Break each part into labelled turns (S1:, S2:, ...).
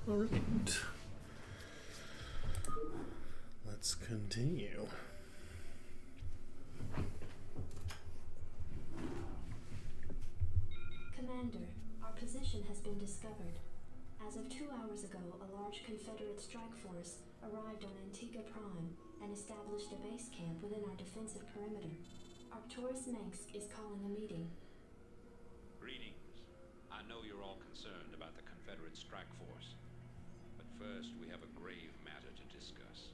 S1: All right. Let's continue.
S2: Commander, our position has been discovered. As of 2 hours ago, a large Confederate strike force arrived on Antigua Prime and established a base camp within our defensive perimeter. Arcturus Manx is calling a meeting.
S3: Greetings. I know you're all concerned about the Confederate strike force. But first, we have a grave matter to discuss.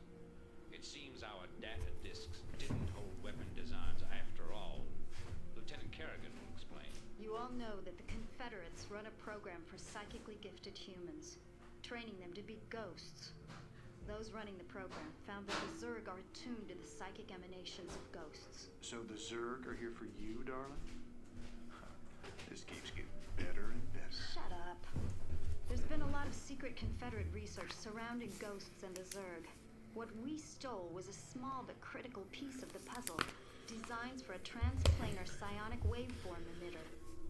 S3: It seems our data disks didn't hold weapon designs after all. Lieutenant Kerrigan will explain.
S4: You all know that the Confederates run a program for psychically gifted humans, training them to be ghosts. Those running the program found that the Zerg are attuned to the psychic emanations of ghosts.
S5: So the Zerg are here for you, darling? This keeps getting better and better.
S4: Shut up. There's been a lot of secret Confederate research surrounding ghosts and the Zerg. What we stole was a small but critical piece of the puzzle. Designs for a transplanar psionic waveform emitter.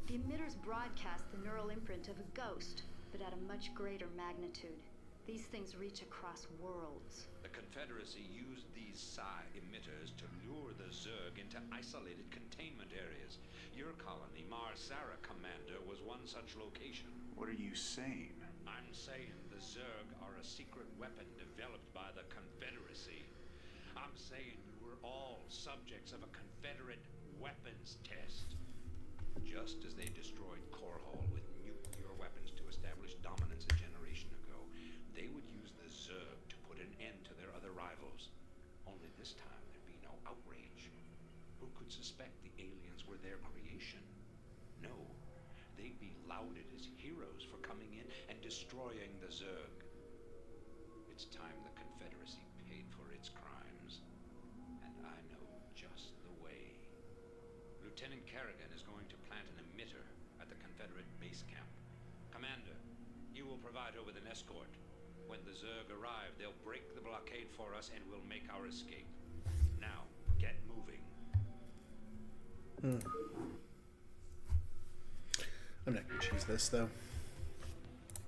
S4: The emitters broadcast the neural imprint of a ghost, but at a much greater magnitude. These things reach across worlds.
S3: The Confederacy used these psi emitters to lure the Zerg into isolated containment areas. Your colony, Marsara Commander, was one such location.
S5: What are you saying?
S3: I'm saying the Zerg are a secret weapon developed by the Confederacy. I'm saying you were all subjects of a Confederate weapons test. Just as they destroyed Korhal with nuclear weapons to establish dominance a generation ago, they would use the Zerg to put an end to their other rivals. Only this time there'd be no outrage. Who could suspect the aliens were their creation? No, they'd be lauded as heroes for coming in and destroying the Zerg. It's time the Confederacy paid for its crimes, and I know just the way. Lieutenant Kerrigan is going to plant an emitter at the Confederate base camp. Commander, you will provide her with an escort. When the Zerg arrive, they'll break the blockade for us and we'll make our escape. Now, get moving.
S1: I'm not gonna choose this though.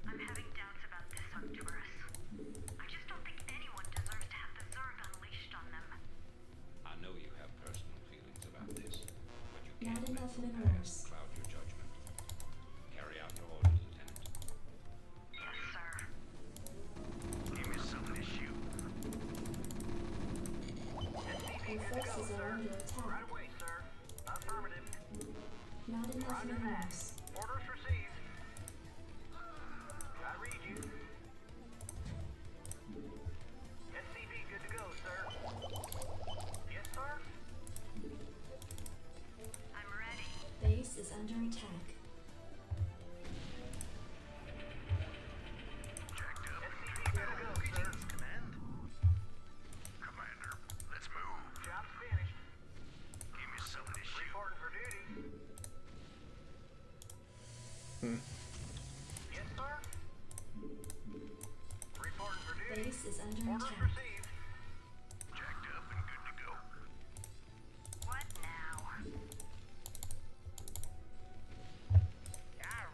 S4: I'm having doubts about this, Arcturus. I just don't think anyone deserves to have the Zerg unleashed on them.
S3: I know you have personal feelings about this, but you
S2: Not
S3: can't let
S2: enough
S3: the
S2: minerals.
S3: past cloud your judgment. Carry out your orders, Lieutenant.
S4: Yes, sir.
S5: Give me something to shoot.
S2: Your forces are under attack.
S6: Right away, sir. Affirmative.
S2: Not enough minerals.
S6: Orders received. I read you. SCV good to go, sir. Yes, sir.
S4: I'm ready.
S2: Base is under attack.
S5: Jacked up.
S6: SCV good to go, sir.
S5: Command? Commander, let's move.
S6: Job's finished.
S5: Give me something to shoot.
S6: Reporting for duty. Yes, sir. Reporting for duty.
S2: Base is under
S6: Orders
S2: attack.
S6: received.
S5: Jacked up and good to go.
S4: What now?
S6: I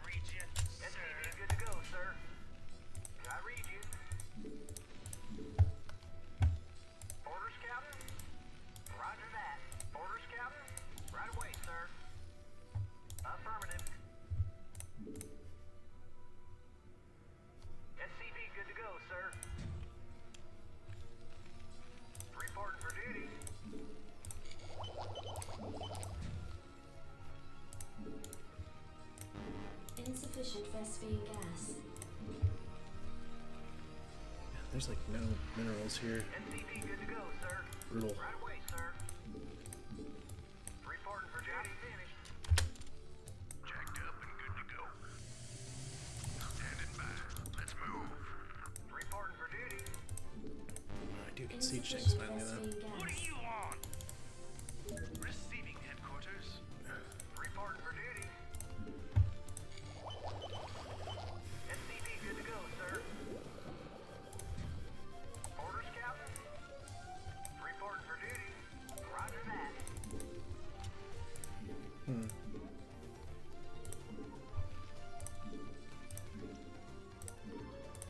S6: read you. SCV good to go, sir. I read you. Orders, Captain. Roger that. Orders, Captain. Right away, sir. Affirmative. SCV good to go, sir. Reporting for duty.
S2: Insufficient Vespine gas.
S1: There's like no minerals here.
S6: SCV good to go, sir.
S1: Brutal.
S6: Right away, sir. Reporting for duty. Finished.
S5: Jacked up and good to go. Standing by. Let's move.
S6: Reporting for duty.
S1: I do speech thing's
S2: Insufficient
S1: finally
S2: SV
S1: though.
S2: gas.
S6: What do you want? Receiving headquarters. Reporting for duty. SCV good to go, sir. Orders, Captain? Reporting for duty. Roger that.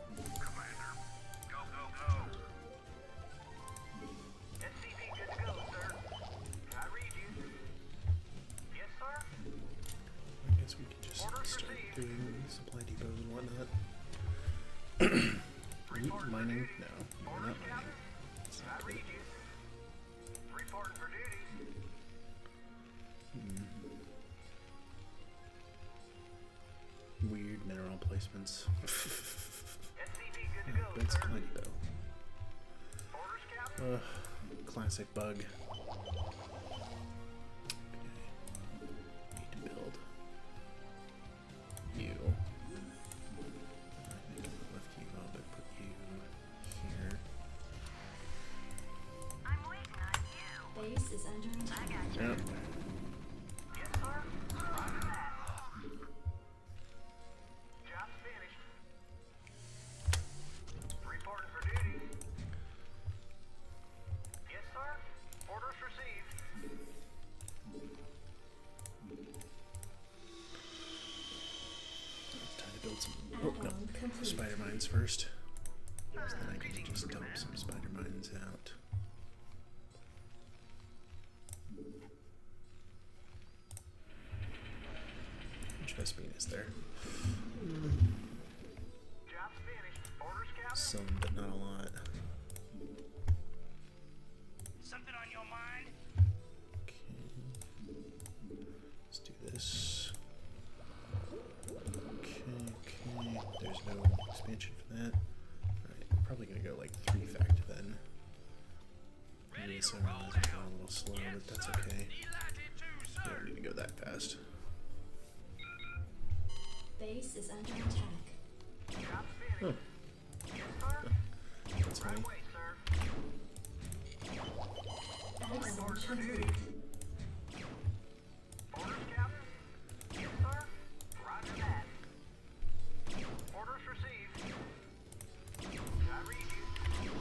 S6: Commander, go, go, go. SCV good to go, sir. I read you. Yes, sir.
S1: I guess we can just start doing supply depots and whatnot. Are you mining? No, you're not mining. It's
S6: I
S1: not
S6: read
S1: good.
S6: you. Reporting for duty.
S1: Weird mineral placements.
S6: SCV good to go,
S1: Good
S6: sir.
S1: supply depot.
S6: Orders, Captain.
S1: Classic bug. Okay. Need to build you. I think I'm gonna lift you up and put you here.
S4: I'm waiting on you.
S2: Base is under attack.
S1: Yep.
S6: Yes, sir. Roger that. Job's finished. Reporting for duty. Yes, sir. Orders received.
S1: Time to build some. Oh no,
S2: Add-on complete.
S1: spider mines first. So then I can just dump some spider mines out. Trust me, is there
S6: Job's finished. Orders, Captain.
S1: some, but not a lot.
S6: Something on your mind?
S1: Okay. Let's do this. Okay. There's no expansion for that. Alright, we're probably gonna go like 3 fact then. Maybe this one is a little slow, but that's okay. We don't need to go that fast.
S2: Base is under attack.
S6: Job's finished.
S1: Oh,
S6: Yes, sir.
S1: that's
S6: Right
S1: funny.
S6: away, sir.
S2: Add-on complete.
S6: Orders, Captain? Yes, sir. Roger that. Orders received. I read you.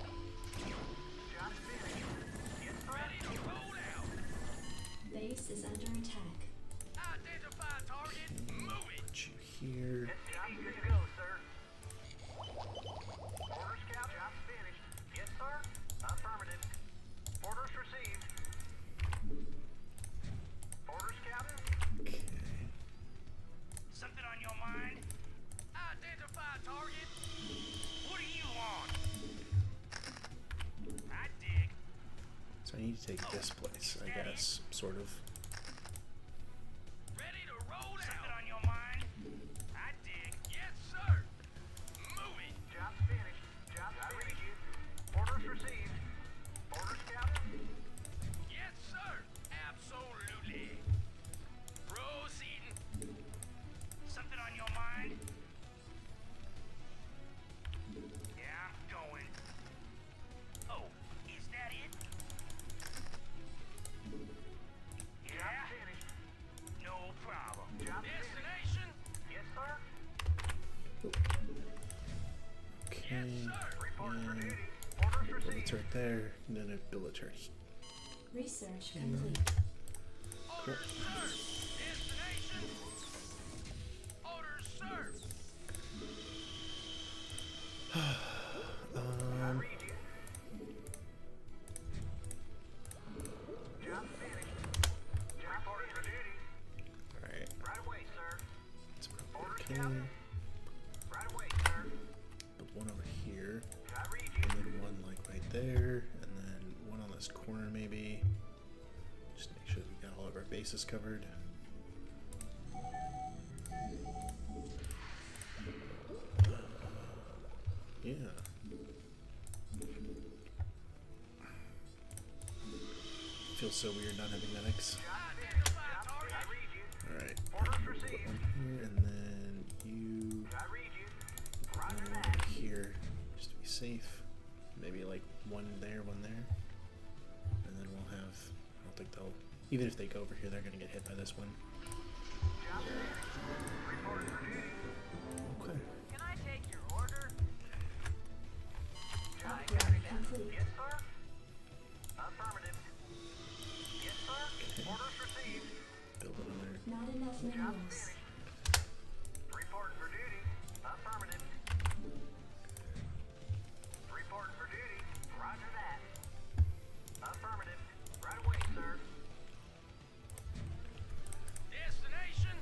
S6: Job's finished. Yes, sir. Ready to roll out.
S2: Base is under attack.
S6: Identify target. Move it.
S1: Put you here.
S6: SCV good to go, sir. Orders, Captain. Job's finished. Yes, sir. Affirmative. Orders received. Orders, Captain.
S1: Okay.
S6: Something on your mind? Identify target. What do you want? I dig.
S1: So I need to take this place, I guess, sort of.
S6: Ready to roll out. Something on your mind? I dig. Yes, sir. Move it. Job's finished. Job's finished. You. Orders received. Orders, Captain? Yes, sir. Absolutely. Proceeding. Something on your mind? Yeah, I'm going. Oh, is that it? Yeah. Finished. No problem. Destination? Yes, sir.
S1: Okay.
S6: Report for
S1: And
S6: duty. Orders
S1: it's
S6: received.
S1: right there, and then I build a turret.
S2: Research complete.
S6: Orders served. Destination. Orders served. I read you. Job finished. Job order for duty.
S1: Alright,
S6: Right away, sir.
S1: it's probably
S6: Orders,
S1: okay.
S6: Captain. Right away, sir.
S1: Put one over here,
S6: I read
S1: and
S6: you.
S1: then one like right there, and then one on this corner maybe. Just make sure that we got all of our bases covered. Yeah. Feels so weird not having medics.
S6: Identify target. I read you.
S1: Alright,
S6: Orders
S1: put
S6: received.
S1: one here, and then you
S6: I read
S1: safe. Maybe like one there, and then we'll have. I don't think they'll. Even if they go over here, they're gonna get hit by this one.
S6: Job finished. Reporting for duty.
S1: Okay.
S6: Can I take your order?
S2: Upgrade complete.
S6: Yes, sir. Affirmative. Yes, sir. Orders received.
S1: Build another.
S2: Not enough
S6: Job
S2: minerals.
S6: finished. Reporting for duty. Affirmative. Reporting for duty. Roger that. Affirmative. Right away, sir. Destination.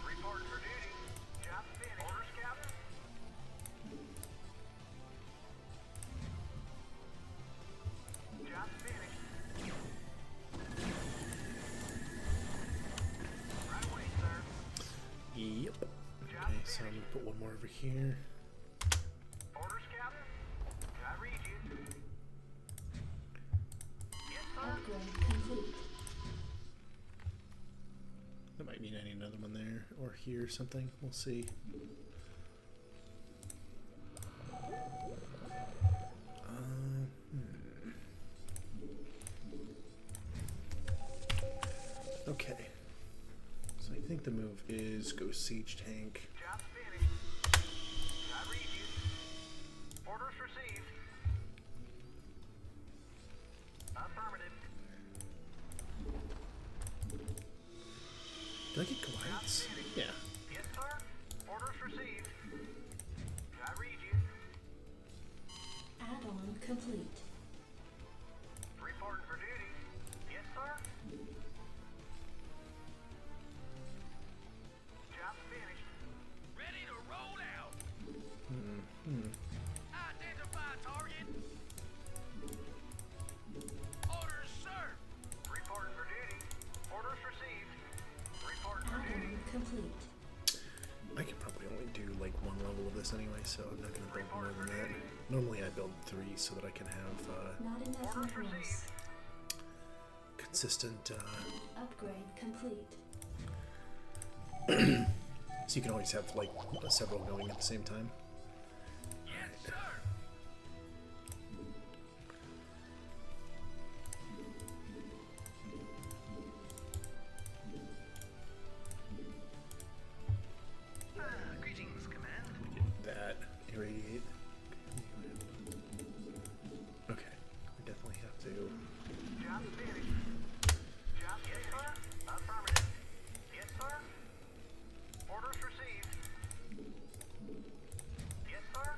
S6: Reporting for duty. Job finished. Orders, Captain. Job finished. Right away, sir.
S1: Yep. Okay, so I'm gonna put one more over here.
S6: Orders, Captain. I read you. Yes, sir.
S2: Upgrade complete.
S1: That might mean I need another one there or here or something. We'll see. Okay. So I think the move is go siege tank.
S6: Job finished. I read you. Orders received. Affirmative.
S1: Did I get Goliaths? Yeah.
S6: Yes, sir. Orders received. I read you.
S2: Add-on complete.
S6: Reporting for duty. Yes, sir. Job finished. Ready to roll out. Identify target. Orders, sir. Reporting for duty. Orders received. Reporting for duty.
S2: Add-on complete.
S1: I can probably only do like one level of this anyway, so I'm not going to build more than that. Normally I build 3 so that I can have
S2: Not enough
S6: Orders
S2: minerals.
S6: received.
S1: consistent,
S2: Upgrade complete.
S1: so you can always have like several going at the same time.
S6: Yes, sir. Greetings, Command.
S1: That irradiate. Okay, we definitely have to.
S6: Job finished. Job, yes, sir. Affirmative. Yes, sir. Orders received. Yes, sir.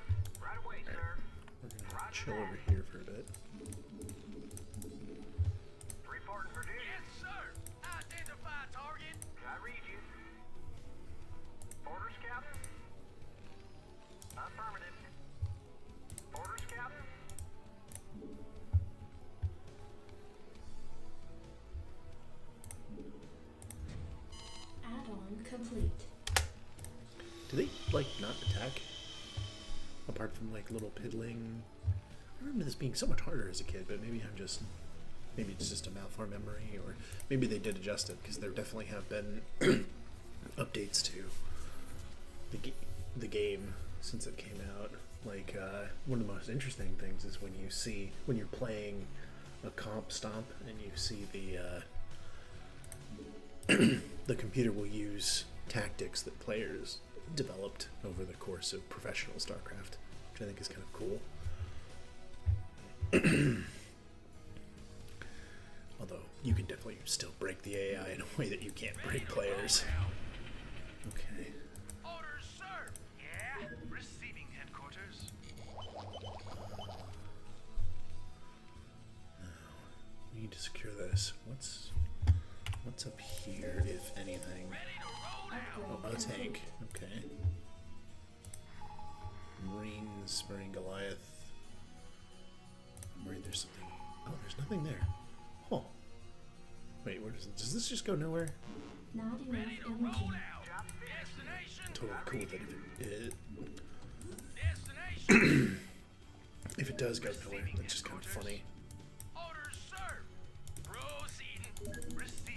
S6: Right away, sir.
S1: We're gonna
S6: Roger
S1: chill
S6: that.
S1: over here for a bit.
S6: Reporting for duty. Yes, sir. Identify target. I read you. Orders, Captain. Affirmative. Orders, Captain.
S2: Add-on complete.
S1: Do they like not attack? Apart from like little piddling. I remember this being so much harder as a kid, but maybe maybe it's just a malformed memory, or maybe they did adjust it because there definitely have been updates to the game since it came out. Like one of the most interesting things is when you're playing a comp stomp and you see the computer will use tactics that players developed over the course of professional Starcraft, which I think is kind of cool. Although you can definitely still break the AI in a way that you can't break players. Okay.
S6: Orders, sir. Yeah. Receiving headquarters.
S1: We need to secure this. What's up here, if anything? Oh, a tank. Okay. Marines, Marine Goliath. I'm worried there's something. Oh, there's nothing there. Huh. Wait, does this just go nowhere?
S2: Not enough energy.
S6: Job destination.
S1: Totally cool that
S6: Destination.
S1: if it does go nowhere, that's just kind of funny.
S6: Orders, sir. Proceeding. Receiving.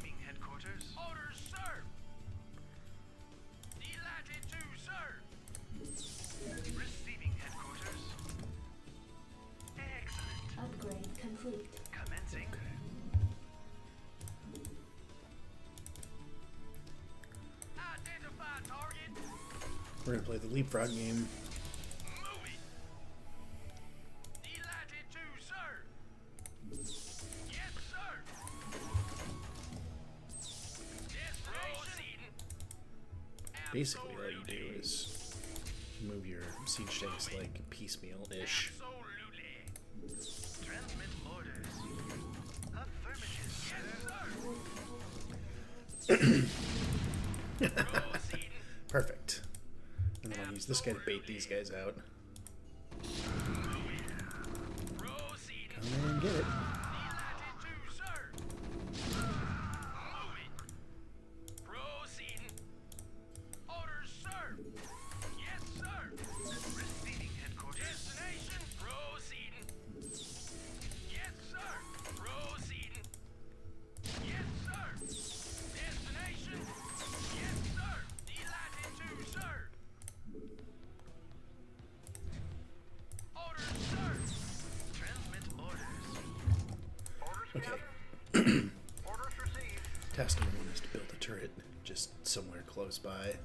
S1: We're gonna play the leapfrog game.
S6: Moving. Delighted to, sir. Yes, sir. Destination.
S1: Basically, all you do is move your siege tanks like piecemeal-ish.
S6: Absolutely.
S5: Transmit orders. Affirmative,
S6: Yes, sir. Proceeding.
S1: Perfect. And then I'll use this guy to bait these guys out.
S6: Proceeding.
S1: Come in and get it.
S6: Delighted to, sir. Moving. Proceeding. Orders, sir. Yes, sir.
S5: Receiving headquarters.
S6: Destination. Proceeding. Yes, sir. Proceeding. Yes, sir. Destination. Yes, sir. Delighted to, sir. Orders, sir.
S5: Transmit orders.
S1: Okay.
S6: Orders received.
S1: Task number 1 is to build a turret just somewhere close by.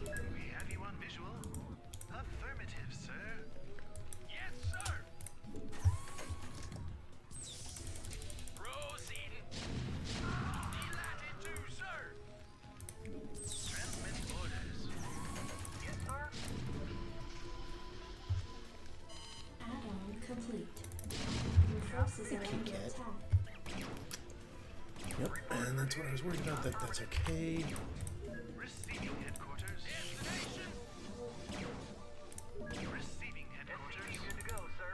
S5: We have you on visual. Affirmative, sir.
S6: Yes, sir. Proceeding. Delighted to, sir.
S5: Transmit orders.
S6: Yes, sir.
S2: Add-on complete. Your forces are
S1: Thank you,
S2: under
S1: Cat.
S2: attack.
S1: Yep, and that's what I was worried about. That's okay.
S5: Receiving headquarters.
S6: Destination.
S5: Receiving headquarters.
S6: Good to go, sir.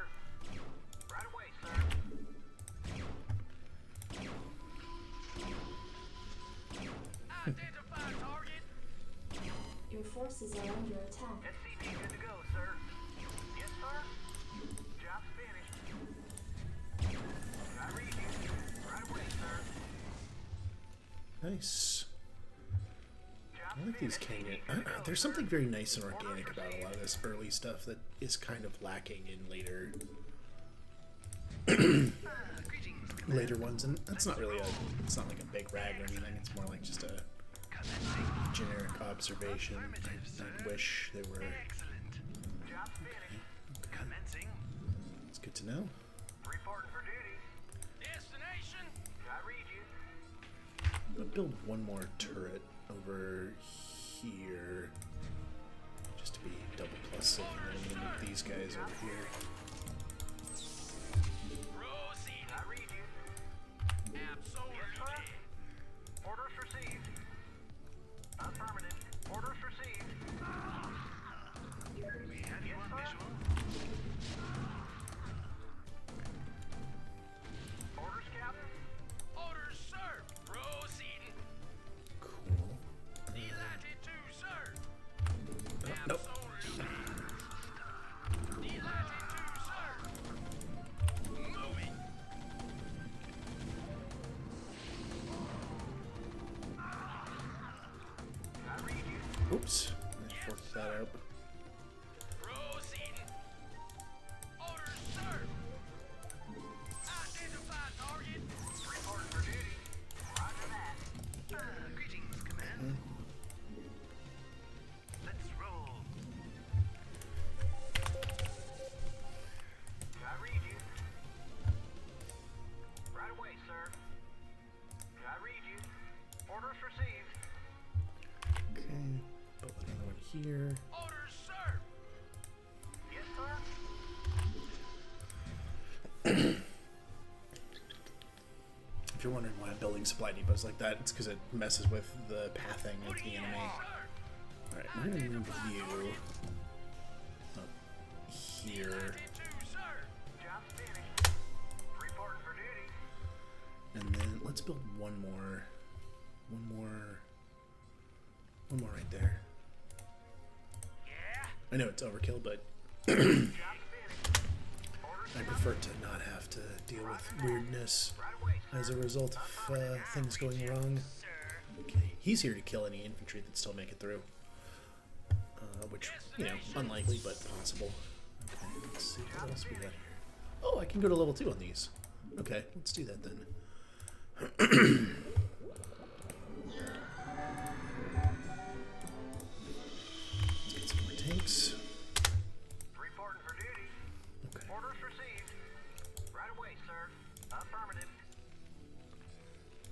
S6: Right away, sir. Identify target.
S2: Your forces are under attack.
S6: SCP good to go, sir. Yes, sir. Job's finished. I read you. Right away, sir.
S1: Nice.
S6: Job's
S1: I like these Kangan. There's something very nice and organic about a lot of this early stuff that is kind of lacking in later
S5: Greetings,
S1: ones, and that's not really it's not like a big rag or anything. It's more like just a
S5: commencing.
S1: generic observation. I wish they were.
S5: Excellent.
S6: Job's finished.
S5: Commencing.
S1: It's good to know.
S6: Reporting for duty. Destination. I read you.
S1: I'll build one more turret over here, just to be double plus safe, and then I'm gonna move these guys over here.
S6: Proceed. I read you. Absolutely. Orders received. Affirmative. Orders received.
S5: We have you on visual.
S6: Orders, Captain. Orders, sir. Proceeding.
S1: Cool.
S6: Delighted to, sir.
S1: Nope.
S6: Absolutely. Delighted to, sir. Moving. I read you.
S1: Oops. I forked that out.
S6: Proceeding. Orders, sir. Identify target. Reporting for duty. Roger that.
S5: Greetings, command. Let's roll.
S6: I read you. Right away, sir. I read you. Orders received.
S1: Okay. Build another one here.
S6: Orders, sir. Yes, sir.
S1: If you're wondering why I'm building supply depots like that, it's because it messes with the pathing of the enemy. Alright, we're gonna move you up here.
S6: Delighted to, sir. Job's finished. Reporting for duty.
S1: And then let's build one more right there.
S6: Yeah.
S1: I know it's overkill, but
S6: Job's finished. Orders,
S1: I prefer to not have to deal with weirdness
S6: right away, sir.
S1: as a result of things going wrong.
S6: Sir.
S1: Okay, he's here to kill any infantry that still make it through. Which, you know, unlikely, but possible. Okay, let's see what else we got here. Oh, I can go to level 2 on these. Okay, let's do that then.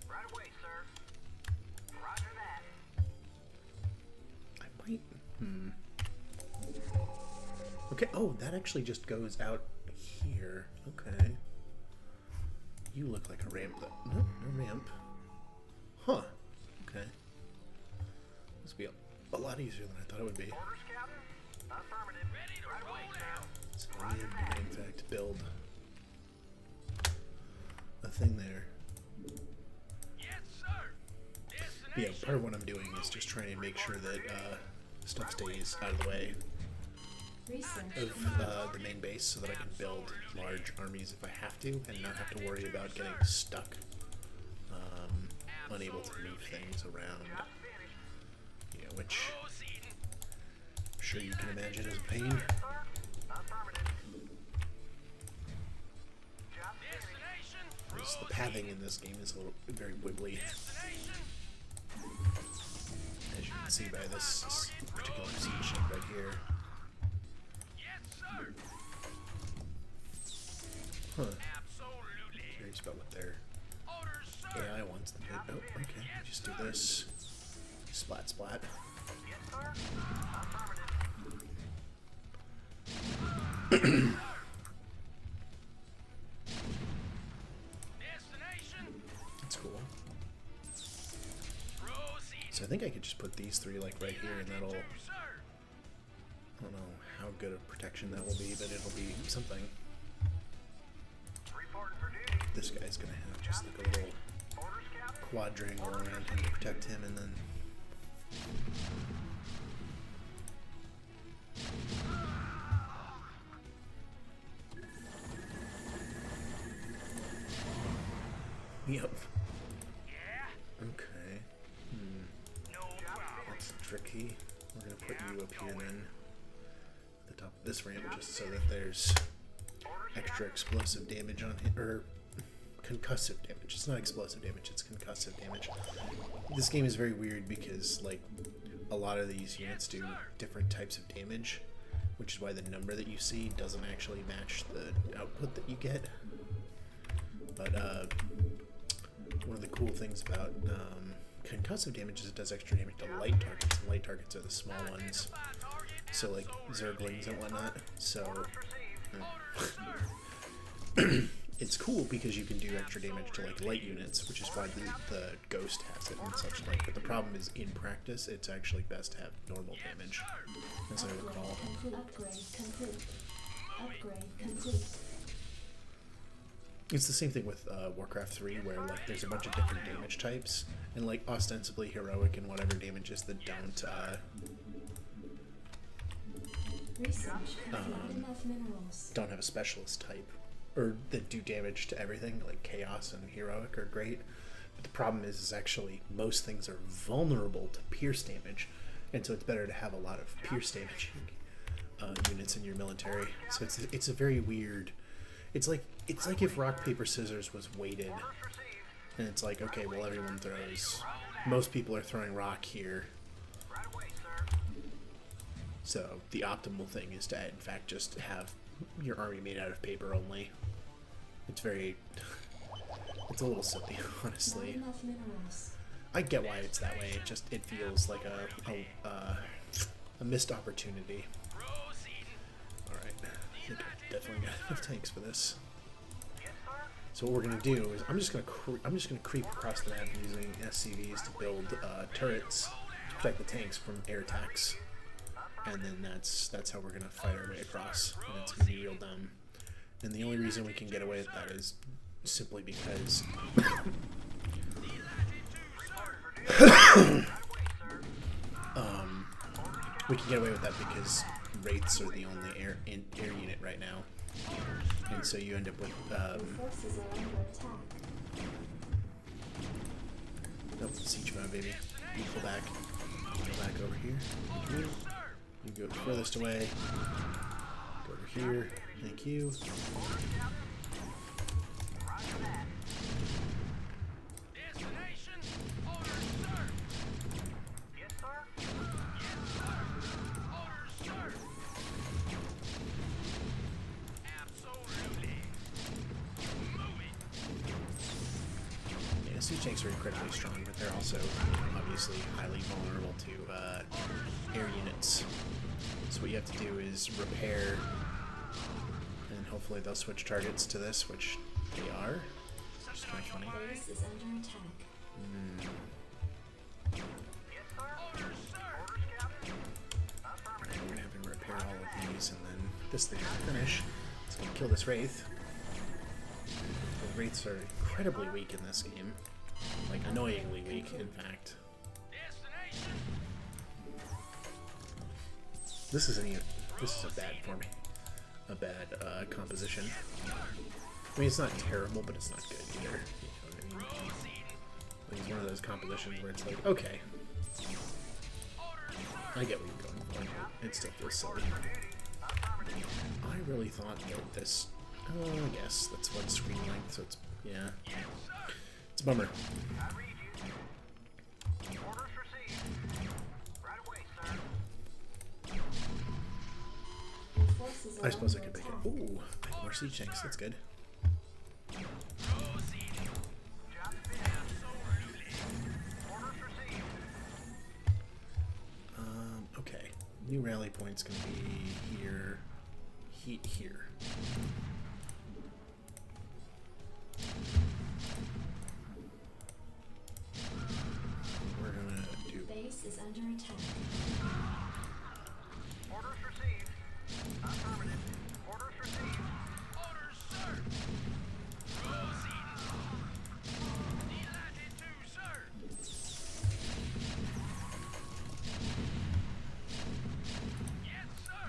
S6: Right away, sir. Roger that.
S1: I might. Okay. Oh, that actually just goes out here. Okay. You look like a ramp, though. No, no ramp. Huh. Okay. This will be a lot easier than I thought it would be.
S6: Orders, Captain? Affirmative. Ready to roll now.
S1: So I am going to, in fact, build a thing there.
S6: Yes, sir.
S1: But yeah, part of what I'm doing is just trying to make sure that stuff stays out of the way
S2: Research.
S1: of the main base so that I can build large armies if I have to and not have to worry about getting stuck, unable to move things around. Yeah, which I'm sure you can imagine is a pain. Because the pathing in this game is very wibbly. As you can see by this particular siege ship right here. Huh. Curious about what their AI wants them to do. Oh, okay. Just do this. Splat, splat. That's cool. So I think I could just put these three like right here and that'll... I don't know how good of protection that will be, but it'll be something. This guy's gonna have just like a little quadrangle around him to protect him, and then yep. Okay. That's tricky. We're gonna put you up here then, at the top of this ramp, just so that there's extra explosive damage on him, or concussive damage. It's not explosive damage, it's concussive damage. This game is very weird because like a lot of these units do different types of damage, which is why the number that you see doesn't actually match the output that you get. But one of the cool things about concussive damage is it does extra damage to light targets, and light targets are the small ones. So like zerglings and whatnot. So it's cool because you can do extra damage to like light units, which is why the ghost has it and such like. But the problem is in practice, it's actually best to have normal damage, as I recall.
S2: Upgrade complete. Upgrade complete.
S1: It's the same thing with Warcraft 3, where like there's a bunch of different damage types, and like ostensibly heroic and whatever damages that don't don't have a specialist type, or that do damage to everything, like chaos and heroic are great. But the problem is actually most things are vulnerable to pierce damage, and so it's better to have a lot of pierce damage units in your military. So it's a very weird. It's like if rock paper scissors was weighted, and it's like, okay, well everyone throws. Most people are throwing rock here. So the optimal thing is to, in fact, just have your army made out of paper only. It's a little silly, honestly. I get why it's that way. It feels like a missed opportunity. All right, I think I've definitely got enough tanks for this. So what we're gonna do is I'm just gonna creep across the map using SCVs to build turrets to protect the tanks from air attacks. And then that's how we're gonna fight our way across, and it's gonna be real dumb. And the only reason we can get away with that is simply because we can get away with that because wraiths are the only air unit right now, and so you end up with nope, siege mode, baby. You pull back over here. Thank you. You go furthest away. Go over here. Thank you. siege tanks are incredibly strong, but they're also obviously highly vulnerable to air units. So what you have to do is repair, and hopefully they'll switch targets to this, which they are. Which is kind of funny.
S2: Base is under attack.
S6: Yes, sir. Orders, sir. Orders, Captain. Affirmative.
S1: We're gonna have to repair all of these, and then this thing will finish. It's gonna kill this Wraith. The Wraiths are incredibly weak in this game. Like, annoyingly weak, in fact.
S6: Destination.
S1: This is a bad for me. A bad composition. I mean, it's not terrible, but it's not good either. You know what I mean? Like, it's one of those compositions where it's like, okay, I get what you're going for, but it still feels silly. I really thought that this, I guess that's one screen length, so it's, yeah, it's a bummer.
S6: I read you. Orders received. Right away, sir.
S2: Your forces are
S1: I suppose I
S2: under
S1: could make
S2: attack.
S1: it. Ooh, I have more siege tanks, that's good.
S6: Job finished. Orders received.
S1: Okay. New rally point's gonna be here, heat here. We're gonna do
S2: Base is under attack.
S6: Orders received. Affirmative. Orders received. Orders, sir. Proceed. Delighted to, sir. Yes, sir.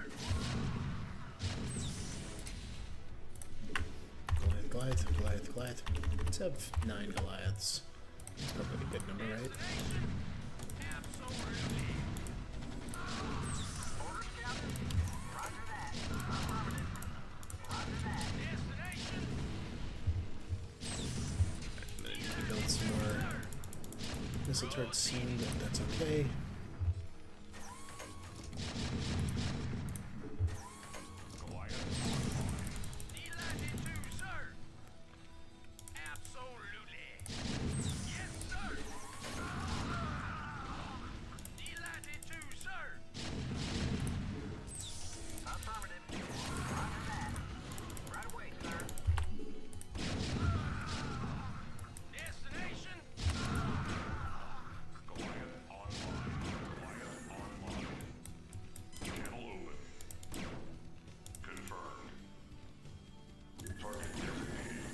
S1: Goliath. Let's have 9 Goliaths. That's probably a good number, right?
S6: Absolutely. Orders, Captain. Roger that. Affirmative. Roger that. Destination.
S1: Then you can build some more missile turrets soon, but that's okay.
S6: Delighted to, sir. Absolutely. Yes, sir. Delighted to, sir. Affirmative. Roger that. Right away, sir. Destination.
S5: Goliath online. Channel open. Confirmed. Target designated.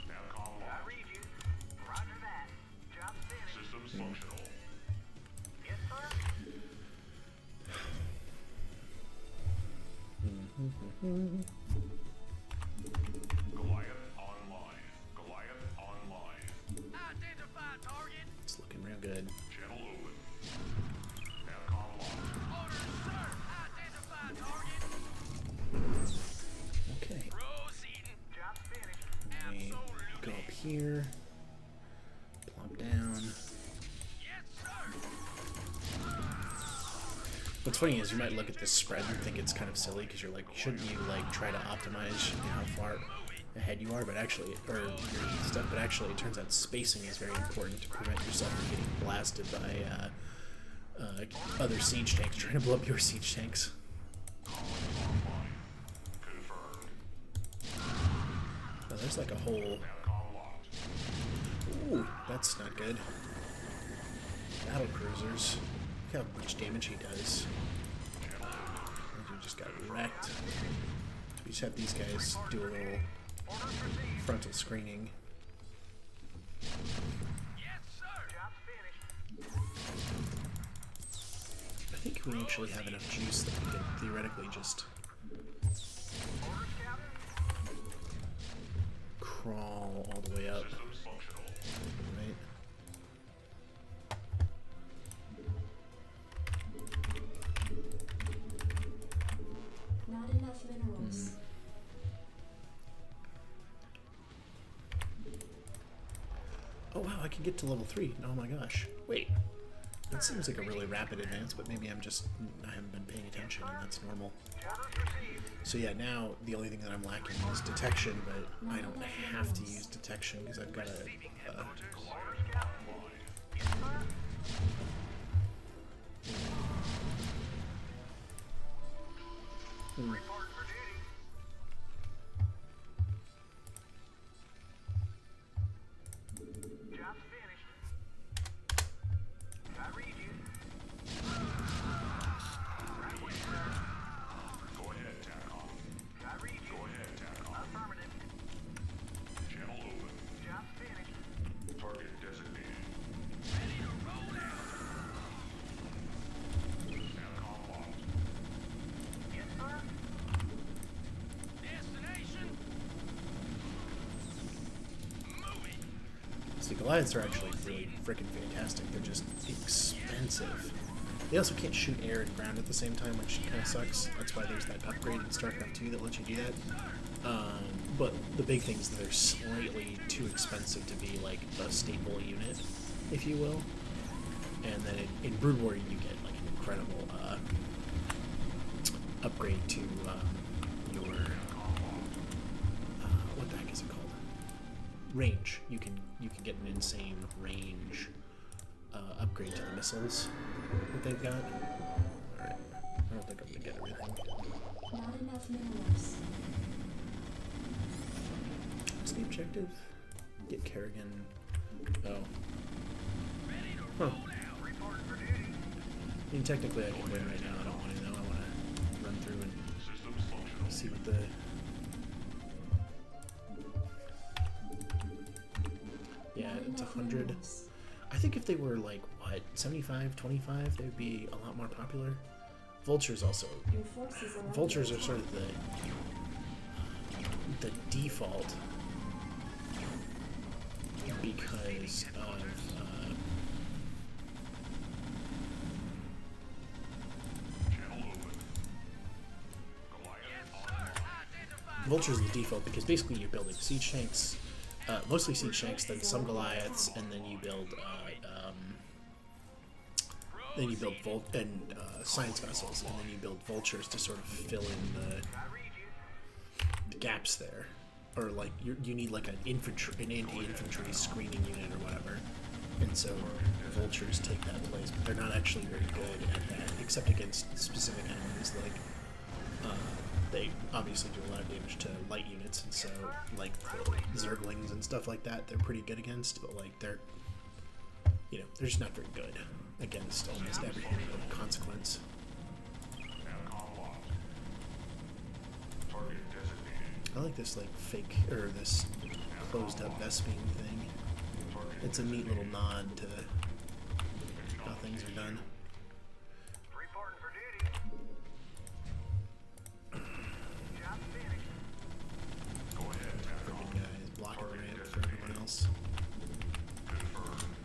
S5: Navcom
S6: I
S5: locked.
S6: read you. Roger that. Job finished.
S5: Systems functional.
S6: Yes, sir.
S5: Goliath online.
S6: Identify target.
S1: It's looking real good.
S5: Channel open. Navcom locked.
S6: Orders, sir. Identify target.
S1: Okay.
S6: Proceeding. Job finished.
S1: We
S6: Absolutely.
S1: go up here. Plop down.
S6: Yes, sir.
S1: What's funny is you might look at this spread and think it's kind of silly because you're like, shouldn't you like try to optimize how far ahead you are, but actually, or your stuff, but actually it turns out spacing is very important to prevent yourself from getting blasted by other siege tanks trying to blow up your siege tanks.
S5: Online. Confirmed.
S1: Oh, there's like a whole,
S5: Navcom locked.
S1: ooh, that's not good. Battle cruisers. Look how much damage he does. And you just got wrecked. We just have these guys do a little frontal screening.
S6: Yes, sir. Job finished.
S1: I think we actually have enough juice that we could theoretically just
S6: Orders, Captain.
S1: crawl all the way up,
S5: Systems functional.
S1: right?
S2: Not enough minerals.
S1: Oh wow, I can get to level 3. Oh my gosh. Wait. That seems like a really rapid advance, but maybe I haven't been paying attention and that's normal.
S6: Orders received.
S1: So yeah, now the only thing that I'm lacking is detection, but I don't have to use detection because I've got a
S6: Report for duty. Job's finished. I read you. Right away, sir.
S5: Go ahead, TACOM.
S6: I read you.
S5: Go ahead, TACOM.
S6: Affirmative.
S5: Channel open.
S6: Job's finished.
S5: Target designated. TACOM locked.
S6: Yes, sir.
S1: So Goliaths are actually really freaking fantastic. They're just expensive. They also can't shoot air and ground at the same time, which kind of sucks. That's why there's that upgrade in Starcraft 2 that lets you do that. But the big thing is that they're slightly too expensive to be like a staple unit, if you will. And then in Brood War you get like an incredible upgrade to your what the heck is it called? Range. You can get an insane range upgrade to the missiles that they've got. Alright. I don't think I'm gonna get everything.
S2: Not enough minerals.
S1: What's the objective? Get Kerrigan. Oh. Huh.
S6: Report for duty.
S1: I mean, technically I can win right now. I don't want to know. I want to run through and
S5: Systems functional.
S1: see what the... Yeah,
S2: Not
S1: it's
S2: enough
S1: 100.
S2: minerals.
S1: I think if they were like, what, 75, 25, they would be a lot more popular. Vultures also.
S2: Your forces are
S1: Vultures
S2: under
S1: are sort
S2: attack.
S1: of the default because of
S5: Channel open. Goliath on.
S1: Vultures are the default because basically you're building siege tanks, mostly siege tanks, then some Goliaths, and then you build science vessels, and then you build vultures to sort of fill in the gaps there, or like you need like an anti-infantry screening unit or whatever, and so vultures take that place, but they're not actually very good at that, except against specific enemies. Like they obviously do a lot of damage to light units, and so like the Zerglings and stuff like that, they're pretty good against, but like they're just not very good against almost everything of consequence.
S5: TACOM locked. Target designated.
S1: I like this like fake or this closed up Vespine thing. It's a neat little nod to how things are done.
S6: Reporting for duty. Job's finished.
S5: Go ahead, TACOM.
S1: Freaking guys blocking the ramp for everyone else.
S5: Confirmed.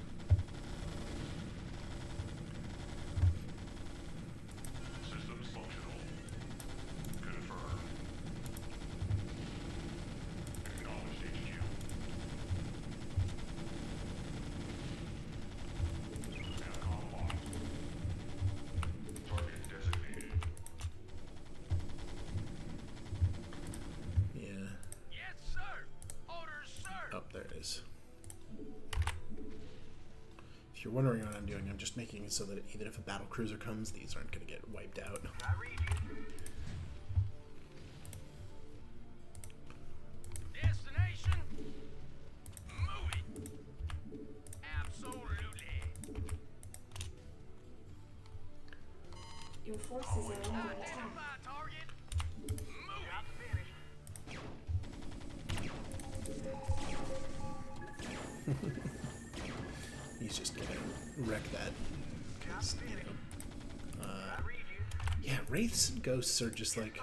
S5: Systems functional. Confirmed. Acknowledged HQ. TACOM locked. Target designated.
S1: Yeah.
S6: Yes, sir. Orders, sir.
S1: Oh, there it is. If you're wondering what I'm doing, I'm just making it so that even if a battle cruiser comes, these aren't going to get wiped out.
S6: I read you. Destination? Moving. Absolutely.
S2: Your forces are under attack.
S6: My target. Moving. Job's finished.
S1: He's just going to wreck that. 'Cause,
S6: I read you.
S1: yeah, Wraiths and Ghosts are just like...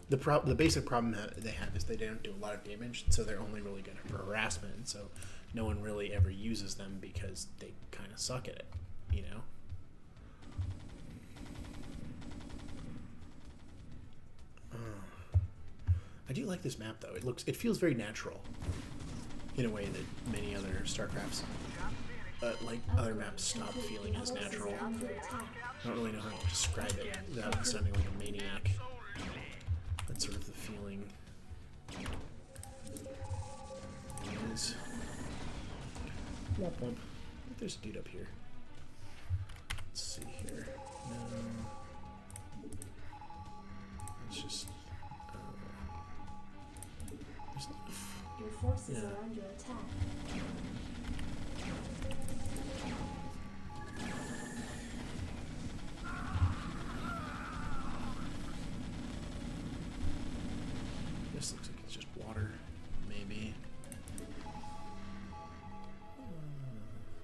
S1: The basic problem they have is they don't do a lot of damage, so they're only really good for harassment, and so no one really ever uses them because they kind of suck at it, you know? I do like this map though. It feels very natural in a way that many other Starcrafts, like other maps, stop feeling as natural. I don't really know how to describe it without sounding like a maniac. Womp. I think there's a dude up here. Let's see here. No. It's just. There's enough.
S2: Your forces
S1: Yeah.
S2: are under attack.
S1: This looks like it's just water, maybe.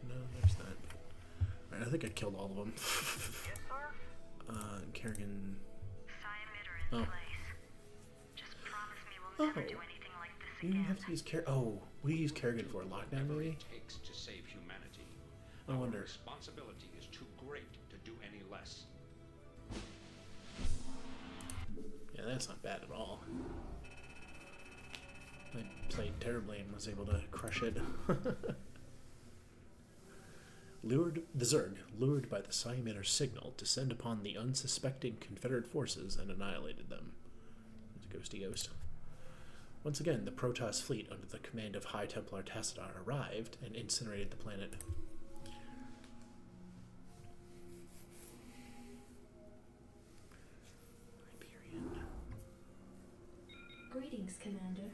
S1: No, there's that. Alright, I think I killed all of them.
S6: Yes, sir?
S1: Kerrigan.
S4: Emitter in
S1: Oh.
S4: place. Just promise me we'll never
S1: Oh.
S4: do anything like this
S1: We didn't
S4: again.
S1: have to use Oh, we used Kerrigan for a lockdown,
S3: Whatever
S1: Marie?
S3: it takes to save humanity.
S1: I
S3: Our
S1: wonder.
S3: responsibility is too great to do any less.
S1: Yeah, that's not bad at all. I played terribly and was able to crush it. The Zerg, lured by the Psi-emitter's signal, descend upon the unsuspecting Confederate forces and annihilated them. There's a ghosty ghost. Once again, the Protoss fleet, under the command of High Templar Tassadar, arrived and incinerated the planet. Hyperion.
S2: Greetings, Commander.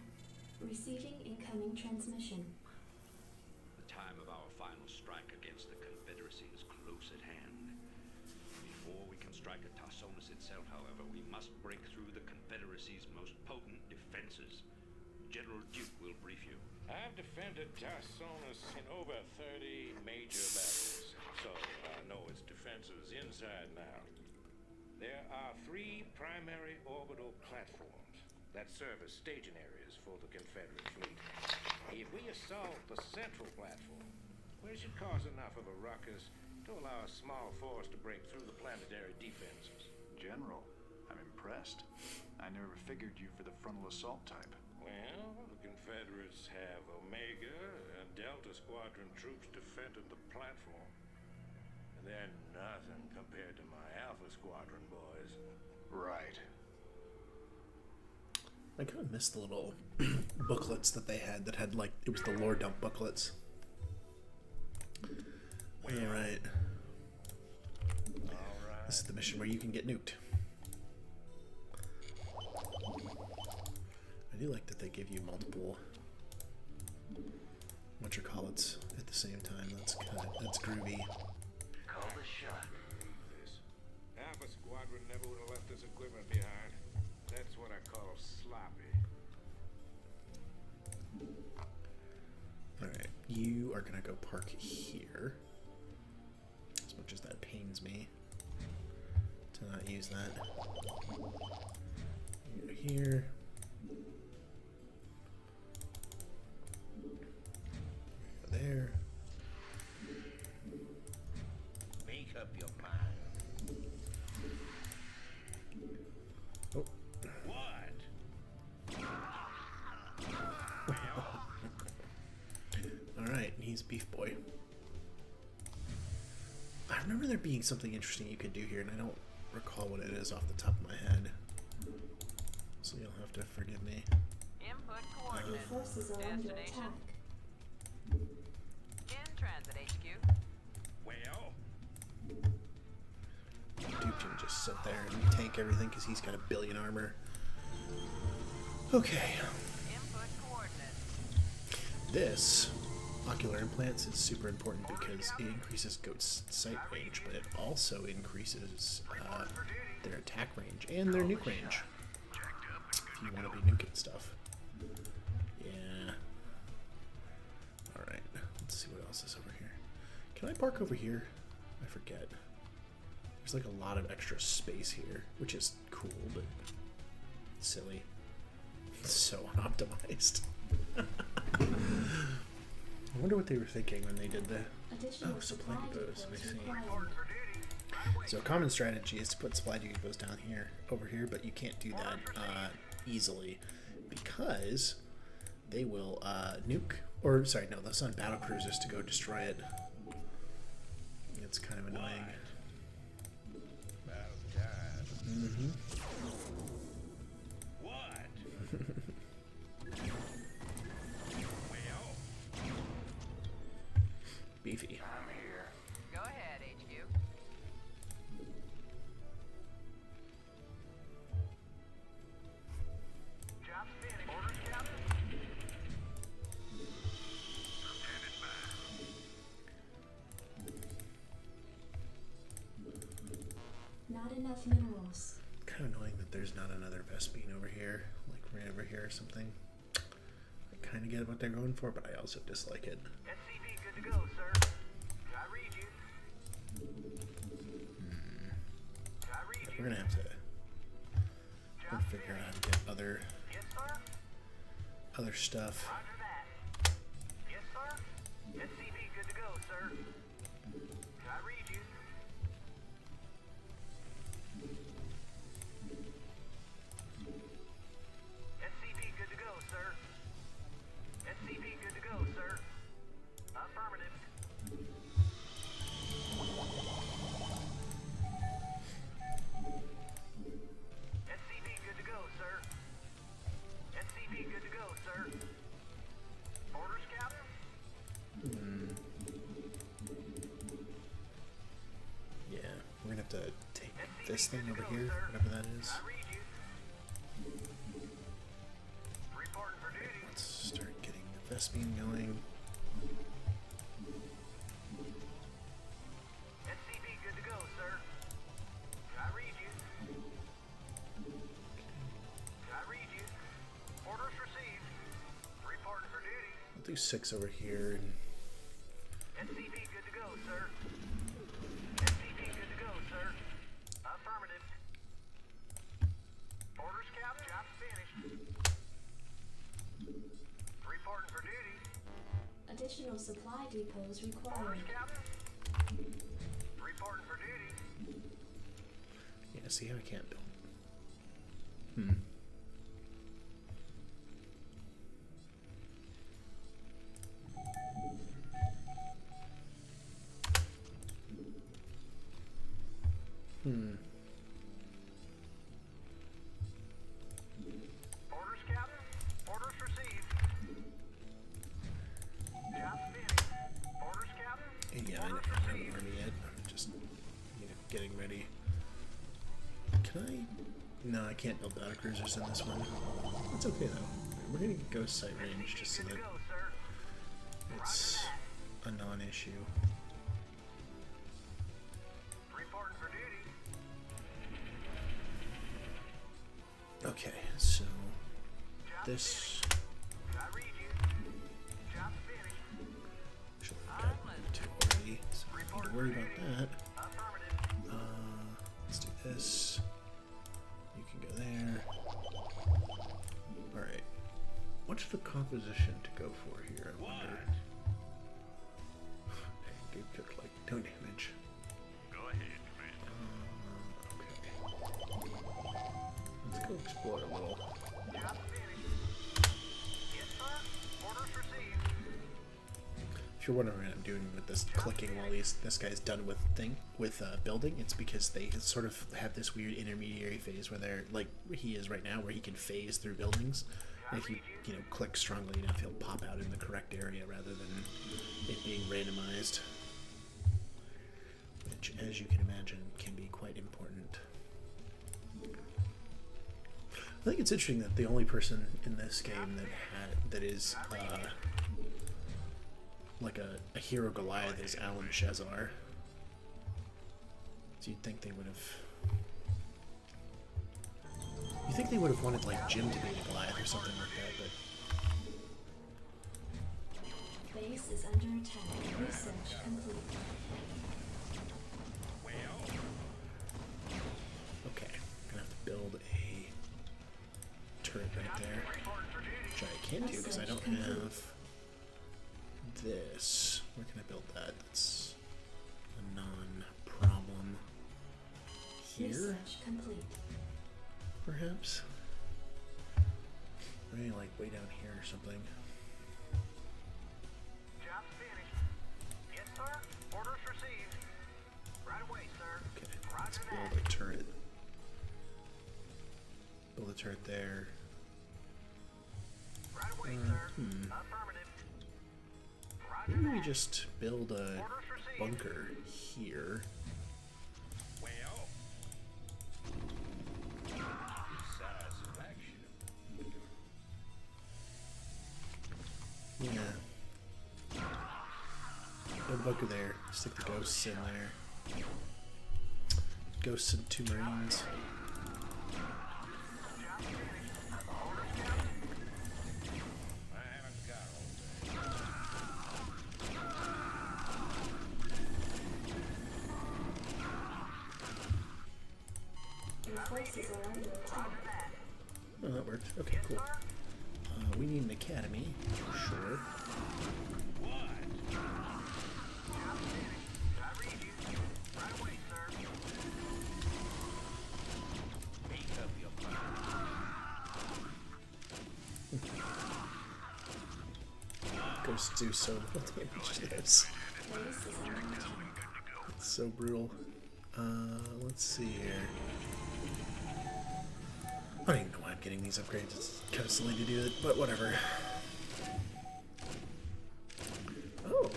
S2: Receiving incoming transmission.
S3: The time of our final strike against the Confederacy is close at hand. Before we can strike at Tarsonis itself, however, we must break through the Confederacy's most potent defenses. General Duke will brief you.
S7: I've defended Tarsonis in over 30 major battles, so I know its defenses inside and out. There are 3 primary orbital platforms that serve as staging areas for the Confederate fleet. If we assault the central platform, we should cause enough of a ruckus to allow a small force to break through the planetary defenses.
S5: General, I'm impressed. I never figured you for the frontal assault type.
S7: Well, the Confederates have Omega and Delta Squadron troops defending the platform. And they're nothing compared to my Alpha Squadron boys.
S5: Right.
S1: I kind of missed the little booklets that they had like, it was the lore dump booklets. Alright. This is the mission where you can get nuked. I do like that they give you multiple whatchamacallits at the same time. That's groovy.
S6: Call the shot.
S7: This Alpha Squadron never would have left this equipment behind. That's what I call sloppy.
S1: Alright, you are gonna go park here. As much as that pains me to not use that. You go here. Go there.
S7: Make up your mind.
S1: Oh,
S7: What?
S1: alright, he's Beef Boy. I remember there being something interesting you could do here, and I don't recall what it is off the top of my head. So you'll have to forgive me.
S8: Input
S2: Your
S8: coordinates.
S2: forces are under
S8: Destination.
S2: attack.
S8: In transit HQ.
S7: Well,
S1: Duke can just sit there and tank everything because he's got 1 billion armor. Okay.
S8: Input coordinates.
S1: This ocular implants is super important because it increases goat's sight range, but it also increases their attack range and their nuke range. If you want to be nuking stuff. Yeah. Alright, let's see what else is over here. Can I park over here? I forget. There's like a lot of extra space here, which is cool, but silly. It's so unoptimized. I wonder what they were thinking when they did the
S2: Additional
S1: supply depots. I see.
S2: required.
S1: So a common strategy is to put supply depots down here, over here, but you can't do that easily because they will nuke, or sorry, no, they'll send battle cruisers to go destroy it. It's kind of annoying.
S7: about time.
S1: Mm-hmm.
S7: What? Well,
S2: enough minerals.
S1: Kind of annoying that there's not another Vespine over here, like right over here or something. I kind of get what they're going for, but I also dislike it.
S6: SCV good to go, sir. I read you. I read
S1: Yeah,
S6: you.
S1: we're gonna have to
S6: Job
S1: figure out how
S6: finished.
S1: to get other
S6: Yes, sir.
S1: stuff.
S6: Roger that. Yes, sir. SCV good to go, sir. I read you. SCV good to go, sir. SCV good to go, sir. Affirmative. SCV good to go, sir. SCV good to go, sir. Orders, Captain?
S1: Yeah, we're gonna have to take
S6: SCV
S1: this thing
S6: good to
S1: over
S6: go,
S1: here,
S6: sir.
S1: whatever that is.
S6: I read you. Reporting for duty.
S1: Let's start getting the Vespine going.
S6: SCV good to go, sir. I read you. I read you. Orders received. Reporting for duty.
S1: We'll do 6 over here, and
S6: SCV good to go, sir. SCV good to go, sir. Affirmative. Orders, Captain. Job finished. Reporting for duty.
S2: Additional supply depots
S6: Orders,
S2: required.
S6: Captain. Reporting for duty.
S1: yeah, see how I can't build.
S6: Orders, Captain. Orders received. Job finished. Orders, Captain.
S1: And yeah, I don't
S6: Orders
S1: have an
S6: received.
S1: army yet. I'm just getting ready. Can I? No, I can't build battlecruisers in this one. That's okay though. We're gonna get ghost sight range just so
S6: Good
S1: that
S6: to go, sir.
S1: it's a non-issue.
S6: Reporting for duty.
S1: Okay, so
S6: Job
S1: this
S6: finished. I read you. Job finished.
S1: should have got two already, so I don't need to worry about that.
S6: Affirmative.
S1: Let's do this. You can go there. Alright. What's the composition to go for here, I wonder? Hey, dude took like no damage.
S5: Go ahead, Commander.
S1: Okay. Let's go explore a little.
S6: Job finished. Yes, sir. Orders received.
S1: If you're wondering what I'm doing with this clicking while this guy's done with building, it's because they sort of have this weird intermediary phase where they're like he is right now, where he can phase through buildings. And if you click strongly enough, he'll pop out in the correct area rather than it being randomized, which, as you can imagine, can be quite important. I think it's interesting that the only person in this game that is like a hero Goliath is Alan Shazar. So you'd think they would have. You think they would have wanted like Jim to be a Goliath or something like that, but
S2: Base is under attack. Research complete.
S1: okay. I'm gonna have to build a turret right there, which I can do because I don't have this. Where can I build that? That's a non-problem. Here,
S2: Research complete.
S1: perhaps. Maybe like way down here or something.
S6: Job finished. Yes, sir. Orders received. Right away, sir.
S1: Okay,
S6: Roger
S1: let's
S6: that.
S1: build a turret. Build a turret there.
S6: Right away, sir. Affirmative. Roger
S1: Maybe we
S6: that.
S1: just build a
S6: Orders received.
S1: bunker here.
S7: Well, satisfaction.
S1: Yeah. Build a bunker there. Stick the ghosts in there. ghosts and 2 Marines.
S7: I haven't got all day.
S2: Your forces are under attack.
S1: Oh, that worked. Okay, cool. We need an academy. Sure. Ghosts do so little damage to this.
S2: Base is under attack.
S1: It's so brutal. Let's see here. I don't even know why I'm getting these upgrades. It's kind of silly to do it, but whatever. Oh.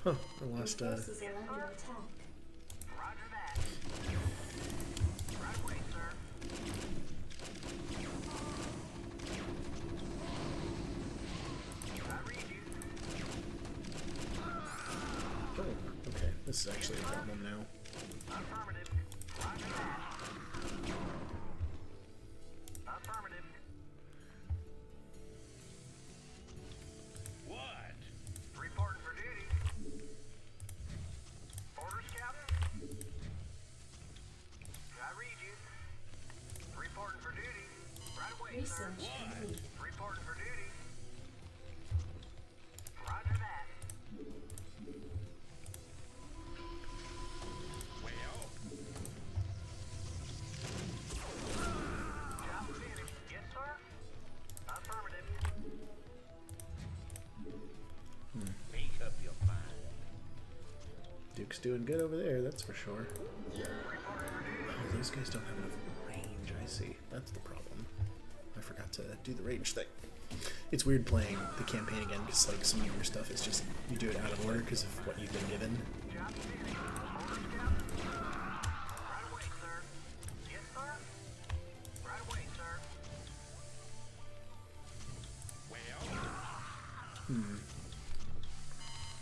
S1: Huh, I lost,
S2: Your forces are under attack.
S6: Roger that. Right away, sir. I read you.
S1: oh, okay, this is actually a problem now.
S6: Affirmative. Roger that. Affirmative.
S7: What?
S6: Reporting for duty. Orders, Captain? I read you. Reporting for duty. Right away, sir.
S2: Research complete.
S6: Reporting for duty. Roger that.
S7: Well,
S6: Job finished. Yes, sir. Affirmative.
S7: make up your mind.
S1: Duke's doing good over there, that's for sure. Oh, those guys don't have enough range, I see. That's the problem. I forgot to do the range thing. It's weird playing the campaign again, because like some of your stuff is just, you do it out of order because of what you've been given.
S6: Job finished. Orders, Captain. Right away, sir. Yes, sir. Right away, sir.
S7: Well,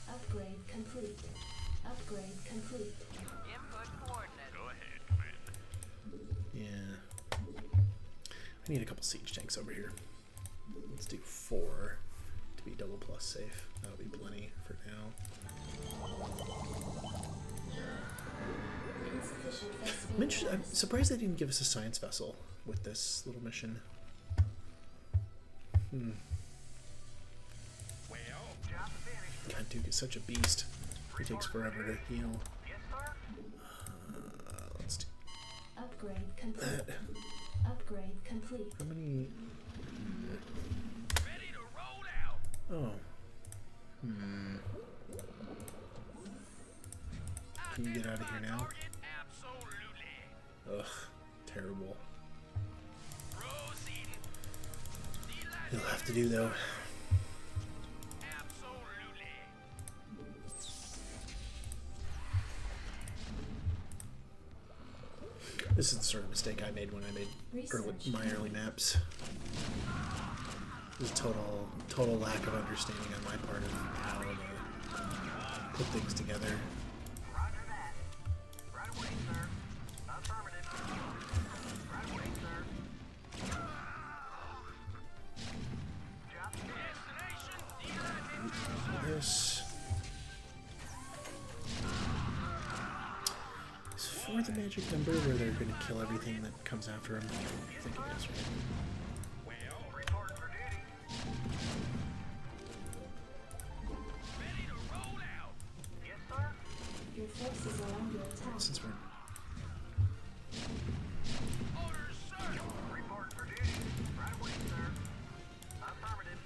S2: Upgrade complete. Upgrade complete.
S8: Input coordinates.
S7: go ahead, Commander.
S1: Yeah. I need a couple siege tanks over here. Let's do 4 to be double plus safe. That'll be plenty for now.
S2: Insufficient
S1: I'm surprised they didn't give us a science vessel with this little mission.
S7: Well,
S6: Job finished.
S1: God, Duke is such a beast. He takes forever to heal.
S6: Yes, sir.
S1: Let's do
S2: Upgrade complete.
S1: that.
S2: Upgrade complete.
S1: How many?
S6: Ready to roll out.
S1: Oh. Can you get out of here now?
S6: Absolutely.
S1: Ugh, terrible.
S6: Proceeding.
S1: You'll have to do though.
S6: Absolutely.
S1: This is the sort of mistake I made when I made my early maps. There's total lack of understanding on my part of how to put things together.
S6: Roger that. Right away, sir. Affirmative. Right away, sir. Job destination.
S1: This is for the magic number where they're going to kill everything that comes after him. I think it is, right?
S7: well,
S6: Reporting for duty. Ready to roll out. Yes, sir.
S2: Your forces are under attack.
S1: Since we're
S6: Orders, sir. Reporting for duty. Right away, sir. Affirmative.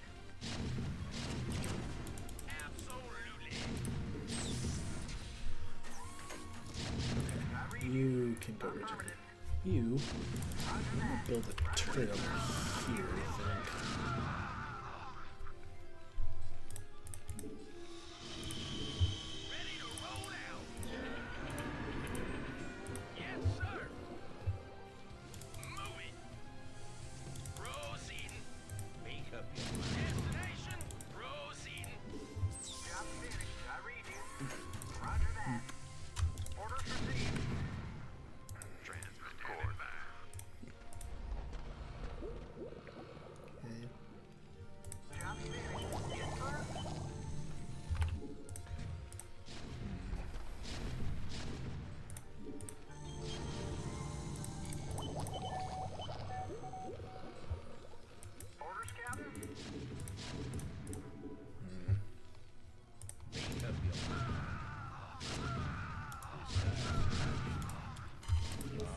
S6: Absolutely.
S1: you can go regenerate. You I'm gonna build a turret over here, I think.
S6: Ready to roll out. Yes, sir. Moving. Proceeding.
S7: make up your mind.
S6: Destination. Proceeding.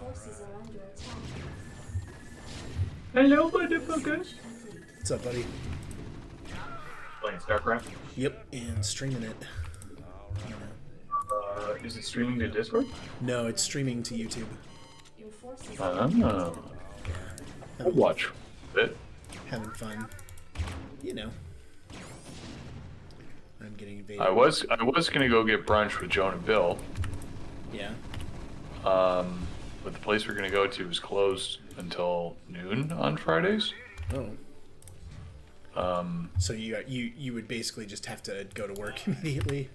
S2: forces are under attack.
S9: Hello, motherfucker.
S2: Complete.
S1: What's up, buddy?
S9: Playing Starcraft.
S1: Yep, and streaming it.
S9: Is it streaming to Discord?
S1: No, it's streaming to YouTube.
S2: Your forces are under
S9: Oh.
S2: attack.
S9: I'll watch it.
S1: Having fun. You know. I'm getting invaded.
S9: I was gonna go get brunch with Joan and Bill.
S1: Yeah.
S9: But the place we're gonna go to is closed until noon on Fridays.
S1: Oh. So you would basically just have to go to work immediately.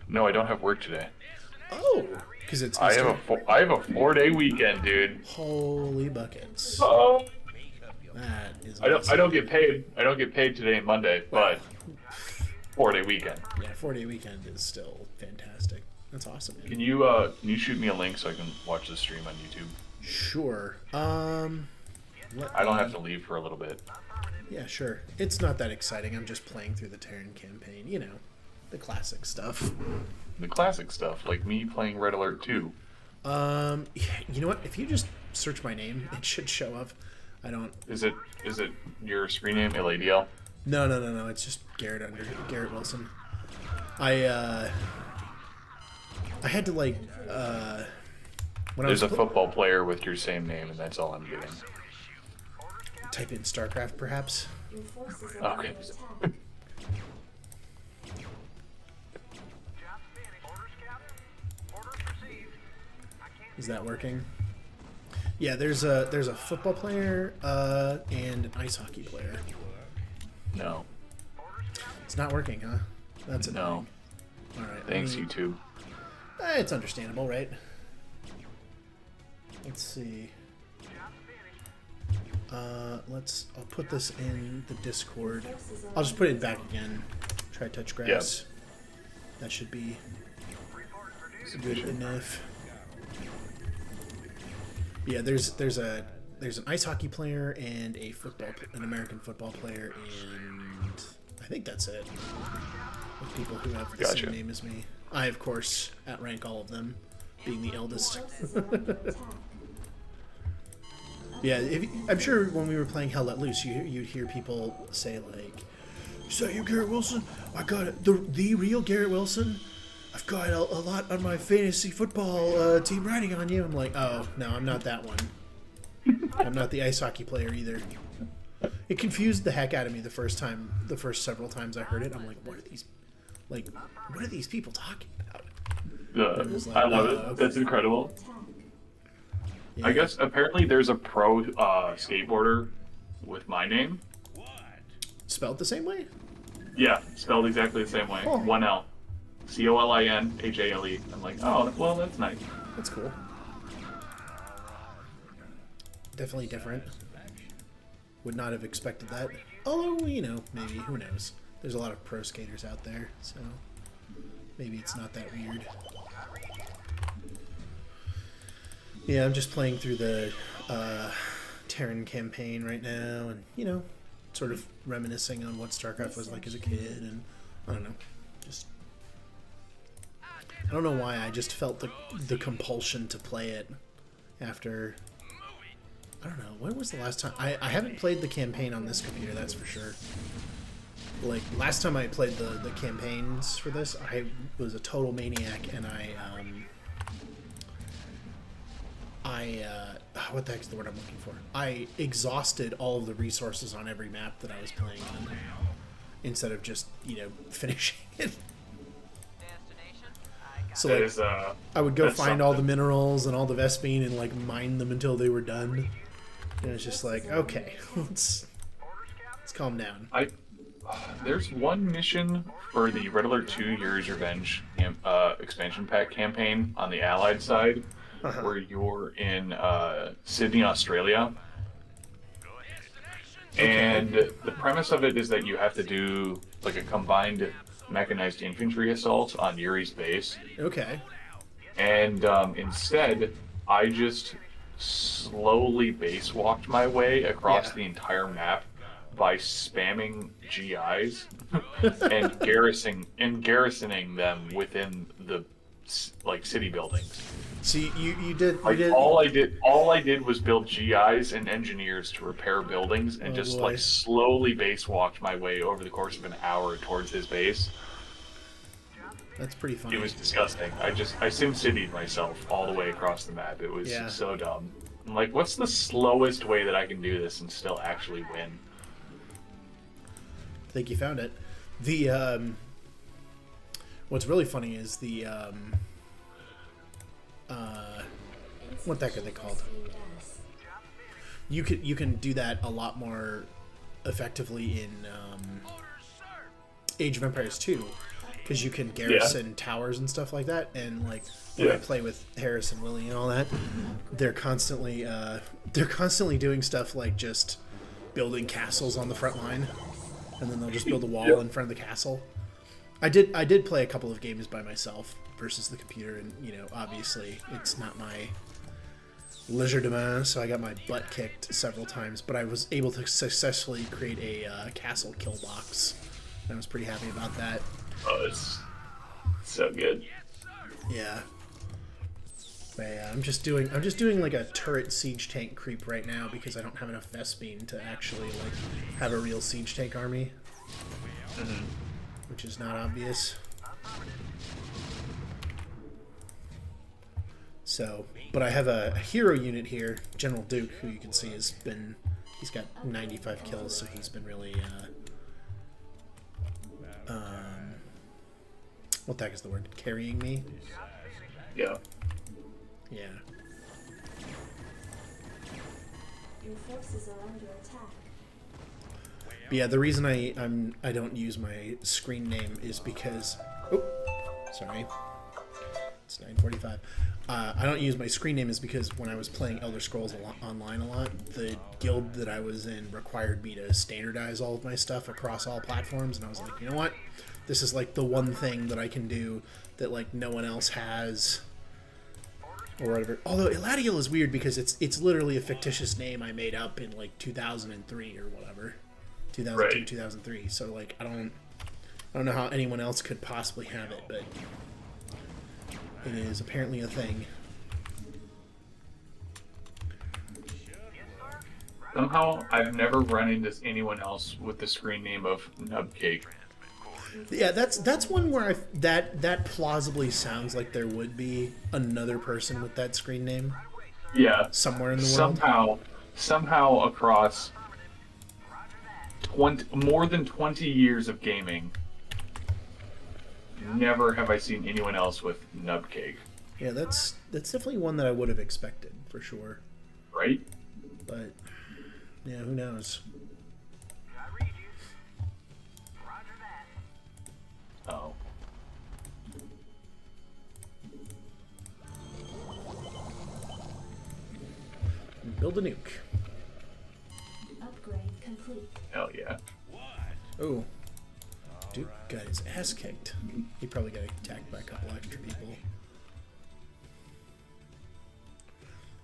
S9: No, I don't have work today.
S1: Oh, because it's
S9: I
S1: Easter.
S9: have a 4-day weekend, dude.
S1: Holy buckets.
S9: Oh.
S1: That is.
S9: I
S1: awesome.
S9: don't get paid. I don't get paid today and Monday, but 4-day weekend.
S1: Yeah, 4-day weekend is still fantastic. That's awesome, man.
S9: Can you shoot me a link so I can watch the stream on YouTube?
S1: Sure.
S9: I don't have to leave for a little bit.
S1: Yeah, sure. It's not that exciting. I'm just playing through the Terran campaign. You know, the classic stuff.
S9: The classic stuff, like me playing Red Alert 2.
S1: You know what? If you just search my name, it should show up. I don't.
S9: Is it your screen name, LADL?
S1: No. It's just Garrett Wilson. I had to like when
S9: There's
S1: I
S9: a
S1: was
S9: football player with your same name, and that's all I'm getting.
S1: type in Starcraft, perhaps.
S2: Your forces are
S9: Okay.
S2: under attack.
S6: Job finished. Orders, Captain. Orders received. I can't.
S1: Is that working? Yeah, there's a football player and an ice hockey player.
S9: No.
S1: It's not working, huh? That's
S9: No.
S1: annoying. All right.
S9: Thanks, YouTube.
S1: It's understandable, right? Let's see. I'll put this in the Discord. I'll just put it back again. Try touch grass. That should be good enough. Yeah, there's an ice hockey player and an American football player, and I think that's it. With people who have the
S9: Gotcha.
S1: same name as me. I, of course, outrank all of them, being the eldest.
S2: Forces are under attack.
S1: Yeah, I'm sure when we were playing Hell Let Loose, you'd hear people say like, "Is that you, Garrett Wilson? I got it. The real Garrett Wilson. I've got a lot on my fantasy football team riding on you." I'm like, "Oh no, I'm not that one. I'm not the ice hockey player either." It confused the heck out of me the first several times I heard it. I'm like, "What are these people talking about?" It was like,
S9: I love
S1: oh,
S9: it.
S1: okay.
S9: That's incredible.
S1: Yeah.
S9: I guess apparently there's a pro skateboarder with my name.
S1: Spelled the same way.
S9: Yeah, spelled exactly the same way.
S1: Oh.
S9: 1 L. COLINHALE. I'm like, oh, well, that's nice.
S1: That's cool. Definitely different. Would not have expected that. Although, you know, maybe, who knows. There's a lot of pro skaters out there, so maybe it's not that weird. Yeah, I'm just playing through the Terran campaign right now, and, you know, sort of reminiscing on what StarCraft was like as a kid, and I don't know. Just, I don't know why, I just felt the compulsion to play it after, I don't know, when was the last time? I haven't played the campaign on this computer, that's for sure. Like, last time I played the campaigns for this, I was a total maniac, and what the heck's the word I'm looking for? I exhausted all of the resources on every map that I was playing on, instead of just, you know, finishing it.
S8: Destination? I got
S1: So,
S9: That
S1: like,
S9: is,
S1: I would go
S9: that's
S1: find all the
S9: something.
S1: minerals and all the Vespine and, like, mine them until they were done. And it's just like, okay, let's calm down.
S9: There's one mission for the Red Alert 2 Yuri's Revenge expansion pack campaign on the Allied side, where you're in Sydney, Australia. And the premise of it is that you have to do like a combined mechanized infantry assault on Yuri's base.
S1: Okay.
S9: And instead, I just slowly base walked my way across the entire map by spamming GIs and garrisoning them within the like city buildings.
S1: So you did
S9: Like
S1: you did
S9: all I did was build GIs and engineers to repair buildings, and
S1: Oh,
S9: just
S1: boy.
S9: like slowly base walked my way over the course of an hour towards his base.
S1: That's pretty funny.
S9: It was disgusting. I SimCity'd myself all the way across the map. It was
S1: Yeah.
S9: so dumb. I'm like, what's the slowest way that I can do this and still actually win?
S1: I think you found it. The what's really funny is the what the heck are they called? You can do that a lot more effectively in Age of Empires 2, because you can garrison towers and stuff like that. And like when I play with Harris and Willie and all that, they're constantly doing stuff like just building castles on the front line, and then they'll just build a wall in front of the castle. I did play a couple of games by myself versus the computer, and obviously it's not my leisure demain, so I got my butt kicked several times, but I was able to successfully create a castle kill box. I was pretty happy about that.
S9: Oh, it's so good.
S1: Yeah. But yeah, I'm just doing like a turret siege tank creep right now because I don't have enough Vespene to actually like have a real siege tank army. Which is not obvious. So, but I have a hero unit here, General Duke, who you can see he's got 95 kills, so he's been really, what the heck is the word? Carrying me?
S9: Yeah.
S1: Yeah.
S2: Your forces are under attack.
S1: But yeah, the reason I don't use my screen name is because, sorry, it's 9:45. I don't use my screen name is because when I was playing Elder Scrolls Online a lot, the guild that I was in required me to standardize all of my stuff across all platforms, and I was like, you know what? This is like the one thing that I can do that like no one else has, or whatever. Although Eladiel is weird because it's literally a fictitious name I made up in like 2003 or whatever, 2002, 2003. So like I don't know how anyone else could possibly have it, but it is apparently a thing.
S9: Somehow, I've never run into anyone else with the screen name of Nubcake.
S1: Yeah, that's one where that plausibly sounds like there would be another person with that screen name.
S9: Yeah.
S1: Somewhere in the world.
S9: Somehow across more than 20 years of gaming, never have I seen anyone else with Nubcake.
S1: Yeah, that's definitely one that I would have expected for sure.
S9: Right?
S1: But yeah, who knows?
S9: Oh.
S1: Build a nuke.
S2: Upgrade complete.
S9: Hell yeah.
S1: Oh. Duke got his ass kicked. He probably got attacked by a couple extra people.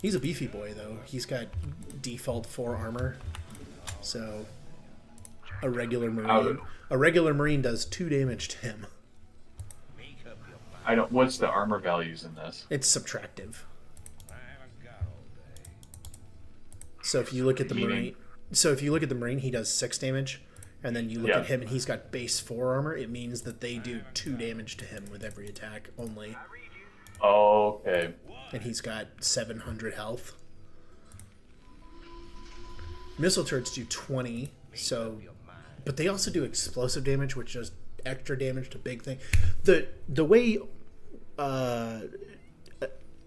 S1: He's a beefy boy, though. He's got default 4 armor. So, a regular Marine does 2 damage to him.
S9: What's the armor values in this?
S1: It's subtractive. So if you look at the Marine, he does 6 damage. And then you look at him and he's got base 4 armor. It means that they do 2 damage to him with every attack only.
S9: Oh, okay.
S1: And he's got 700 health. Missile turrets do 20, but they also do explosive damage, which does extra damage to big thing. The way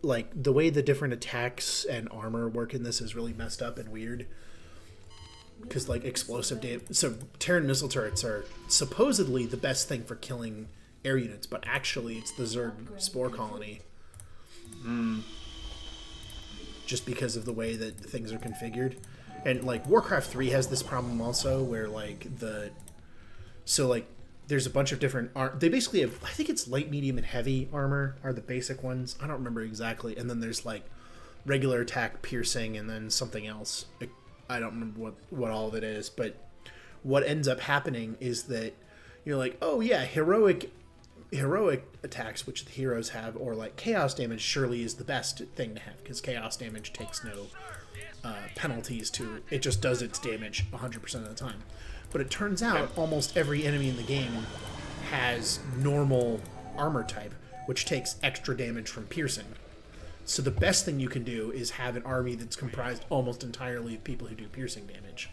S1: the different attacks and armor work in this is really messed up and weird. Because like explosive damage, so Terran missile turrets are supposedly the best thing for killing air units, but actually it's the Zerg spore colony. Just because of the way that things are configured. And like Warcraft 3 has this problem also, where like there's a bunch of different they basically have, I think it's light, medium, and heavy armor are the basic ones. I don't remember exactly. And then there's like regular attack, piercing, and then something else. I don't remember what all of it is, but what ends up happening is that you're like, oh yeah, heroic heroic attacks, which the heroes have, or like chaos damage, surely is the best thing to have, because chaos damage takes no penalties to it. Just does its damage 100% of the time. But it turns out almost every enemy in the game has normal armor type, which takes extra damage from piercing. So the best thing you can do is have an army that's comprised almost entirely of people who do piercing damage.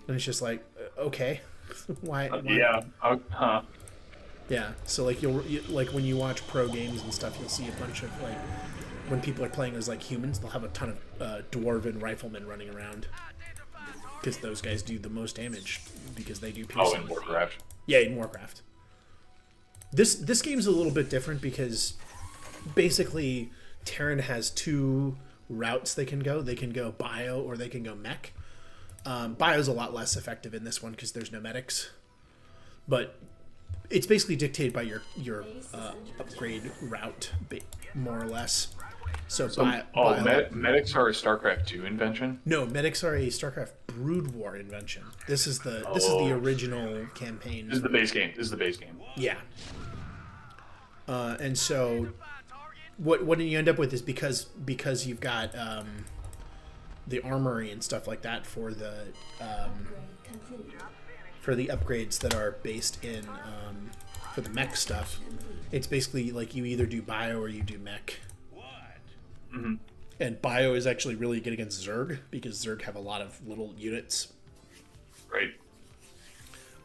S1: And it's just like, okay, why?
S9: Yeah.
S1: Yeah. So like you like when you watch pro games and stuff, you'll see a bunch of like when people are playing as like humans, they'll have a ton of dwarven riflemen running around because those guys do the most damage because they do piercing.
S9: Oh, in Warcraft.
S1: Yeah, in Warcraft. This game's a little bit different because basically Terran has two routes they can go. They can go bio or they can go mech. Bio's a lot less effective in this one because there's no medics. But it's basically dictated by your upgrade route, more or less. So
S9: medics are a Starcraft 2 invention?
S1: No, medics are a Starcraft Brood War invention. This is the original campaign.
S9: This is the base game.
S1: Yeah. And so what you end up with is because you've got the armory and stuff like that for the upgrades that are based in for the mech stuff. It's basically like you either do bio or you do mech.
S9: Mm-hmm.
S1: And bio is actually really good against Zerg because Zerg have a lot of little units.
S9: Right.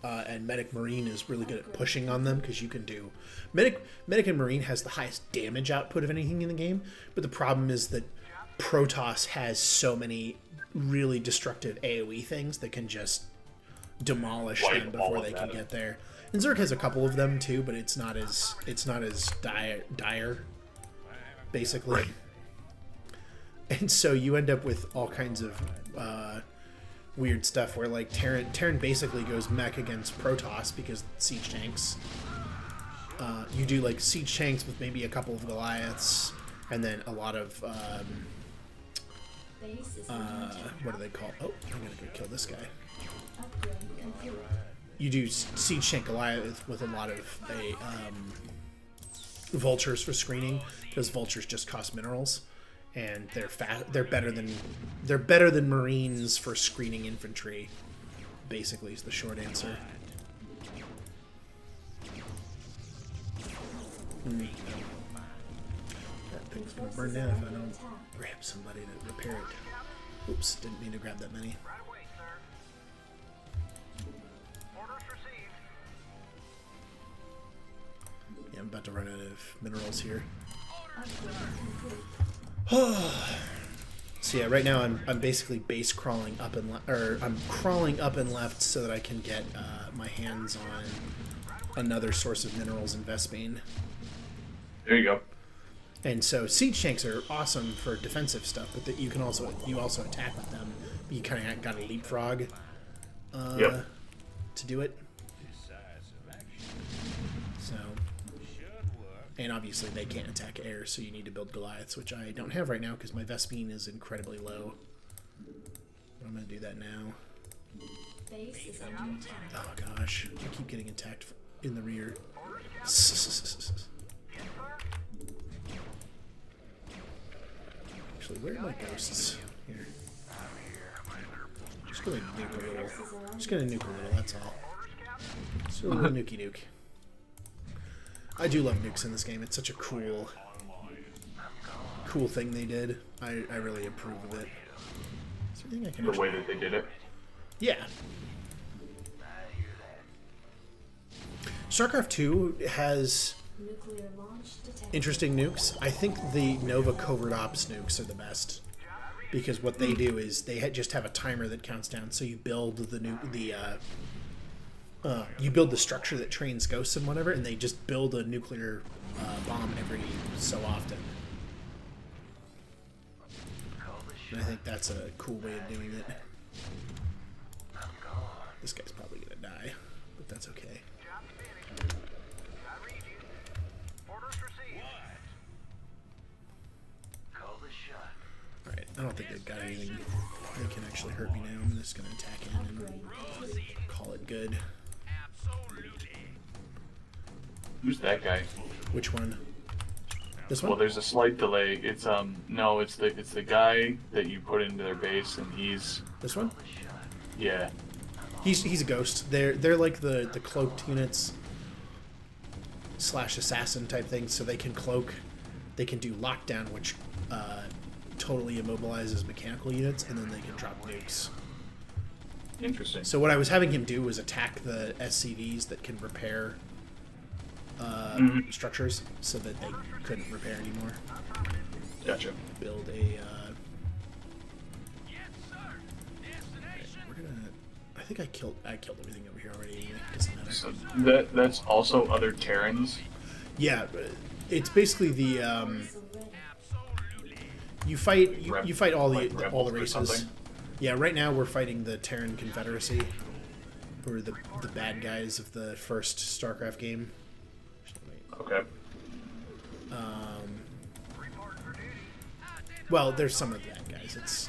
S1: And Medic Marine is really good at pushing on them because you can do... Medic and Marine has the highest damage output of anything in the game, but the problem is that Protoss has so many really destructive AoE things that can just demolish them before they can get there. And Zerg has a couple of them too, but it's not as dire, basically.
S9: Right.
S1: And so you end up with all kinds of weird stuff where like Terran basically goes mech against Protoss because siege tanks. You do like siege tanks with maybe a couple of Goliaths, and then a lot of what do they call? Oh, I'm gonna go kill this guy. You do siege tank Goliath with a lot of vultures for screening because vultures just cost minerals. And they're better than Marines for screening infantry. Basically, is the short answer. That thing's gonna burn down if I don't grab somebody to repair it. Oops, didn't mean to grab that many.
S6: Right away, sir. Orders received.
S1: Yeah, I'm about to run out of minerals here. So yeah, right now I'm basically base crawling up and I'm crawling up and left so that I can get my hands on another source of minerals in Vespine.
S9: There you go.
S1: And so siege tanks are awesome for defensive stuff, but that you also attack with them. But you kind of got to leapfrog to do it. So. And obviously they can't attack air, so you need to build Goliaths, which I don't have right now because my Vespine is incredibly low. But I'm going to do that now.
S2: Base is under attack.
S1: Oh gosh, I keep getting attacked in the rear. Actually, where are my ghosts? Here. Just going to nuke a little. Just going to nuke a little, that's all. Just a little nukey nuke. I do love nukes in this game. It's such a cool thing they did. I really approve of it. Is there anything I can
S9: The way that they did it.
S1: Yeah. Starcraft 2 has
S2: Nuclear launch detected.
S1: interesting nukes. I think the Nova Covert Ops nukes are the best. Because what they do is they just have a timer that counts down. So you build you build the structure that trains ghosts and whatever, and they just build a nuclear bomb every so often. And I think that's a cool way of doing it. This guy's probably gonna die, but that's okay. Alright, I don't think they've got anything that can actually hurt me now. I'm just gonna attack in and call it good.
S9: Who's that guy?
S1: Which one? This one?
S9: Well, there's a slight delay. It's no, it's the guy that you put into their base, and he's
S1: This one?
S9: yeah.
S1: He's a ghost. They're like the cloaked units / assassin type thing, so they can cloak. They can do lockdown, which totally immobilizes mechanical units, and then they can drop nukes.
S9: Interesting.
S1: So what I was having him do was attack the SCVs that can repair structures, so that they couldn't repair anymore.
S9: Gotcha.
S1: Build a. We're gonna. I think I killed everything over here already. Anyway. Doesn't matter.
S9: So that's also other Terrans.
S1: Yeah, it's basically the you fight all the
S9: like
S1: all the
S9: rebels or
S1: races.
S9: something?
S1: Yeah, right now we're fighting the Terran Confederacy, who are the bad guys of the first Starcraft game.
S9: Okay.
S1: Well, there's some of the bad guys.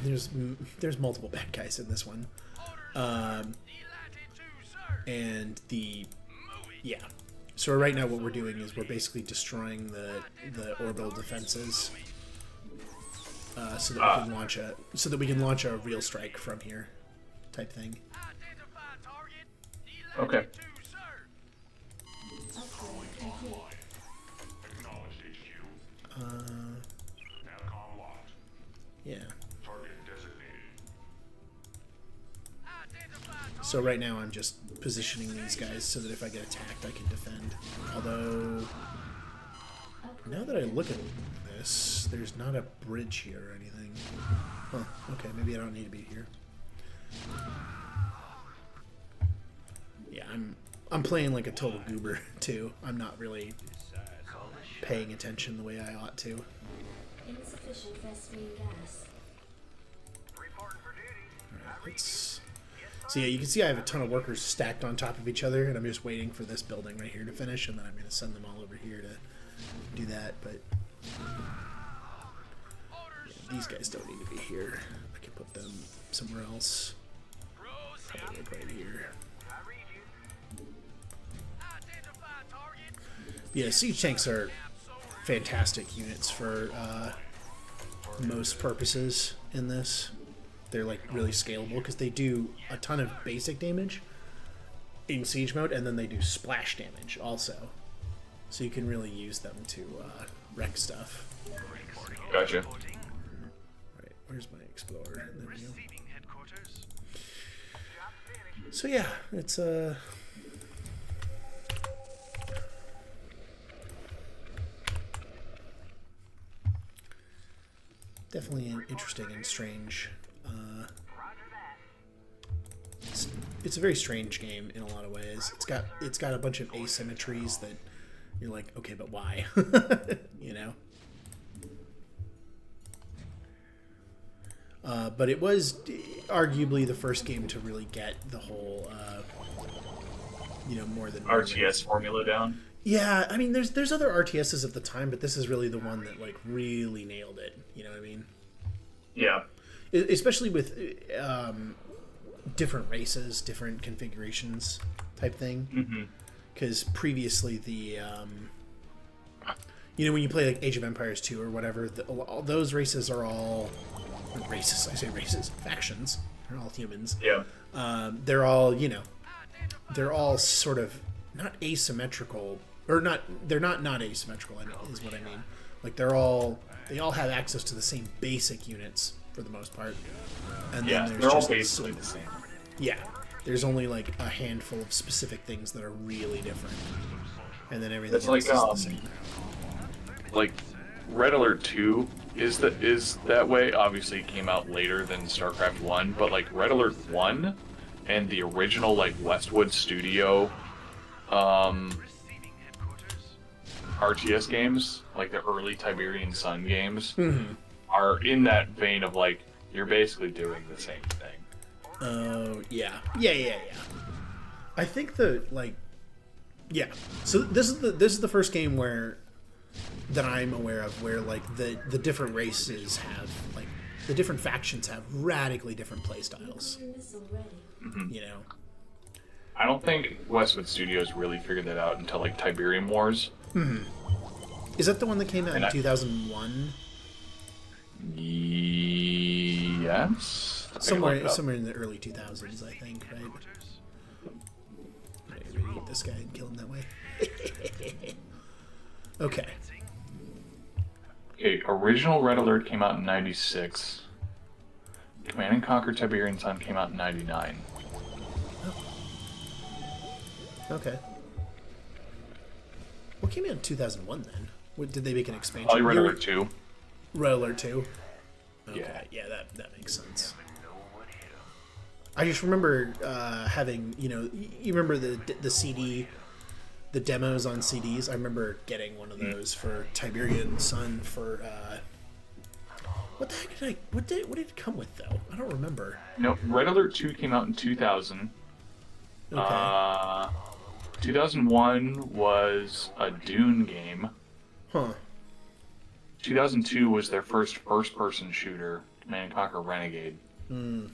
S1: There's multiple bad guys in this one, and yeah. So right now, what we're doing is we're basically destroying the orbital defenses, so that we can launch a real strike from here, type thing.
S9: Okay.
S1: Yeah. So right now I'm just positioning these guys so that if I get attacked, I can defend. Although, now that I look at this, there's not a bridge here or anything. Huh, okay, maybe I don't need to be here. Yeah, I'm playing like a total goober, too. I'm not really paying attention the way I ought to.
S2: Insufficient Vespene gas.
S1: Alright, so yeah, you can see I have a ton of workers stacked on top of each other, and I'm just waiting for this building right here to finish, and then I'm going to send them all over here to do that, but yeah, these guys don't need to be here. I can put them somewhere else. Probably like right here. Yeah, siege tanks are fantastic units for most purposes in this. They're like really scalable because they do a ton of basic damage in siege mode, and then they do splash damage also. So you can really use them to wreck stuff.
S9: Gotcha.
S1: Right, where's my explorer? There we go. So yeah, it's definitely an interesting and strange. It's a very strange game in a lot of ways. It's got a bunch of asymmetries that you're like, okay, but why? You know. But it was arguably the first game to really get the whole, more than
S9: RTS formula down.
S1: Yeah, I mean, there's other RTSs at the time, but this is really the one that like really nailed it. You know what I mean?
S9: Yeah.
S1: Especially with different races, different configurations, type thing. Because previously the when you play like Age of Empires 2 or whatever, all those races are all races. I say races, factions. They're all humans.
S9: Yeah.
S1: They're all they're all sort of not asymmetrical, or not. They're not asymmetrical. Is what I mean. Like they all have access to the same basic units for the most part. And
S9: yeah,
S1: then there's
S9: they're all
S1: just
S9: basically the same.
S1: Yeah, there's only like a handful of specific things that are really different, and then everything else is the same.
S9: Like Red Alert 2 is that way. Obviously, it came out later than StarCraft 1, but like Red Alert 1 and the original like Westwood Studio RTS games, like the early Tiberian Sun games, are in that vein of like you're basically doing the same thing.
S1: Oh yeah. I think so this is the first game that I'm aware of where like the different races have like the different factions have radically different play styles. You know,
S9: I don't think Westwood Studios really figured that out until like Tiberium Wars.
S1: Is that the one that came out
S9: And
S1: in
S9: I-
S1: 2001?
S9: Yes. I can look it up.
S1: Somewhere in the early 2000s, I think, right? Maybe eat this guy and kill him that way. Okay.
S9: Okay, original Red Alert came out in 96. Command and Conquer Tiberian Sun came out in 99.
S1: Okay. What came out in 2001 then? What, did they make an expansion?
S9: Probably Red Alert 2.
S1: Red Alert 2? Okay.
S9: Yeah.
S1: Yeah, that makes sense. I just remember having, you remember the CD, the demos on CDs? I remember getting one of those for Tiberian Sun for, what the heck what did it come with, though? I don't remember.
S9: No, Red Alert 2 came out in 2000.
S1: Okay.
S9: 2001 was a Dune game.
S1: Huh.
S9: 2002 was their first-person shooter, Command and Conquer Renegade. The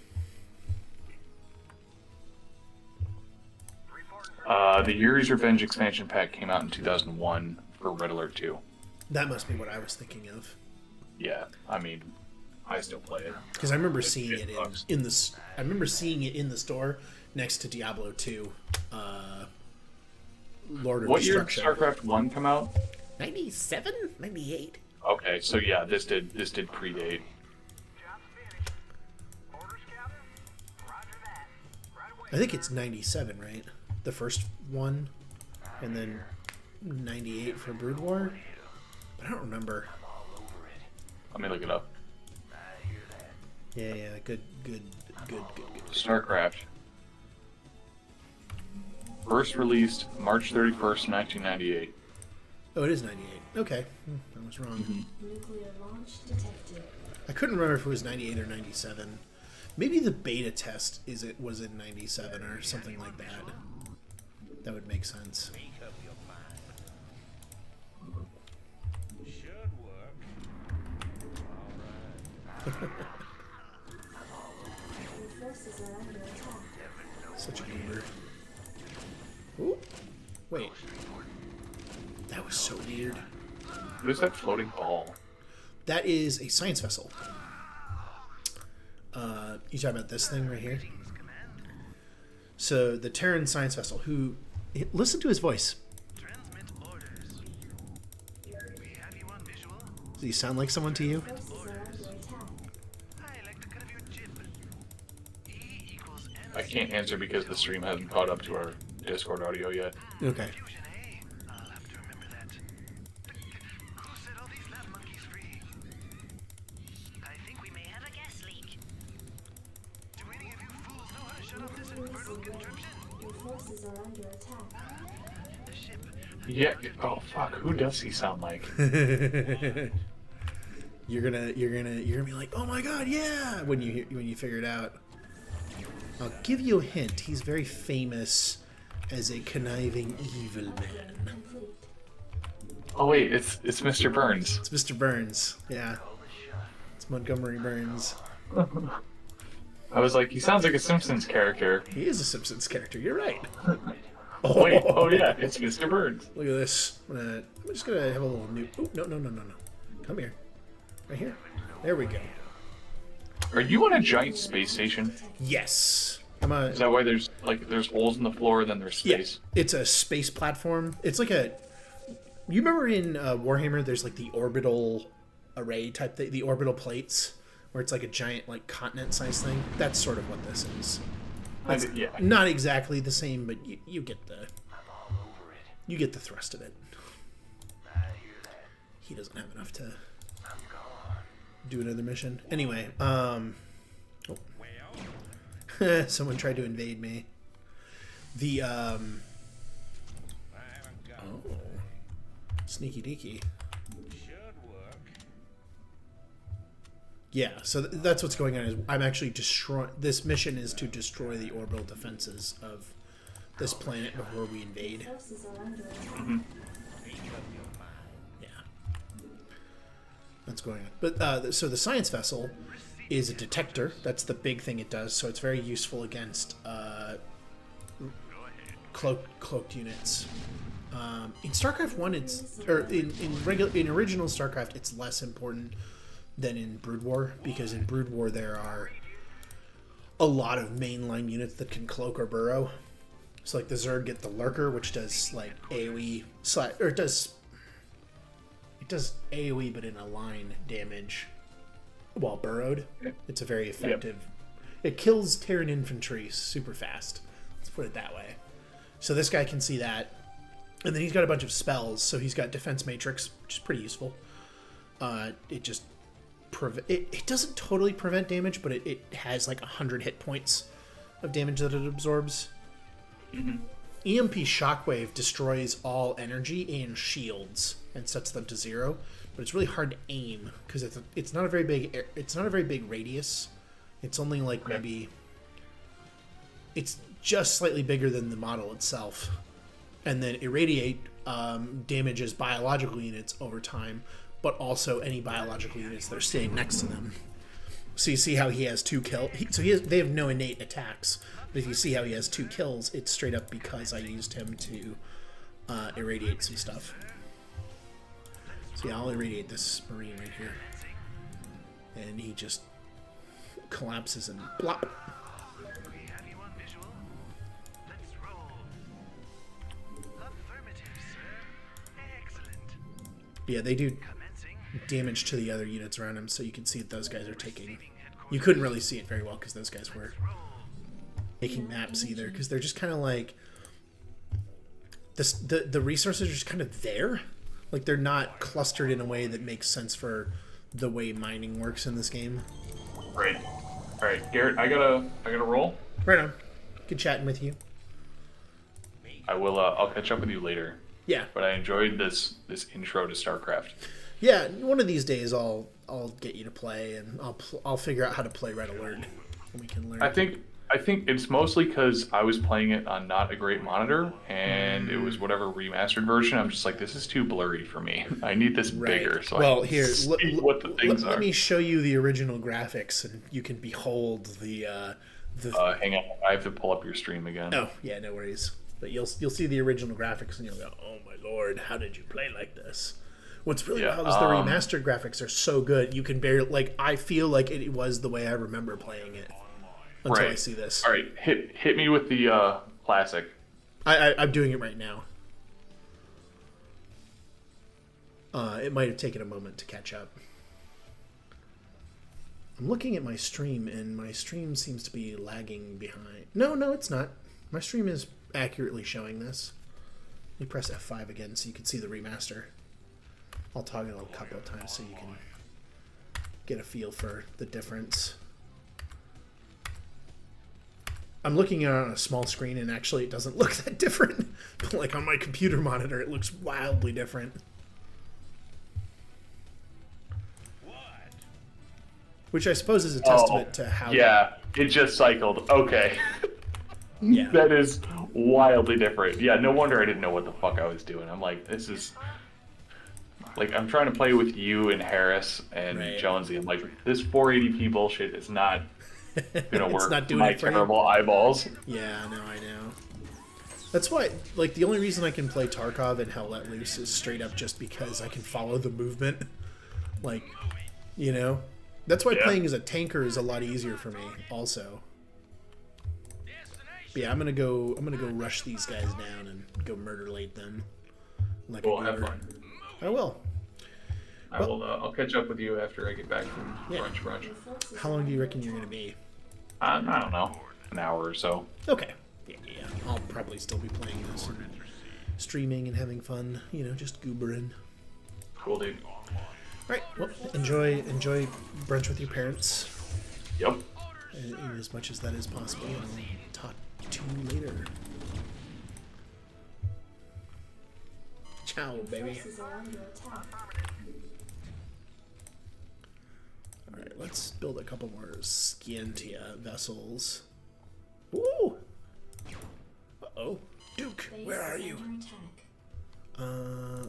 S9: Yuri's Revenge expansion pack came out in 2001 for Red Alert 2.
S1: That must be what I was thinking of.
S9: Yeah, I mean, I still play it.
S1: Because I remember seeing it
S9: $50.
S1: in the. I remember seeing it in the store next to Diablo 2. Lord of
S9: What year did
S1: Destruction.
S9: StarCraft 1 come out?
S1: 97? 98?
S9: Okay, so yeah, this did predate.
S6: Job's finished. Orders, Captain? Roger that. Right away.
S1: I think it's 97, right? The first one, and then 98 for Brood War. But I don't remember.
S9: Let me look it up.
S1: Yeah, good.
S9: StarCraft. First released March 31st, 1998.
S1: Oh, it is 98. Okay, I was wrong.
S2: Nuclear launch detected.
S1: I couldn't remember if it was 98 or 97. Maybe the beta test was in 97 or something like that. That would make sense.
S7: Make up your mind. Should work.
S2: Your forces are under attack.
S1: Such a goober. Ooh. Wait. That was so weird.
S9: What is that floating ball?
S1: That is a science vessel. You talking about this thing right here? So the Terran science vessel, who... Listen to his voice.
S6: Transmit orders. We have you on visual.
S1: Does he sound like someone to you?
S2: Forces are under attack.
S6: I like the cut of your jib. E equals M.
S9: I can't answer because the stream hasn't caught up to our Discord audio yet.
S1: Okay.
S6: Fusion, eh? I'll have to remember that. Who set all these lab monkeys free? I think we may have a gas leak. Do any of you fools know how to shut off this infernal contraption?
S2: Your forces are under attack.
S6: The ship.
S9: Yeah. Oh fuck. Who does he sound like?
S1: You're gonna be like, oh my god, yeah, when you figure it out. I'll give you a hint. He's very famous as a conniving evil man.
S2: Complete.
S9: Oh wait, it's Mr. Burns.
S1: It's Mr. Burns. Yeah. It's Montgomery Burns.
S9: I was like, he sounds like a Simpsons character.
S1: He is a Simpsons character. You're right.
S9: Oh wait, oh yeah, it's Mr. Burns.
S1: Look at this. I'm just gonna have a little new. Oh, no. Come here. Right here. There we go.
S9: Are you on a giant space station?
S1: Yes.
S9: Is that why there's holes in the floor and then there's space?
S1: Yeah, it's a space platform. It's like a. You remember in Warhammer, there's like the orbital array type thing, the orbital plates, where it's like a giant like continent-sized thing. That's sort of what this is.
S9: Yeah.
S1: Not exactly the same, but you get the thrust of it. He doesn't have enough to do another mission. Anyway, someone tried to invade me. The sneaky deaky.
S7: Should work.
S1: Yeah, so that's what's going on. Is I'm actually destroying. This mission is to destroy the orbital defenses of this planet before we invade.
S2: Forces are under attack.
S1: Yeah, that's going on. But so the science vessel is a detector. That's the big thing it does. So it's very useful against cloaked units. In StarCraft 1, in original StarCraft, it's less important than in Brood War, because in Brood War there are a lot of mainline units that can cloak or burrow. So like the Zerg get the Lurker, which does like AoE, or it does AoE but in a line damage while burrowed. It's a very effective. It kills Terran infantry super fast. Let's put it that way. So this guy can see that. And then he's got a bunch of spells. So he's got Defense Matrix, which is pretty useful. It just... It doesn't totally prevent damage, but it has like 100 hit points of damage that it absorbs. EMP Shockwave destroys all energy and shields and sets them to 0. But it's really hard to aim because it's not a very big radius. It's only like maybe... It's just slightly bigger than the model itself. And then Irradiate damages biological units over time, but also any biological units that are staying next to them. So you see how he has 2 kills. They have no innate attacks. But if you see how he has 2 kills, it's straight up because I used him to irradiate some stuff. So yeah, I'll irradiate this Marine right here. And he just collapses and plop. Yeah, they do damage to the other units around him, so you can see that those guys are taking... You couldn't really see it very well because those guys were making maps either, because they're just kind of like... The resources are just kind of there. Like, they're not clustered in a way that makes sense for the way mining works in this game.
S9: Right. Alright, Garrett, I gotta roll.
S1: Right on. Good chatting with you.
S9: I will, I'll catch up with you later.
S1: Yeah.
S9: But I enjoyed this intro to StarCraft.
S1: Yeah, one of these days I'll get you to play, and I'll figure out how to play Red Alert, and we can learn.
S9: I think it's mostly because I was playing it on not a great monitor, and it was whatever remastered version. I'm just like, this is too blurry for me. I need this bigger. So
S1: well,
S9: I
S1: here,
S9: see what the things are.
S1: Let me show you the original graphics, and you can behold the.
S9: Hang on, I have to pull up your stream again.
S1: Oh yeah, no worries. But you'll see the original graphics, and you'll go, "Oh my lord, how did you play like this?" What's really wild is the remastered graphics are so good. You can barely I feel like it was the way I remember playing it until I see this.
S9: All right, hit me with the classic.
S1: I'm doing it right now. It might have taken a moment to catch up. I'm looking at my stream, and my stream seems to be lagging behind. No, it's not. My stream is accurately showing this. Let me press F5 again so you can see the remaster. I'll toggle it a couple of times so you can get a feel for the difference. I'm looking at it on a small screen, and actually it doesn't look that different. But like on my computer monitor, it looks wildly different. Which I suppose is a testament to how...
S9: Yeah, it just cycled. Okay.
S1: Yeah.
S9: That is wildly different. Yeah, no wonder I didn't know what the fuck I was doing. I'm like, this is... Like, I'm trying to play with you and Harris and Jonesy. I'm like, this 480p bullshit is not gonna work.
S1: It's not doing
S9: my
S1: it for
S9: terrible eyeballs.
S1: Yeah, no, I know. That's why, like, the only reason I can play Tarkov and Hell Let Loose is straight up just because I can follow the movement. Like, you know? That's why playing as a tanker is a lot easier for me, also. But yeah, I'm gonna go rush these guys down and go murder-late them. Like
S9: Cool, have fun.
S1: I will.
S9: I'll catch up with you after I get back from brunch.
S1: How long do you reckon you're gonna be?
S9: I don't know, an hour or so.
S1: Okay. Yeah. I'll probably still be playing this and streaming and having fun. You know, just goobering.
S9: Cool, dude.
S1: Alright, well, enjoy brunch with your parents.
S9: Yep.
S1: In as much as that is possible, and I'll talk to you later. Ciao, baby. Alright, let's build a couple more Scientia vessels. Woo! Uh-oh. Duke, where are you?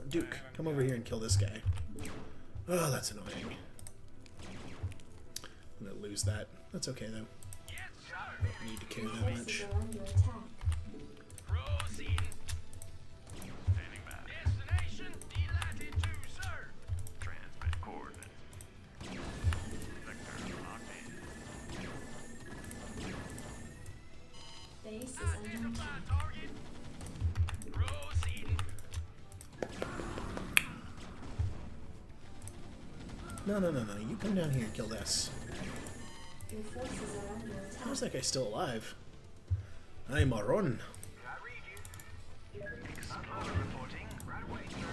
S1: Duke, come over here and kill this guy. Oh, that's annoying. I'm gonna lose that. That's okay, though. I don't need to care that much. No, no, no, no. You come down here and kill this.
S2: Your forces are under attack.
S1: How's that guy still alive? I'm a run.
S6: I read you. Uploader reporting. Right away, sir.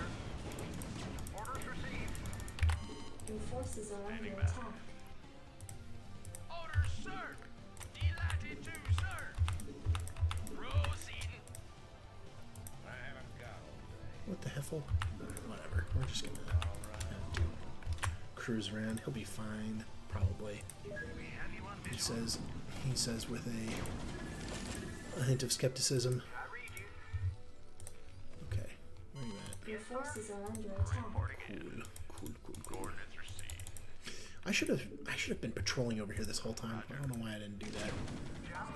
S6: Orders received.
S2: Your forces are under attack.
S6: Orders, sir. Delighted to, sir. Proceeding.
S7: I haven't got all day.
S1: What the heffle? Whatever. We're just gonna have to cruise around. He'll be fine, probably. He says with a hint of skepticism.
S6: I read you.
S1: Okay, where you at?
S2: Your forces are under attack.
S1: Cool.
S6: Coordinates received.
S1: I should have been patrolling over here this whole time. I don't know why I didn't do that.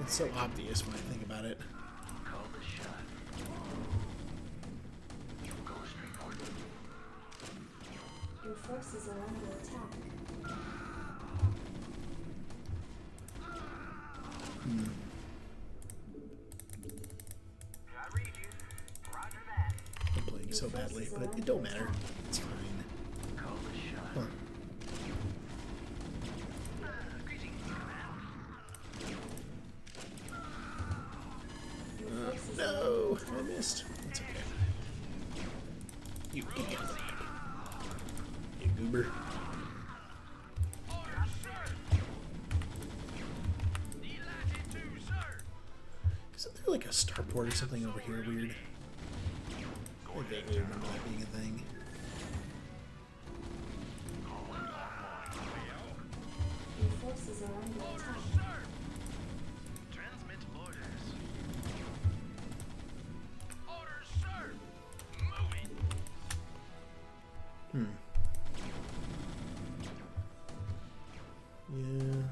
S1: It's so obvious when I think about it.
S6: Call the shot. Ghost report.
S2: Your forces are under attack.
S6: I read you. Roger that.
S1: I'm playing so badly, but it don't matter. It's fine.
S6: Call the shot.
S1: Huh.
S6: Greetings, command.
S2: Your forces are
S1: No,
S2: under
S1: I
S2: attack.
S1: missed. That's okay. You get down there. You goober.
S6: Orders, sir. Delighted to, sir.
S1: Isn't there like a starport or something over here weird? I vaguely remember that being a thing.
S2: Your forces are under attack.
S6: Sir. Transmit orders. Orders, sir. Moving.
S1: Yeah.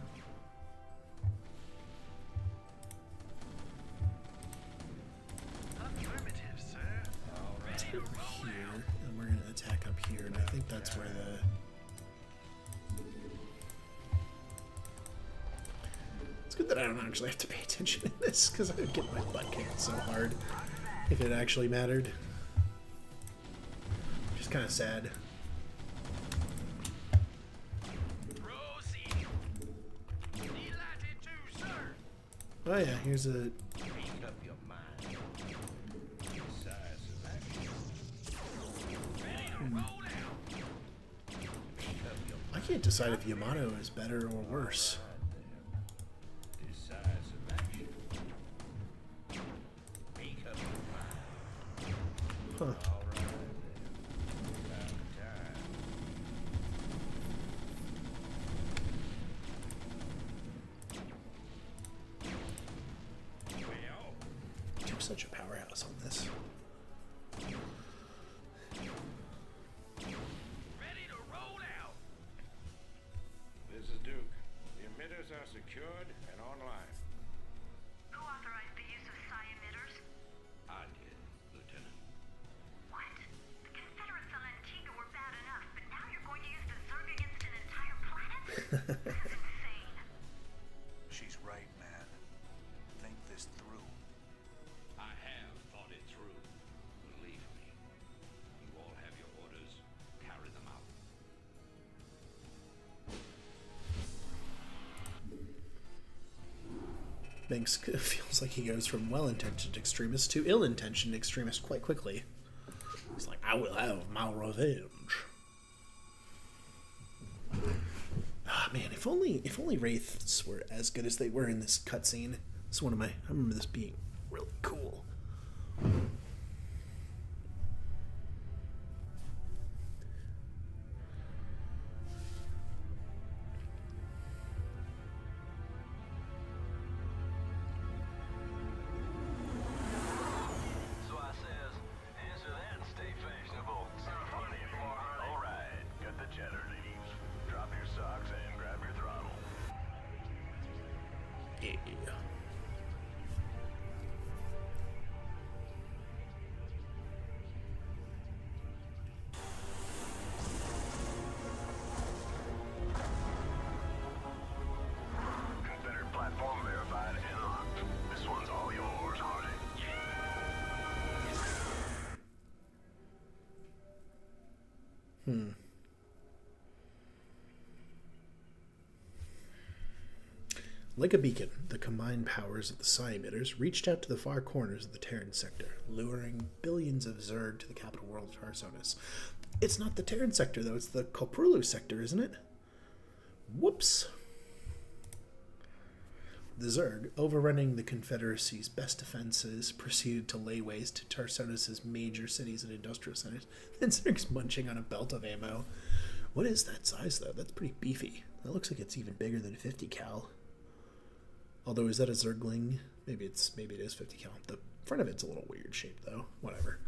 S6: Affirmative, sir.
S1: Let's go over here, and we're gonna attack up here, and I think that's where the... It's good that I don't actually have to pay attention in this, because I would get my butt kicked so hard if it actually mattered. Just kind of sad.
S6: Proceed. Delighted to, sir.
S1: Oh yeah, here's a...
S7: Make up your mind. Decisive action.
S6: Ready to roll out.
S1: I can't decide if Yamato is better or worse.
S7: Decisive action. Make up your mind.
S1: Huh.
S7: All right then. About time. Well,
S1: I'm such a powerhouse on this.
S6: Ready to roll out.
S7: this is Duke. The emitters are secured and online.
S4: Who authorized the use of psi emitters?
S3: I did, Lieutenant.
S4: What? The Confederates on Antigua were bad enough, but now you're going to use the Zerg against an entire planet? This is insane.
S5: She's right, man. Think this through.
S3: I have thought it through. Believe me. You all have your orders. Carry them out.
S1: Banks feels like he goes from well-intentioned extremist to ill-intentioned extremist quite quickly. He's like, I will have my revenge. Ah man, if only wraiths were as good as they were in this cutscene. It's one of my. I remember this being really cool.
S6: So I says, answer that and stay fashionable. Funny anymore, All right, got the cheddar leaves. Drop your socks and grab your throttle.
S1: Yeah.
S6: Confederate platform verified and locked. This one's all yours, Hardy.
S1: Like a beacon, the combined powers of the psi emitters reached out to the far corners of the Terran sector, luring billions of Zerg to the capital world of Tarsonis. It's not the Terran sector, though. It's the Koprulu sector, isn't it? Whoops. The Zerg, overrunning the Confederacy's best defenses, proceeded to lay waste to Tarsonis' major cities and industrial centers. And Zerg's munching on a belt of ammo. What is that size, though? That's pretty beefy. That looks like it's even bigger than 50 cal. Although, is that a Zergling? Maybe it is 50 cal. The front of it's a little weird shaped, though. Whatever.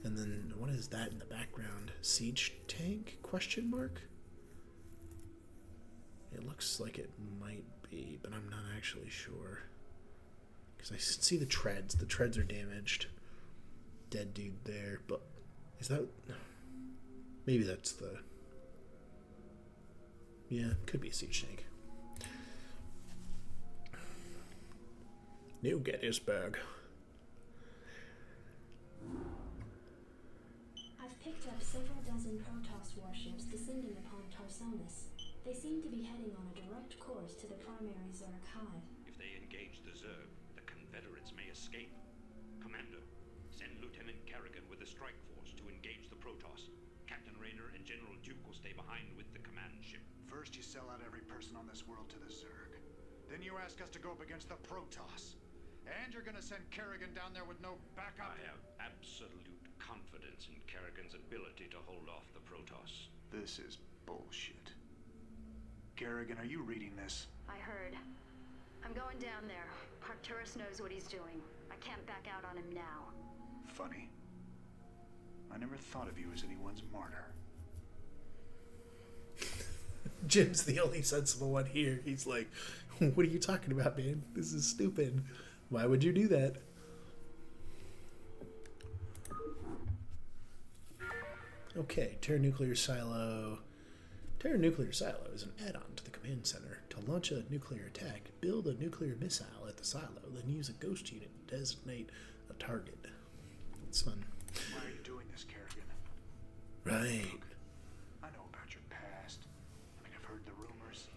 S1: And then, what is that in the background? Siege tank? Question mark? It looks like it might be, but I'm not actually sure. Because I see the treads. The treads are damaged. Dead dude there. But is that... Maybe that's the... Yeah, could be a siege tank. New Gettysburg.
S2: I've picked up several dozen Protoss warships descending upon Tarsonis. They seem to be heading on a direct course to the primary Zerg hive.
S3: If they engage the Zerg, the Confederates may escape. Commander, send Lieutenant Kerrigan with the strike force to engage the Protoss. Captain Rayner and General Duke will stay behind with the command ship.
S5: First you sell out every person on this world to the Zerg. Then you ask us to go up against the Protoss. And you're gonna send Kerrigan down there with no backup?
S3: I have absolute confidence in Kerrigan's ability to hold off the Protoss.
S5: This is bullshit. Kerrigan, are you reading this?
S4: I heard. I'm going down there. Arcturus knows what he's doing. I can't back out on him now.
S5: Funny. I never thought of you as anyone's martyr.
S1: Jim's the only sensible one here. He's like, what are you talking about, man? This is stupid. Why would you do that? Okay, Terran Nuclear Silo. Terran Nuclear Silo is an add-on to the command center. To launch a nuclear attack, build a nuclear missile at the silo, then use a ghost unit to designate a target. It's fun.
S5: Why are you doing this, Kerrigan?
S1: Right.
S5: I know about your past. I mean, I've heard the rumors.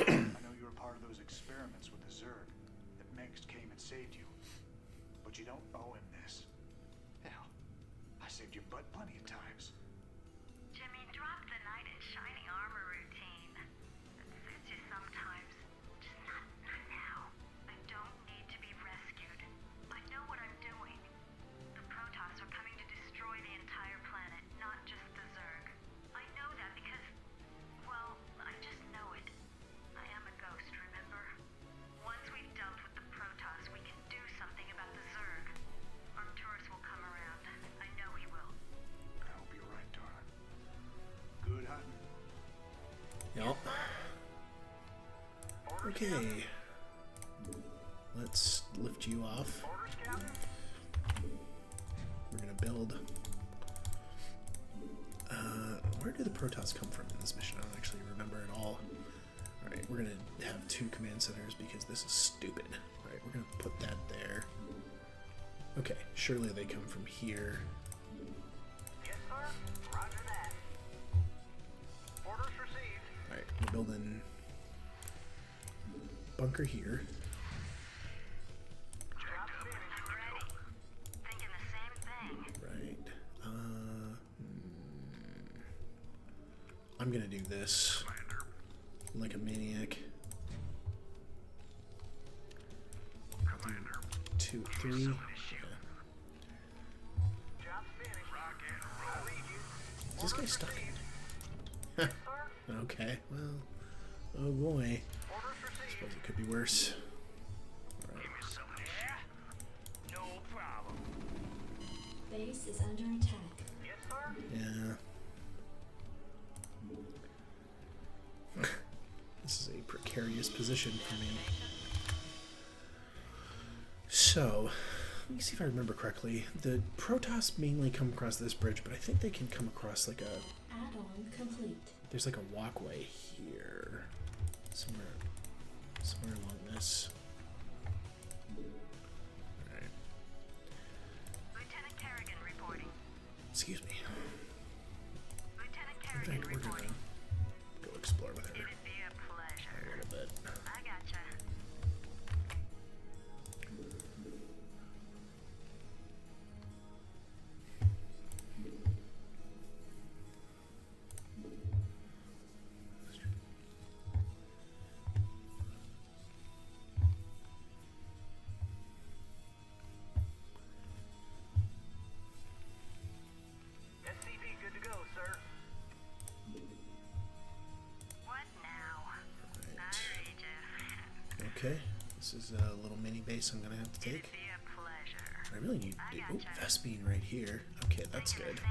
S5: I know you were part of those experiments with the Zerg that Mengsk came and saved you. But you don't owe him this. Hell, I saved your butt plenty of times.
S4: Jimmy, drop the knight in shining armor routine. It suits you sometimes. Just not now. I don't need to be rescued. I know what I'm doing. The Protoss are coming to destroy the entire planet, not just the Zerg. I know that because, well, I just know it. I am a ghost, remember? Once we've dealt with the Protoss, we can do something about the Zerg. Arcturus will come around. I know he will.
S5: I hope you're right, darling. Good hunting.
S1: Yep. Okay. Let's lift you off. We're gonna build. Where do the Protoss come from in this mission? I don't actually remember at all. Alright, we're gonna have 2 command centers because this is stupid. Alright, we're gonna put that there. Okay, surely they come from here.
S6: Yes, sir. Roger that. Orders received.
S1: Alright, we're building bunker here.
S6: Job finished.
S4: I'm ready. Thinking the same thing.
S1: Right. I'm gonna do this like a maniac. I'll do 2, 3. Yeah.
S6: Job finished. I'll lead you.
S1: Is this guy stuck?
S6: Sir.
S1: Okay, well, oh boy.
S6: Orders
S1: Suppose
S6: received.
S1: it could be worse. Alright.
S6: Yeah. No problem.
S2: Base is under attack.
S6: Yes, sir.
S1: Yeah. This is a precarious position for me. So, let me see if I remember correctly. The Protoss mainly come across this bridge, but I think they can come across like a...
S2: Add-on complete.
S1: There's like a walkway here. Somewhere along this. Alright.
S4: Lieutenant Kerrigan reporting.
S1: Excuse me.
S4: Lieutenant
S1: In
S4: Kerrigan
S1: fact, we're
S4: reporting.
S1: gonna go explore with her
S4: It'd be a pleasure.
S1: a little bit.
S4: I gotcha.
S1: This is a little mini base I'm gonna have to take. I really need to do. Oh, Vespine right here. Okay, that's good.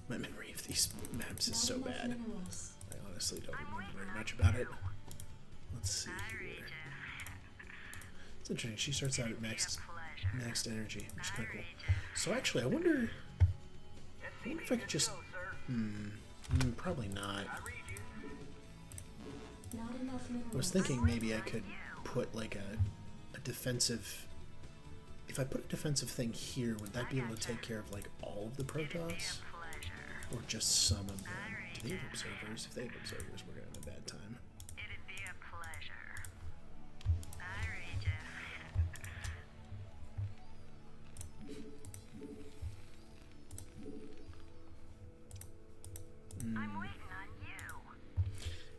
S1: My memory of these maps is so bad. I honestly don't remember very much about it. Let's see here. It's interesting. She starts out at maxed energy, which is kind of cool. So actually, I wonder if I could just. Probably not. I was thinking maybe I could put like a defensive. If I put a defensive thing here, would that be able to take care of like all of the Protoss? Or just some of them? Do they have observers? If they have observers, we're gonna have a bad time.
S8: It'd be a pleasure. I'm waiting on you.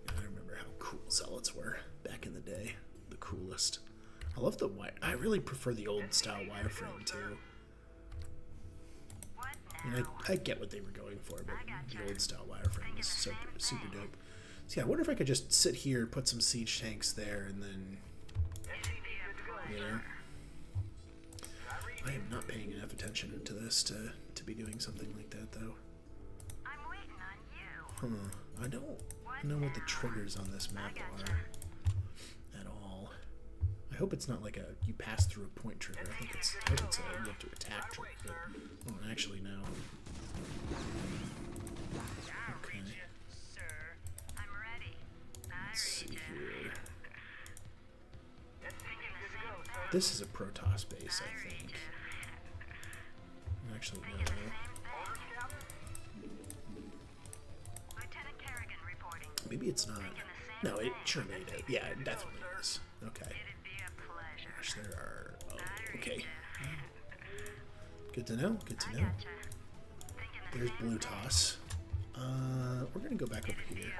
S1: I remember how cool Zealots were back in the day. The coolest. I love the wire. I really prefer the old style wireframe too. I mean, I get what they were going for, but the old style wireframe is so super dope. So yeah, I wonder if I could just sit here, put some siege tanks there, and then, you know, I am not paying enough attention to this to be doing something like that, though.
S8: I'm waiting on you.
S1: I don't know what the triggers on this map are at all. I hope it's not like a you pass through a point trigger. I hope it's a you have to attack trigger. But I don't actually know. Okay.
S8: I'm ready.
S1: Let's see here. This is a Protoss base, I think. Actually, no.
S8: Lieutenant Kerrigan reporting.
S1: Maybe it's not. No, it sure made it. Yeah, it definitely is. Okay.
S8: It'd be a pleasure.
S1: Gosh, there are. Oh, okay. Good to know. Good to know. There's Blue Toss. We're gonna go back over here.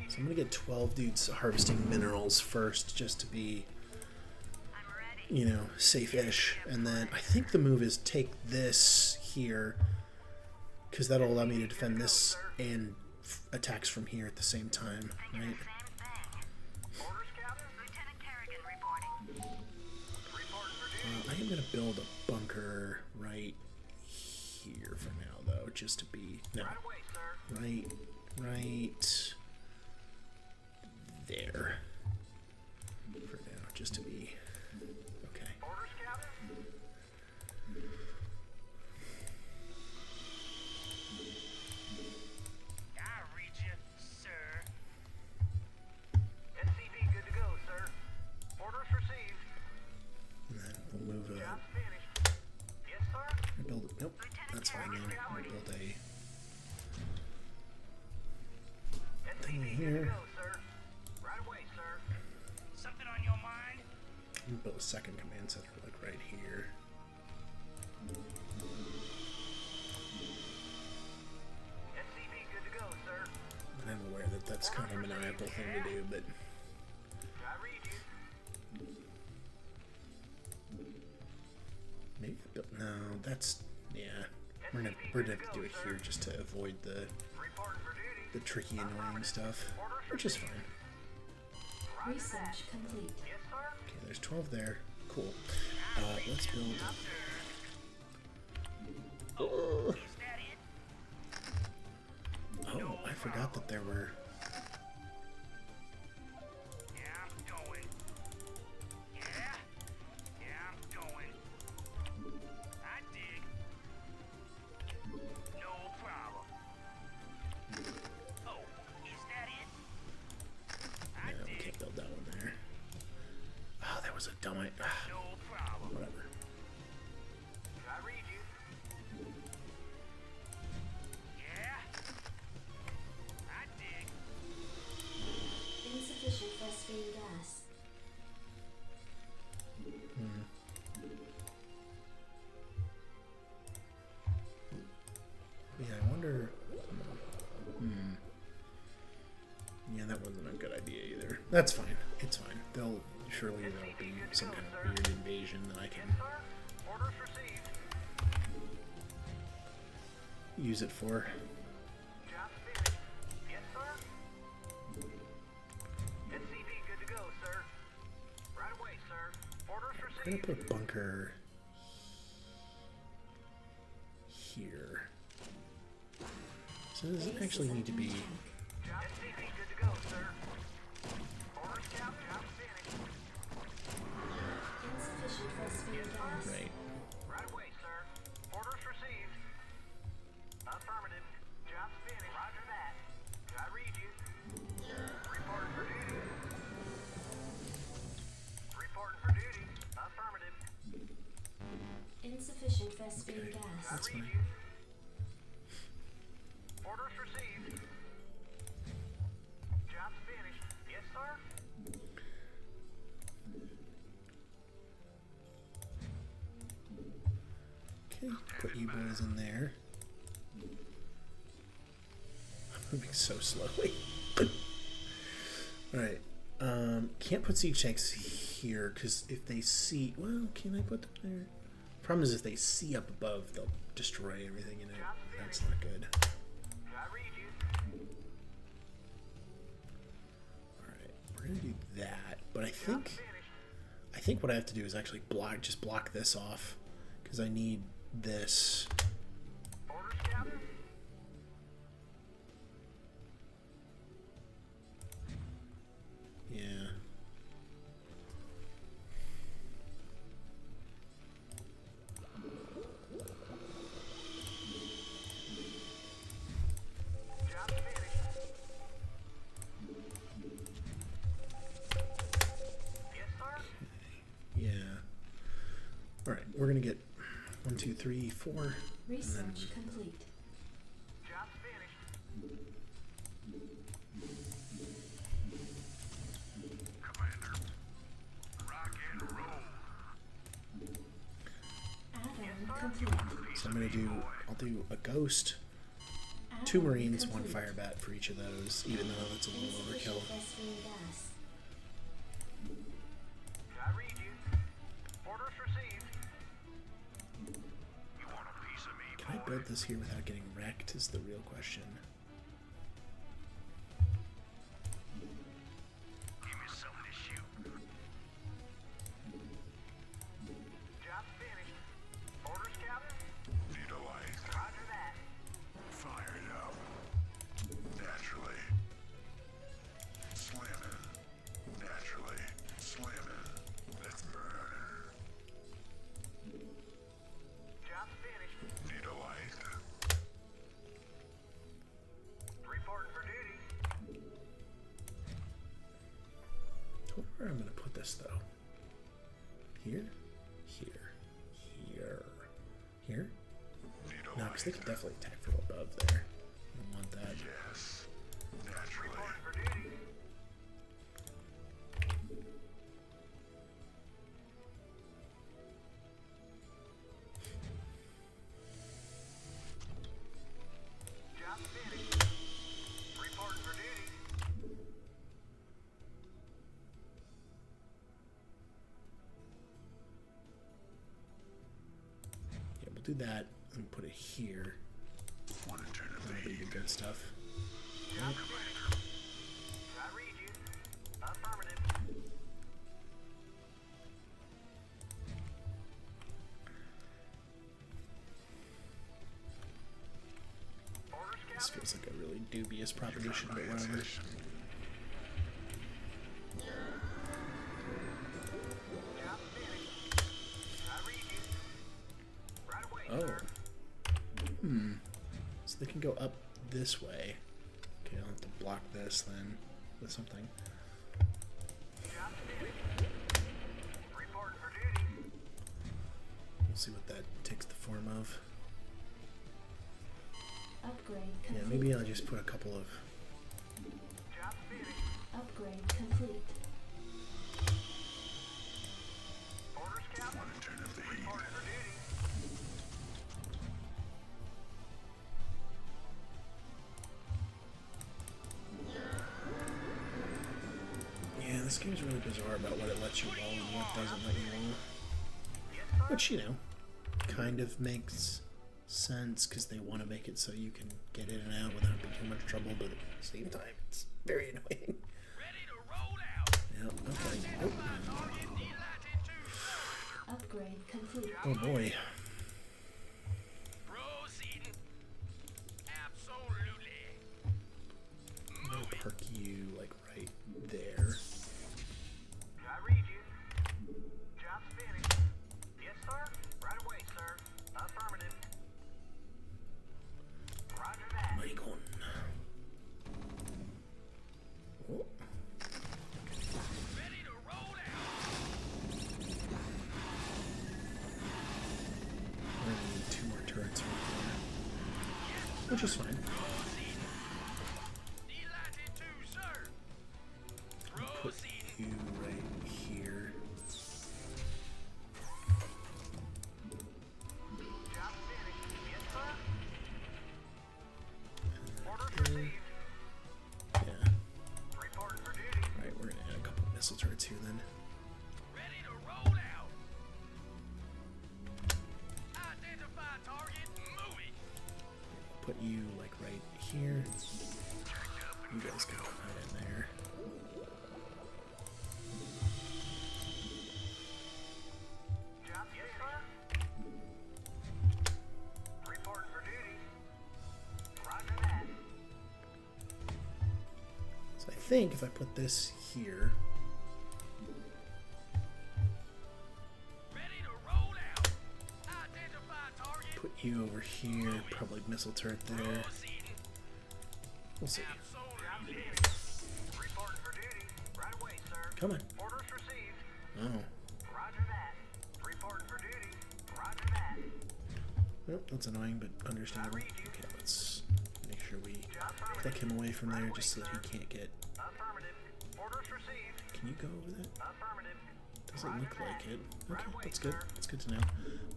S1: So I'm gonna get 12 dudes harvesting minerals first, just to be, you know, safe-ish. And then I think the move is take this here, because that'll allow me to defend this and attacks from here at the same time, right? I am going to build a bunker right here for now, though, just to be, no, right there for now, just to be, okay.
S6: I read you, sir. SCV good to go, sir. Orders received.
S1: And then we'll move a,
S6: Job finished. Yes, sir.
S1: build, nope, that's fine then, we'll build a thing
S6: SCV good to
S1: here.
S6: go, sir. Right away, sir. Something on your mind?
S1: We'll build a second command center, like right here.
S6: SCV good to go, sir.
S1: And I'm aware that that's kind of a maniacal thing to do, but
S6: I read you.
S1: maybe I built, no, that's, yeah. We're gonna have to do it here just to avoid the
S6: Reporting for duty.
S1: tricky, annoying stuff, which is fine.
S2: Research complete.
S6: Yes, sir.
S1: Okay, there's 12 there. Cool. Let's build. Oh,
S6: Is that it?
S1: I forgot that there were.
S6: Yeah, I'm going. Yeah? Yeah, I'm going. I dig. No problem. Oh, is that it? I
S1: No, we
S6: dig.
S1: can't build that one there. Oh, that was a dumb idea.
S6: No problem.
S1: Whatever.
S6: I read you. Yeah? I dig.
S2: Insufficient phosphine gas.
S1: Yeah, I wonder. Yeah, that wasn't a good idea either. That's fine. It's fine. Surely there'll be some kind of weird invasion that I can
S6: Sir, orders received.
S1: use it for.
S6: Job finished. Yes, sir.
S1: We're gonna put a bunker here. So does it actually need to be?
S6: Job finished. Good to go, sir. Orders, Captain. Job finished.
S2: Insufficient phosphine gas.
S1: Right.
S6: Right away, sir. Orders received. Affirmative. Job finished. Roger that. I read you. Reporting for duty. Reporting for duty. Affirmative.
S2: Insufficient phosphine
S1: Okay,
S2: gas.
S1: that's
S6: Read
S1: fine.
S6: you. Orders received. Job's finished. Yes, sir.
S1: Okay, put you boys in there. I'm moving so slowly. Alright. Can't put siege tanks here, because if they see... Well, can I put them there? Problem is if they see up above, they'll destroy everything in it. That's not good.
S6: I read you.
S1: Alright, we're gonna do that. But I
S6: Job
S1: think
S6: finished.
S1: what I have to do is actually just block this off. Because I need this.
S6: Orders, Captain.
S1: Yeah.
S6: Job finished. Yes, sir.
S1: Yeah. Alright, we're gonna get 1, 2, 3, 4. And then
S2: Research complete.
S6: Job finished.
S5: Commander, rock and roll.
S2: Add-on complete.
S1: so I'll do a ghost, 2 marines, 1 fire bat for each of those, even though that's a little
S2: Insufficient
S1: overkill.
S2: phosphine gas.
S6: I read you. Orders received. You want a piece of me,
S1: Can I build this here without getting wrecked is the real question.
S6: Give me something to shoot. Job finished. Orders, Captain.
S5: Need a light.
S6: Roger that.
S5: Fired up. Naturally. Slamming. Naturally. Slamming. Let's burn.
S6: Job finished.
S5: Need a light.
S6: Reporting for duty.
S1: I wonder where I'm gonna put this though. Here? Here. Here. Here?
S5: Need a
S1: No,
S5: light.
S1: because they can definitely attack from above there. I don't want that.
S5: Yes. Naturally.
S6: Reporting for duty. Job finished. Reporting for duty.
S1: Yeah, we'll do that and put it here.
S5: Want to turn a
S1: That'll be the
S5: lead.
S1: good stuff.
S6: Job finished. I read you. Affirmative. Orders,
S1: This
S6: Captain.
S1: feels like a really dubious proposition, but whatever.
S5: Transition.
S6: Job finished. I read you. Right away,
S1: Oh.
S6: sir.
S1: So they can go up this way. Okay, I'll have to block this then with something.
S6: Job finished. Reporting for duty.
S1: We'll see what that takes the form of.
S2: Upgrade
S1: Yeah,
S2: complete.
S1: maybe I'll just put a couple of...
S6: Job finished.
S2: Upgrade complete.
S6: Orders, Captain.
S5: Want to turn up the heat.
S6: Reporting for duty.
S1: Yeah, this game's really bizarre about what it lets you roll and what doesn't let you roll.
S6: Yes, sir.
S1: Which, you know, kind of makes sense because they want to make it so you can get in and out without being too much trouble, but at the same time, it's very annoying.
S6: Ready to roll out.
S1: Yeah, okay. Oh.
S2: Upgrade complete.
S1: Oh boy.
S6: Proceeding. Absolutely.
S1: I'm gonna park you like right there.
S6: I read you. Job's finished. Yes, sir. Right away, sir. Affirmative. Roger that.
S1: Michael. Oh.
S6: Ready to roll out.
S1: We're gonna need 2 more turrets right there. Which is fine.
S6: Delighted to, sir.
S1: Put you right here.
S6: Job finished. Yes, sir. Orders
S1: There.
S6: received.
S1: Yeah.
S6: Reporting for duty.
S1: Alright, we're gonna add a couple missile turrets here then.
S6: Ready to roll out. Identify target. Moving.
S1: Put you like right here. You guys go right in there.
S6: Job yes, sir. Reporting for duty. Roger that.
S1: So I think if I put this here,
S6: Ready to roll out. Identify target.
S1: put you over here, probably missile turret there.
S6: Proceeding.
S1: We'll see.
S6: Absolutely. Reporting for duty. Right away, sir.
S1: Come on.
S6: Orders received.
S1: Oh.
S6: Roger that. Reporting for duty. Roger that.
S1: Well, that's annoying, but understandable. Okay, let's make sure we click him away from there just so that he can't get...
S6: Affirmative. Orders received.
S1: Can you go over that?
S6: Affirmative.
S1: Doesn't look like it. Okay, that's good. That's good to know.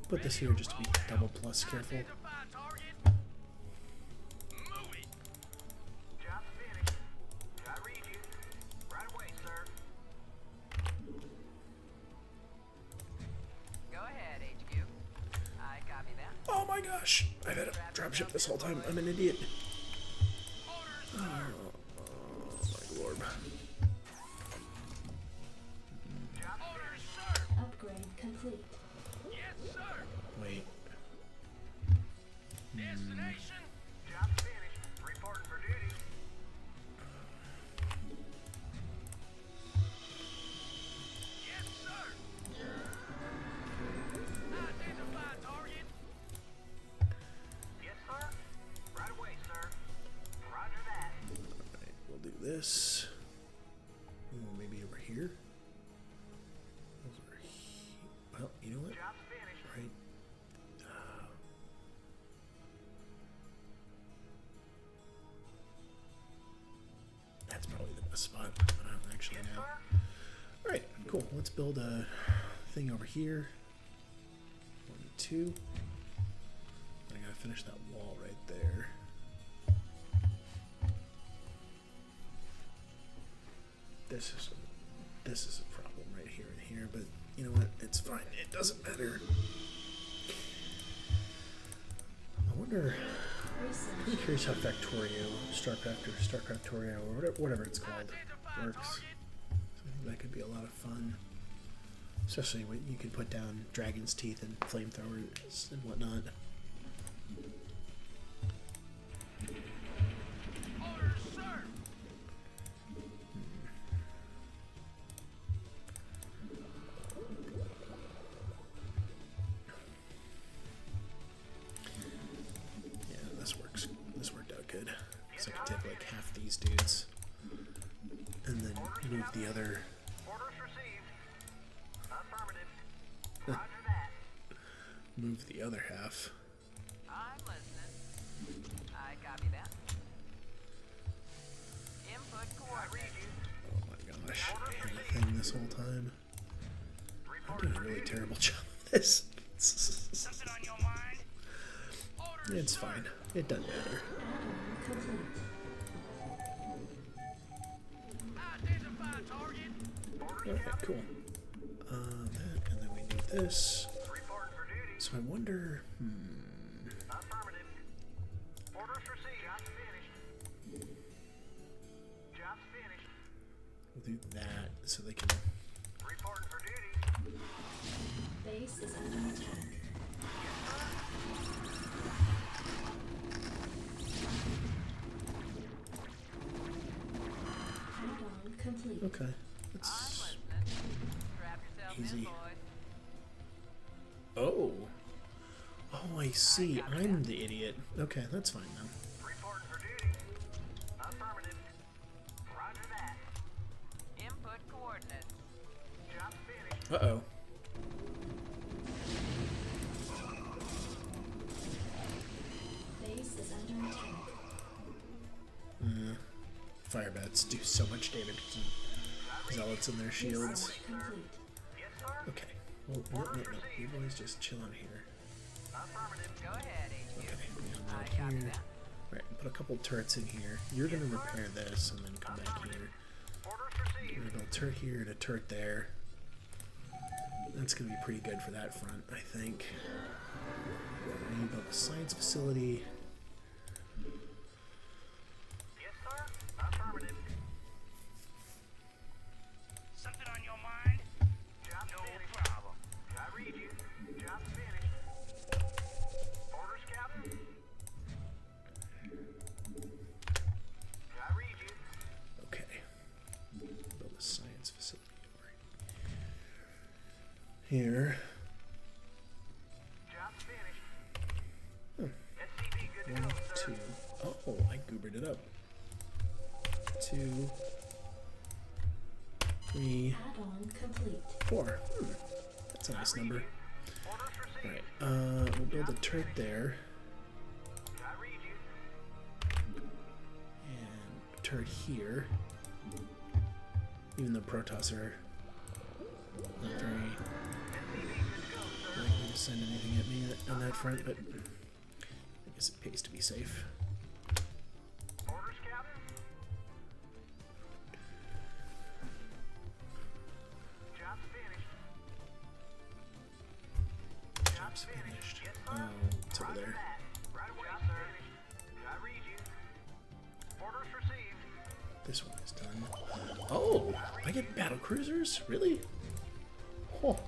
S1: Put this here just to be double plus careful.
S6: Identify target. Moving. Job finished. I read you. Right away, sir.
S10: Go ahead, HQ. I copy that.
S1: Oh my gosh! I've had a dropship this whole time. I'm an idiot.
S6: Orders,
S1: Oh, my lord.
S6: orders, sir.
S2: Upgrade complete.
S6: Yes, sir.
S1: Wait.
S6: Destination. Job finished. Reporting for duty. Yes, sir. Identify target. Yes, sir. Right away, sir. Roger that.
S1: Alright, we'll do this. Ooh, maybe over here? Over here. Well, you know what?
S6: Job finished.
S1: Right. That's probably the best spot. I don't actually
S6: Yes,
S1: know.
S6: sir.
S1: Alright, cool. Let's build a thing over here. 1, 2. I gotta finish that wall right there. This is a problem right here and here, but you know what? It's fine. It doesn't matter. I wonder. I'm curious how Factorio, Starcraft or Starcraftorio or whatever it's called works. So I think that could be a lot of fun. Especially when you can put down dragon's teeth and flamethrowers and whatnot.
S6: Orders, sir.
S1: Yeah, this works. This worked out good. So I can take like half these dudes and then move the other.
S6: Orders received. Affirmative. Roger that.
S1: Move the other half.
S10: I'm listening. I copy that. Input coordinates.
S1: Oh my gosh, I had a thing this whole time. I'm doing a really terrible job of this.
S6: Something on your mind? Orders,
S1: It's fine. It doesn't matter.
S2: Complete.
S6: Identify target.
S1: Alright, cool. That, and then we do this.
S6: Reporting for duty.
S1: So I wonder,
S6: Affirmative. Orders received. Job's finished. Job's finished.
S1: we'll do that so they can.
S6: Reporting for duty.
S2: Base is under attack. Add-on complete.
S1: Okay.
S10: I'm
S1: That's
S10: listening. Strap yourself
S1: easy.
S10: in, boys.
S1: Oh. Oh, I see. I'm the idiot. Okay, that's fine then.
S6: Reporting for duty. Affirmative. Roger that.
S10: Input coordinates.
S6: Job finished.
S1: Uh-oh.
S2: Base is under attack.
S1: Fire bats do so much damage to zealots and their shields.
S2: Research complete.
S6: Yes, sir.
S1: Okay. Well, no. You boys just chill on here.
S6: Affirmative.
S10: Go ahead, HQ.
S1: Okay, we
S10: I
S1: have that
S10: copy
S1: here.
S10: that.
S1: Right, put a couple turrets in here. You're gonna repair this and then come back here.
S6: Orders
S1: We're
S6: received.
S1: gonna build a turret here and a turret there. That's gonna be pretty good for that front, I think. And you build a science facility.
S6: Yes, sir. Affirmative.
S11: Something on your mind?
S6: Job
S11: No
S6: finished.
S11: problem.
S6: I read you. Job finished. Orders, Captain. I read you.
S1: Okay. Build a science facility over here.
S6: Job finished. SCP good to
S1: One,
S6: go, sir.
S1: two. Oh, I goobered it up. 2, 3,
S2: Add-on complete.
S1: 4. That's a nice number.
S6: Orders received.
S1: Alright, we'll build a turret there.
S6: I read you.
S1: And a turret here. Even though Protoss are not very likely to send anything at me on that front, but I guess it pays to be safe.
S6: Orders, Captain. Job finished.
S1: Job's finished.
S6: Yes,
S1: Oh,
S6: sir.
S1: it's over there.
S6: Right away, sir. I read you. Orders received.
S1: This one is done. Oh, I get battle cruisers? Really? Oh.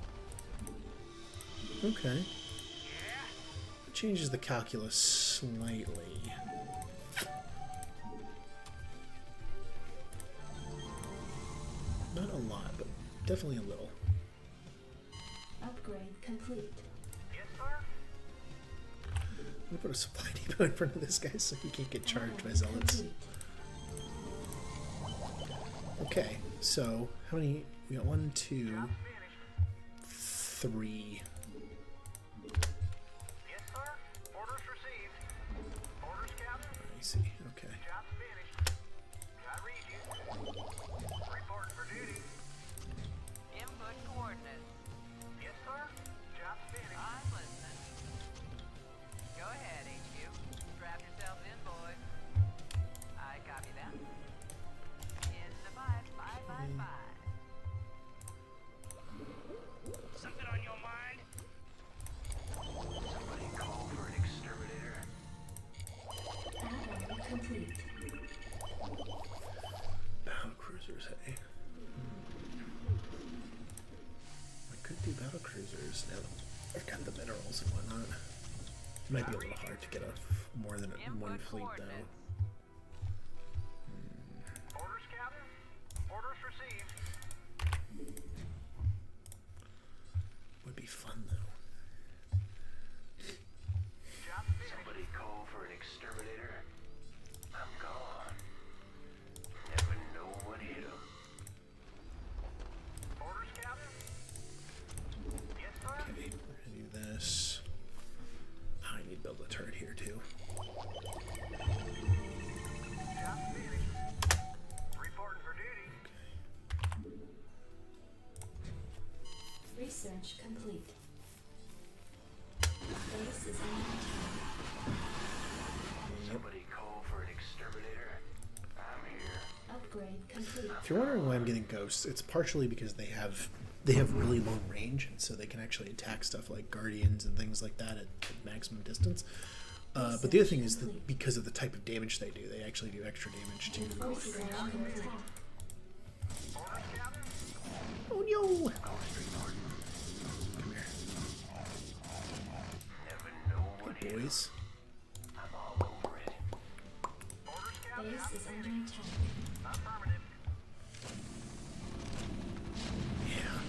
S1: Okay. It changes the calculus slightly. Not a lot, but definitely a little.
S2: Upgrade complete.
S6: Yes, sir.
S1: I'm gonna put a supply depot in front of this guy so he can't get charged by
S2: Add-on
S1: zealots.
S2: complete.
S1: Okay, so how many? We got 1, 2,
S6: Job finished.
S1: 3.
S6: Yes, sir. Orders received. Orders, Captain.
S1: I see. Okay.
S6: Job finished. I read you. Reporting for duty.
S10: Input coordinates.
S6: Yes, sir. Job finished.
S10: I'm listening. Go ahead, HQ. Strap yourself in, boys. I copy that. In the pipe, bye.
S11: Something on your mind?
S6: Somebody call for an exterminator.
S2: Add-on complete.
S1: Battle cruisers, hey. I could do battle cruisers now that I've got the minerals and whatnot. It might be a little hard to get more than one
S10: Input
S1: fleet
S10: coordinates.
S1: though.
S6: Orders, Captain. Orders received.
S1: Would be fun though.
S6: Job finished. Somebody call for an exterminator. I'm gone. Never know what hit him. Orders, Captain. Yes, sir.
S1: Okay, we're gonna do this. I need to build a turret here too.
S6: Job finished. Reporting for duty.
S2: Research complete. Base is under attack.
S6: Somebody call for an exterminator. I'm here.
S2: Upgrade complete.
S1: If you're wondering why I'm getting ghosts, it's partially because they have really long range, and so they can actually attack stuff like guardians and things like that at maximum distance. But the other thing is that because of the type of damage they do, they actually do extra damage too.
S2: Forces are under attack.
S6: Orders, Captain.
S1: Oh no! Come here. boys.
S6: I'm all over it.
S2: Base is under attack.
S6: Affirmative.
S1: Yeah.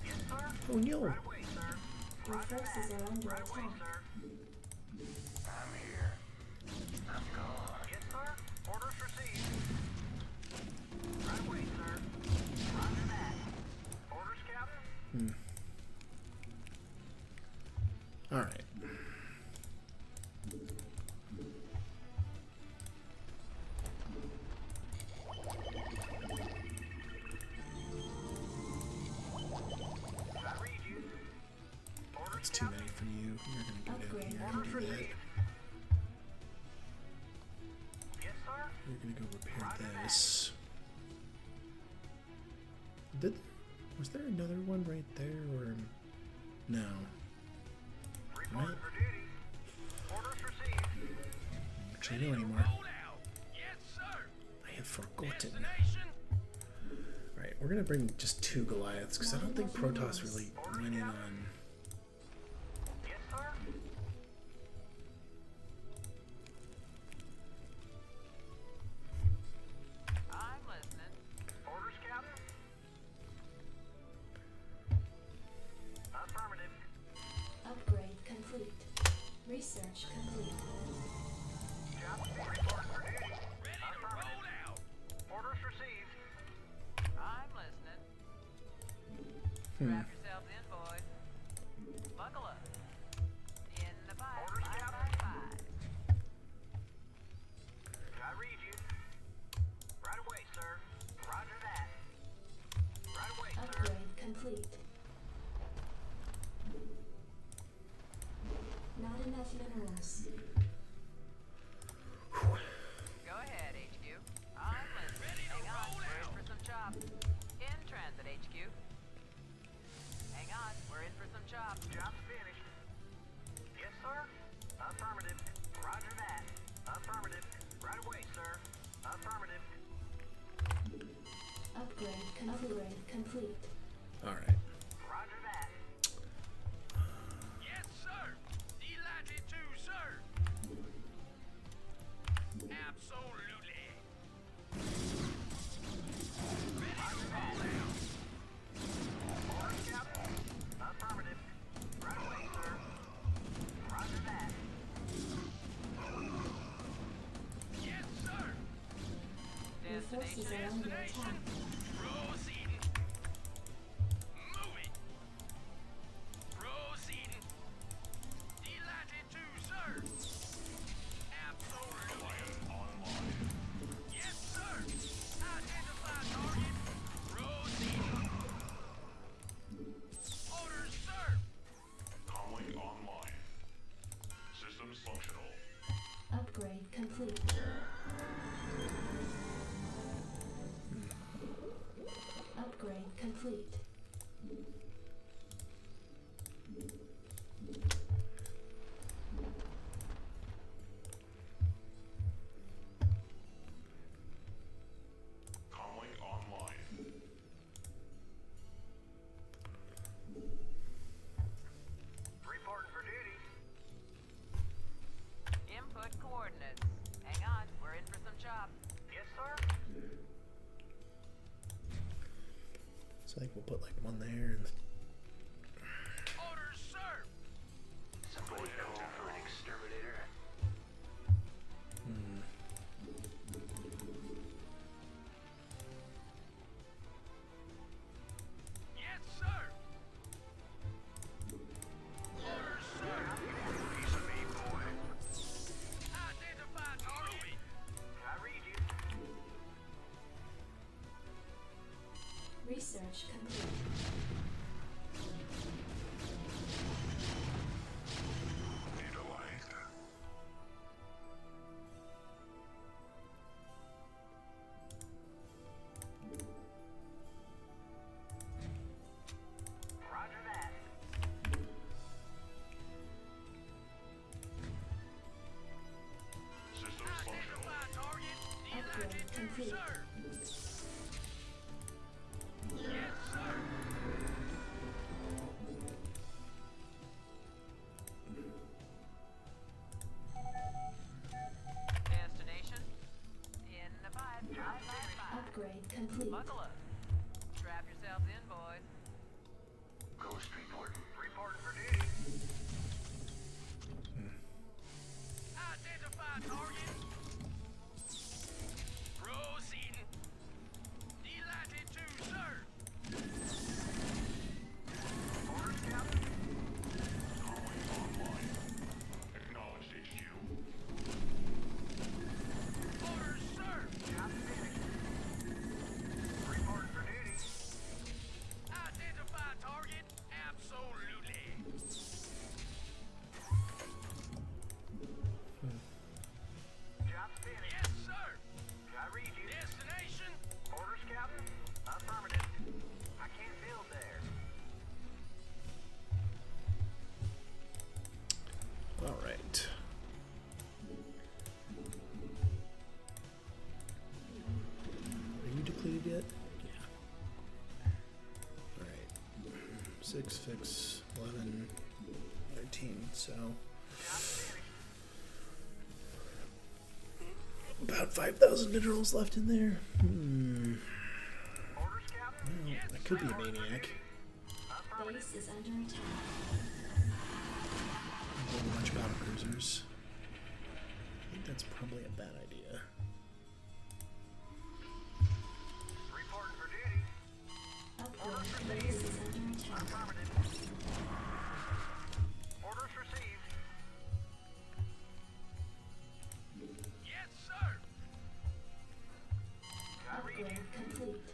S6: Yes, sir.
S1: Oh no.
S6: Right away, sir.
S2: Your forces are under
S6: Right away,
S2: attack.
S6: sir.
S5: I'm here. I'm gone.
S6: Yes, sir. Orders received. Right away, sir. Roger that. Orders, Captain.
S1: All right.
S6: I read you. Orders,
S1: That's too many for you. You're gonna go down
S2: Upgrade.
S1: here and
S6: Orders
S1: do that.
S6: received. Yes, sir.
S1: You're gonna go repair this. Was there another one right there or no?
S6: Reporting for duty. Orders received.
S1: Actually, no anymore.
S11: Roll out. Yes, sir.
S1: I have forgotten.
S11: Destination.
S1: Alright, we're gonna bring just 2 Goliaths because I don't think Protoss really went in on.
S6: Yes, sir.
S10: I'm listening.
S6: Orders, Captain. Affirmative.
S2: Upgrade complete. Research complete.
S6: Job report for duty.
S11: Ready to roll out.
S6: Orders received.
S10: I'm listening. Strap yourselves in, boys. Buckle up. In the pipe.
S6: Orders,
S10: Five,
S6: Captain.
S10: five, five.
S6: I read you. Right away, sir. Roger that. Right away, sir.
S2: Upgrade complete. Not enough minerals.
S10: Go ahead, HQ. I'm listening. Hang on, we're in for some chop. In transit, HQ. Hang on, we're in for some chop.
S6: Job's finished. Yes, sir. Affirmative. Roger that. Affirmative. Right away, sir. Affirmative.
S2: Upgrade complete.
S1: Alright.
S6: Roger that.
S11: Yes, sir. Delighted to, sir. Absolutely. Ready to roll out.
S6: Orders, Captain. Affirmative. Right away, sir. Roger that.
S11: Yes, sir.
S2: Your forces are under attack.
S11: Proceeding. Moving. Proceeding. Delighted to, sir. Absolutely. Yes, sir. Identify target. Proceeding. Orders, sir.
S7: Comlink online. Systems functional.
S2: Upgrade complete. Upgrade complete.
S7: Comlink online.
S6: Reporting for duty.
S10: Input coordinates. Hang on, we're in for some chop.
S6: Yes, sir.
S1: So I think we'll put like one there and
S11: Orders, sir.
S6: Somebody call for an exterminator.
S11: Yes, sir. Orders, sir.
S6: Piece of me, boy.
S11: Identify target.
S6: I read you.
S2: Research complete.
S7: Need a light.
S6: Roger that.
S7: Systems functional.
S11: Identify target.
S2: Upgrade
S11: Delighted to,
S2: complete.
S11: sir. Yes, sir.
S1: 6 fix 11, 13, so about 5,000 minerals left in there. Well, that could be a maniac.
S2: Base is under attack.
S1: A whole bunch of battle cruisers. I think that's probably a bad idea.
S6: Reporting for duty.
S2: Upgrade. Base is under attack.
S6: Affirmative. Orders received.
S11: Yes, sir.
S6: I read you.
S2: Upgrade complete.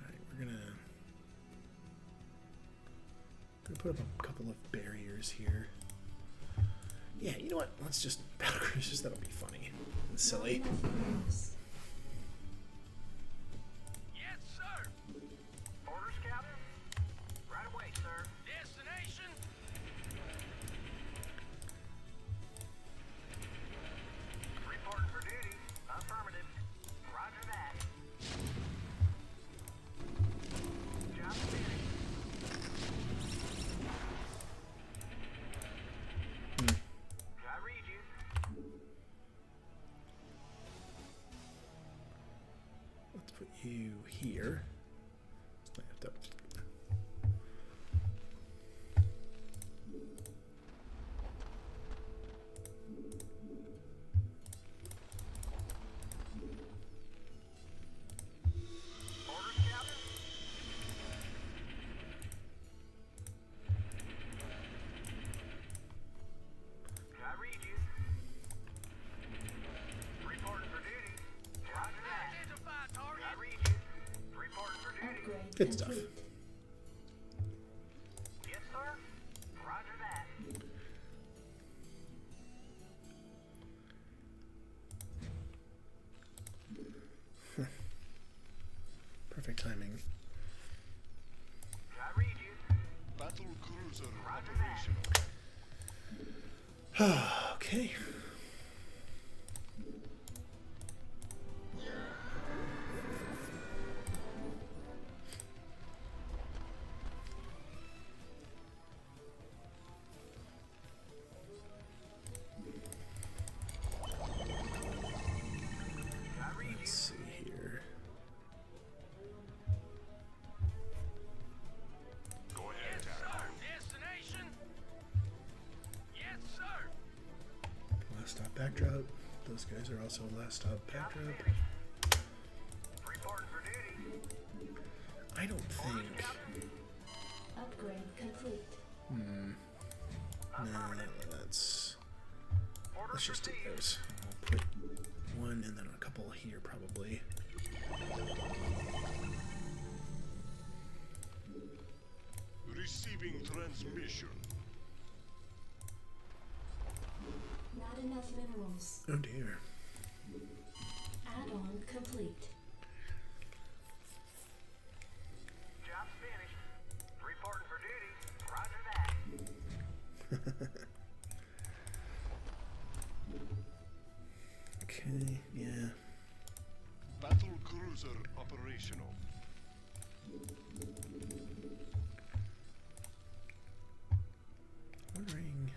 S1: Alright, we're gonna put up a couple of barriers here. Yeah, you know what? Let's just battle cruisers. That'll be funny and silly.
S2: Not enough minerals.
S11: Yes, sir.
S6: Orders, Captain. Right away, sir.
S11: Destination.
S6: Reporting for duty. Affirmative. Roger that. Job finished. I read you.
S1: Let's put you here. I have to-
S6: Orders, Captain. I read you. Reporting for duty. Roger that.
S11: Identify target.
S6: I read you. Reporting for duty.
S2: Upgrade
S1: Good stuff.
S2: complete.
S6: Yes, sir. Roger that.
S1: Perfect timing.
S6: I read you.
S11: Battle cruiser
S6: Roger that.
S1: Okay.
S6: I read
S1: Let's see here.
S11: Go ahead, Terran. Destination. Yes, sir.
S1: Last stop backdrop. Those guys are also last stop backdrop.
S6: Reporting for duty.
S1: I don't think.
S2: Upgrade complete.
S1: No, that's.
S6: Orders
S1: Let's just do
S6: received.
S1: those. I'll put one and then a couple here probably.
S11: Receiving transmission.
S2: Not enough minerals.
S1: Oh dear.
S2: Add-on complete.
S6: Job finished. Reporting for duty. Roger that.
S1: Okay, yeah.
S11: Battle cruiser operational.
S1: Wondering.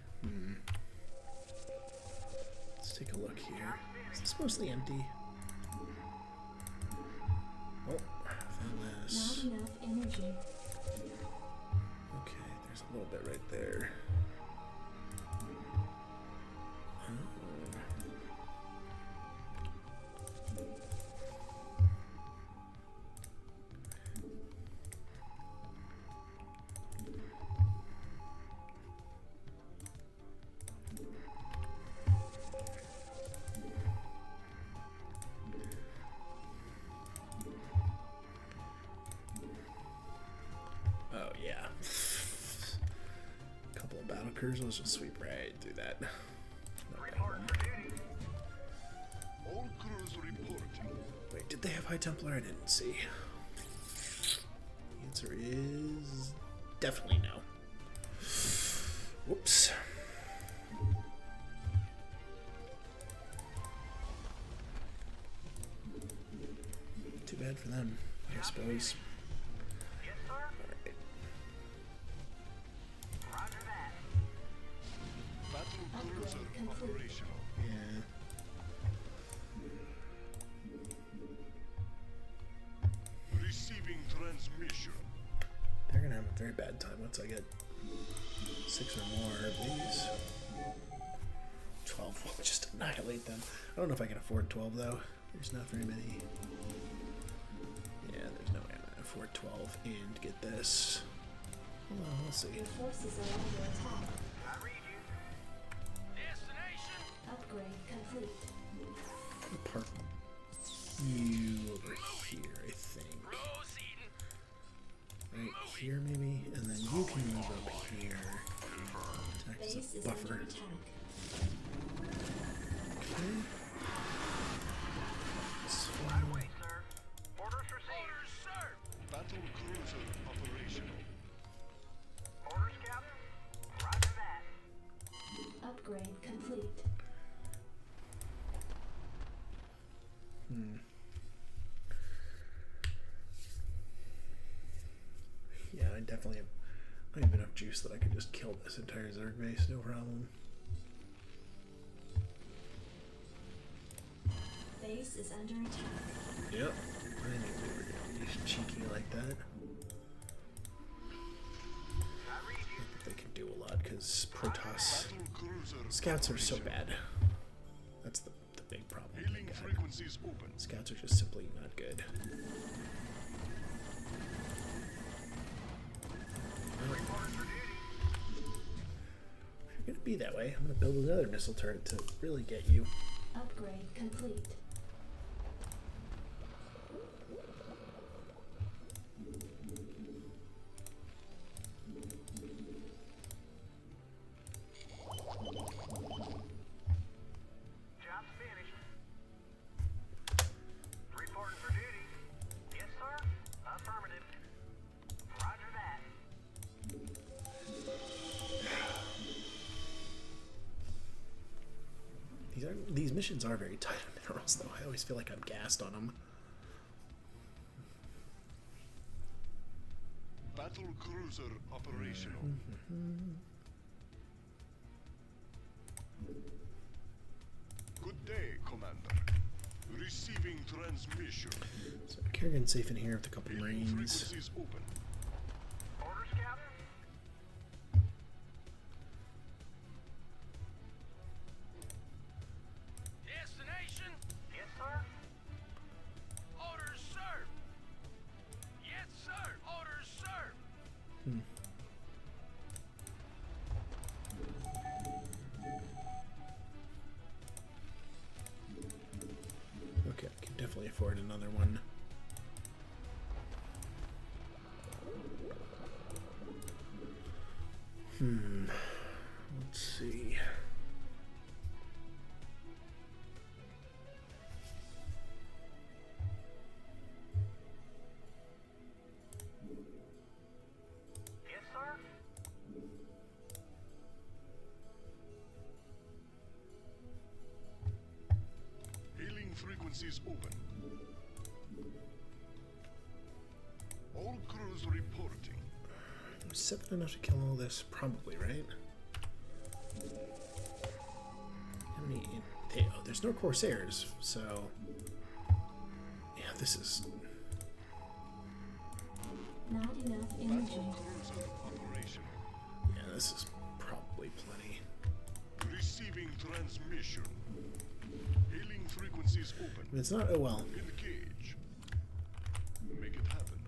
S1: Let's take a look here. Is this mostly empty? Oh, found
S2: Not
S1: this.
S2: enough energy.
S1: Okay, there's a little bit right there. Oh. Oh yeah. Couple of battle cruisers will just sweep right through that. No
S6: Reporting
S1: problem.
S6: for duty.
S11: All crews reporting.
S1: Wait, did they have High Templar? I didn't see. The answer is definitely no. Whoops. Too bad for them, I suppose.
S6: Yes, sir.
S1: Alright. very bad time once I get 6 or more of these. 12 will just annihilate them. I don't know if I can afford 12 though. There's not very many. Yeah, there's no way I'm gonna afford 12 and get this. Well, we'll see.
S2: Your forces are under attack.
S6: I read you. Destination.
S2: Upgrade complete.
S1: Park you over here, I think.
S6: Proceeding.
S1: Right here, maybe, and then you can move up here. Attack as
S2: Base
S1: a
S2: is
S1: buffer.
S2: under attack.
S1: Okay. That's
S6: Right
S1: fine.
S6: away, sir. Orders received. Orders, sir.
S11: Battle cruiser operational.
S6: Orders, Captain. Roger that.
S2: Upgrade complete.
S1: Yeah, I definitely have. I have enough juice that I could just kill this entire Zerg base, no problem.
S2: Base is under attack.
S1: Yep. I knew we were gonna be cheeky like that. Not that they can do a lot because Protoss
S11: Battle cruiser
S1: scouts are so
S11: operational.
S1: bad. That's the big problem. they
S11: Hailing
S1: got.
S11: frequencies open.
S1: Scouts are just simply not good. Well, if you're gonna be that way, I'm gonna build another missile turret to really get you.
S2: Upgrade complete.
S6: Job's finished. Reporting for duty. Yes, sir. Affirmative. Roger that.
S1: These missions are very tight on minerals, though. I always feel like I'm gassed on them.
S11: Battle cruiser operational. Good day, Commander. Receiving transmission.
S1: So Kerrigan's safe in here with a couple
S11: Hailing
S1: Marines.
S11: frequencies open.
S6: Orders, Captain. Destination. Yes, sir. Orders, sir. Yes, sir. Orders, sir.
S1: Okay, I can definitely afford another one. Let's see.
S6: Yes, sir.
S11: Hailing frequencies open. All crews reporting.
S1: 7 enough to kill all this? Probably, right? How many? Oh, there's no Corsairs, so yeah, this is.
S2: Not enough
S11: Battle
S2: energy.
S11: cruiser operational.
S1: Yeah, this is probably plenty.
S11: Receiving transmission. Hailing frequencies open.
S1: But it's not. Oh well.
S11: Engage. Make it happen.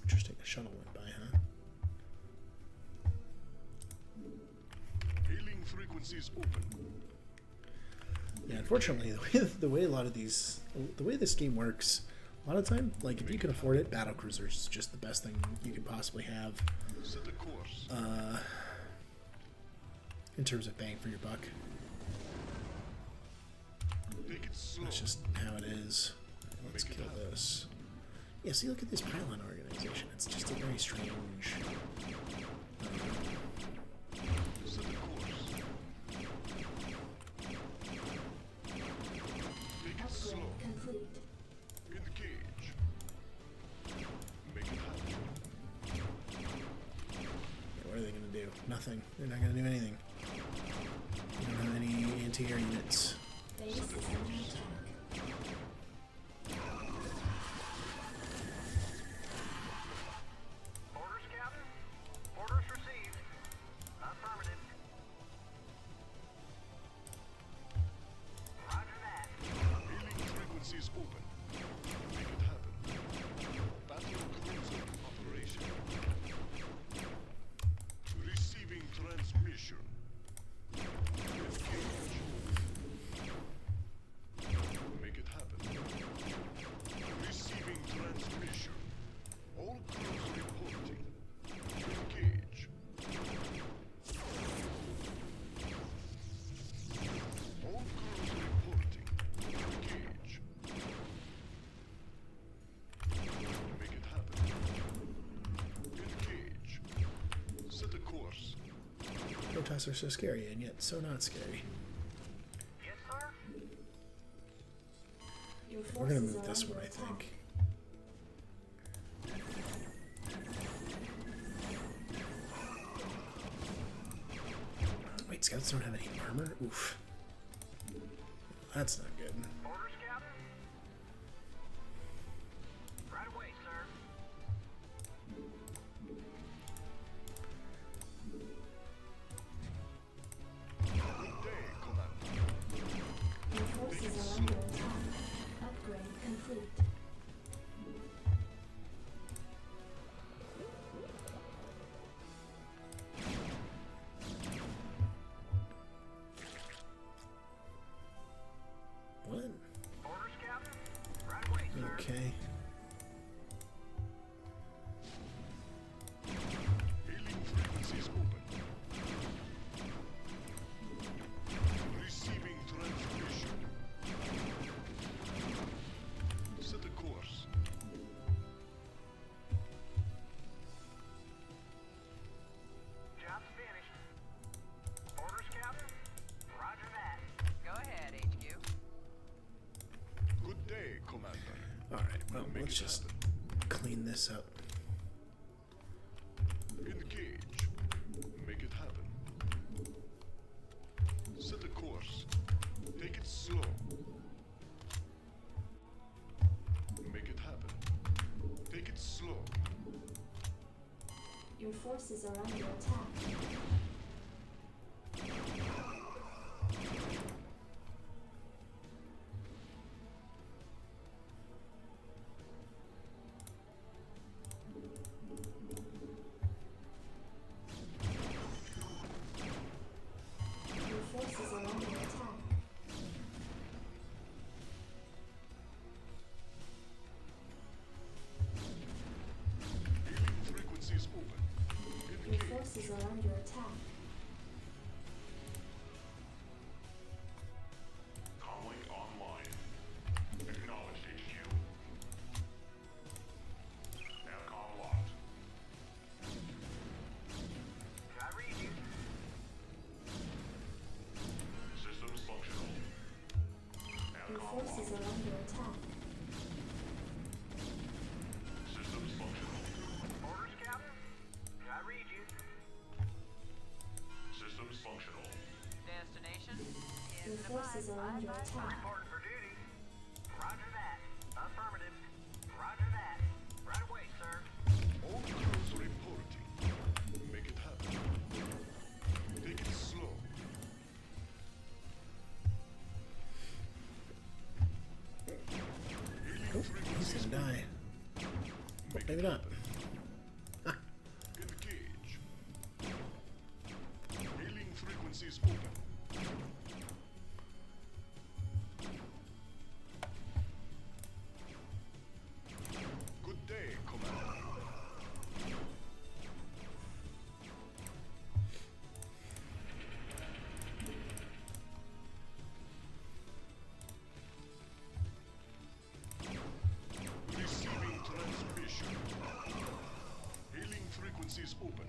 S1: Interesting. A shuttle went by, huh?
S11: Hailing frequencies open.
S1: Yeah, unfortunately, the way a lot of these, the way this game works, a lot of time, like if you can afford it, battlecruiser is just the best thing you could possibly have.
S11: Set a course.
S1: In terms of bang for your buck.
S11: Take it slow.
S1: That's just how it is. Let's kill this. Yeah, see, look at this pylon organization. It's just a very strange.
S11: Set a course. Make it slow.
S2: Upgrade complete.
S11: Engage. Make it happen.
S1: Yeah, what are they going to do? Nothing. They're not going to do anything. They don't have any anti-air units.
S2: Base is under attack.
S11: Make it happen. Battle cruiser operation. Receiving transmission. Engage. Make it happen. Receiving transmission. All crews reporting. Engage. All crews reporting. Engage. Make it happen. Engage. Set a course.
S1: Protoss are so scary and yet so not scary.
S6: Yes, sir.
S2: Your
S1: We're gonna
S2: forces
S1: move
S2: are
S1: this
S2: under
S1: one, I
S2: attack.
S1: think. Wait, scouts don't have any armor? Oof. That's not good.
S6: Orders, Captain? Right away, sir.
S11: Good day, Commander.
S2: Your forces are under attack. Upgrade complete.
S1: What?
S6: Orders, Captain? Right away, sir.
S1: Okay.
S11: Hailing frequencies open. Receiving transmission. Set a course.
S6: Job's finished. Orders, Captain? Roger that. Go ahead, HQ.
S11: Good day, Commander.
S1: Alright, well,
S11: Make
S1: let's
S11: it
S1: just
S11: happen.
S1: clean this up.
S11: Engage. Make it happen. Set a course. Take it slow. Make it happen. Take it slow.
S2: Your forces are under attack. Your forces are under attack.
S11: Hailing frequencies open.
S2: Your
S11: Engage.
S2: forces are under attack.
S11: Comlink online. Acknowledged, HQ. Aircon locked.
S6: I read you.
S11: Systems functional.
S2: Your
S11: Aircon
S2: forces
S11: locked.
S2: are under attack.
S11: Systems functional.
S6: Orders, Captain? I read you.
S11: Systems functional.
S10: Destination?
S2: Your forces are under attack.
S6: Reporting for duty. Roger that. Affirmative. Roger that. Right away, sir.
S11: All crews reporting. Make it happen. Take it slow.
S1: Oh, he's gonna die. Oh, maybe not. Ah,
S11: Engage. Hailing frequencies open. Good day, Commander. Receiving transmission. Hailing frequencies open.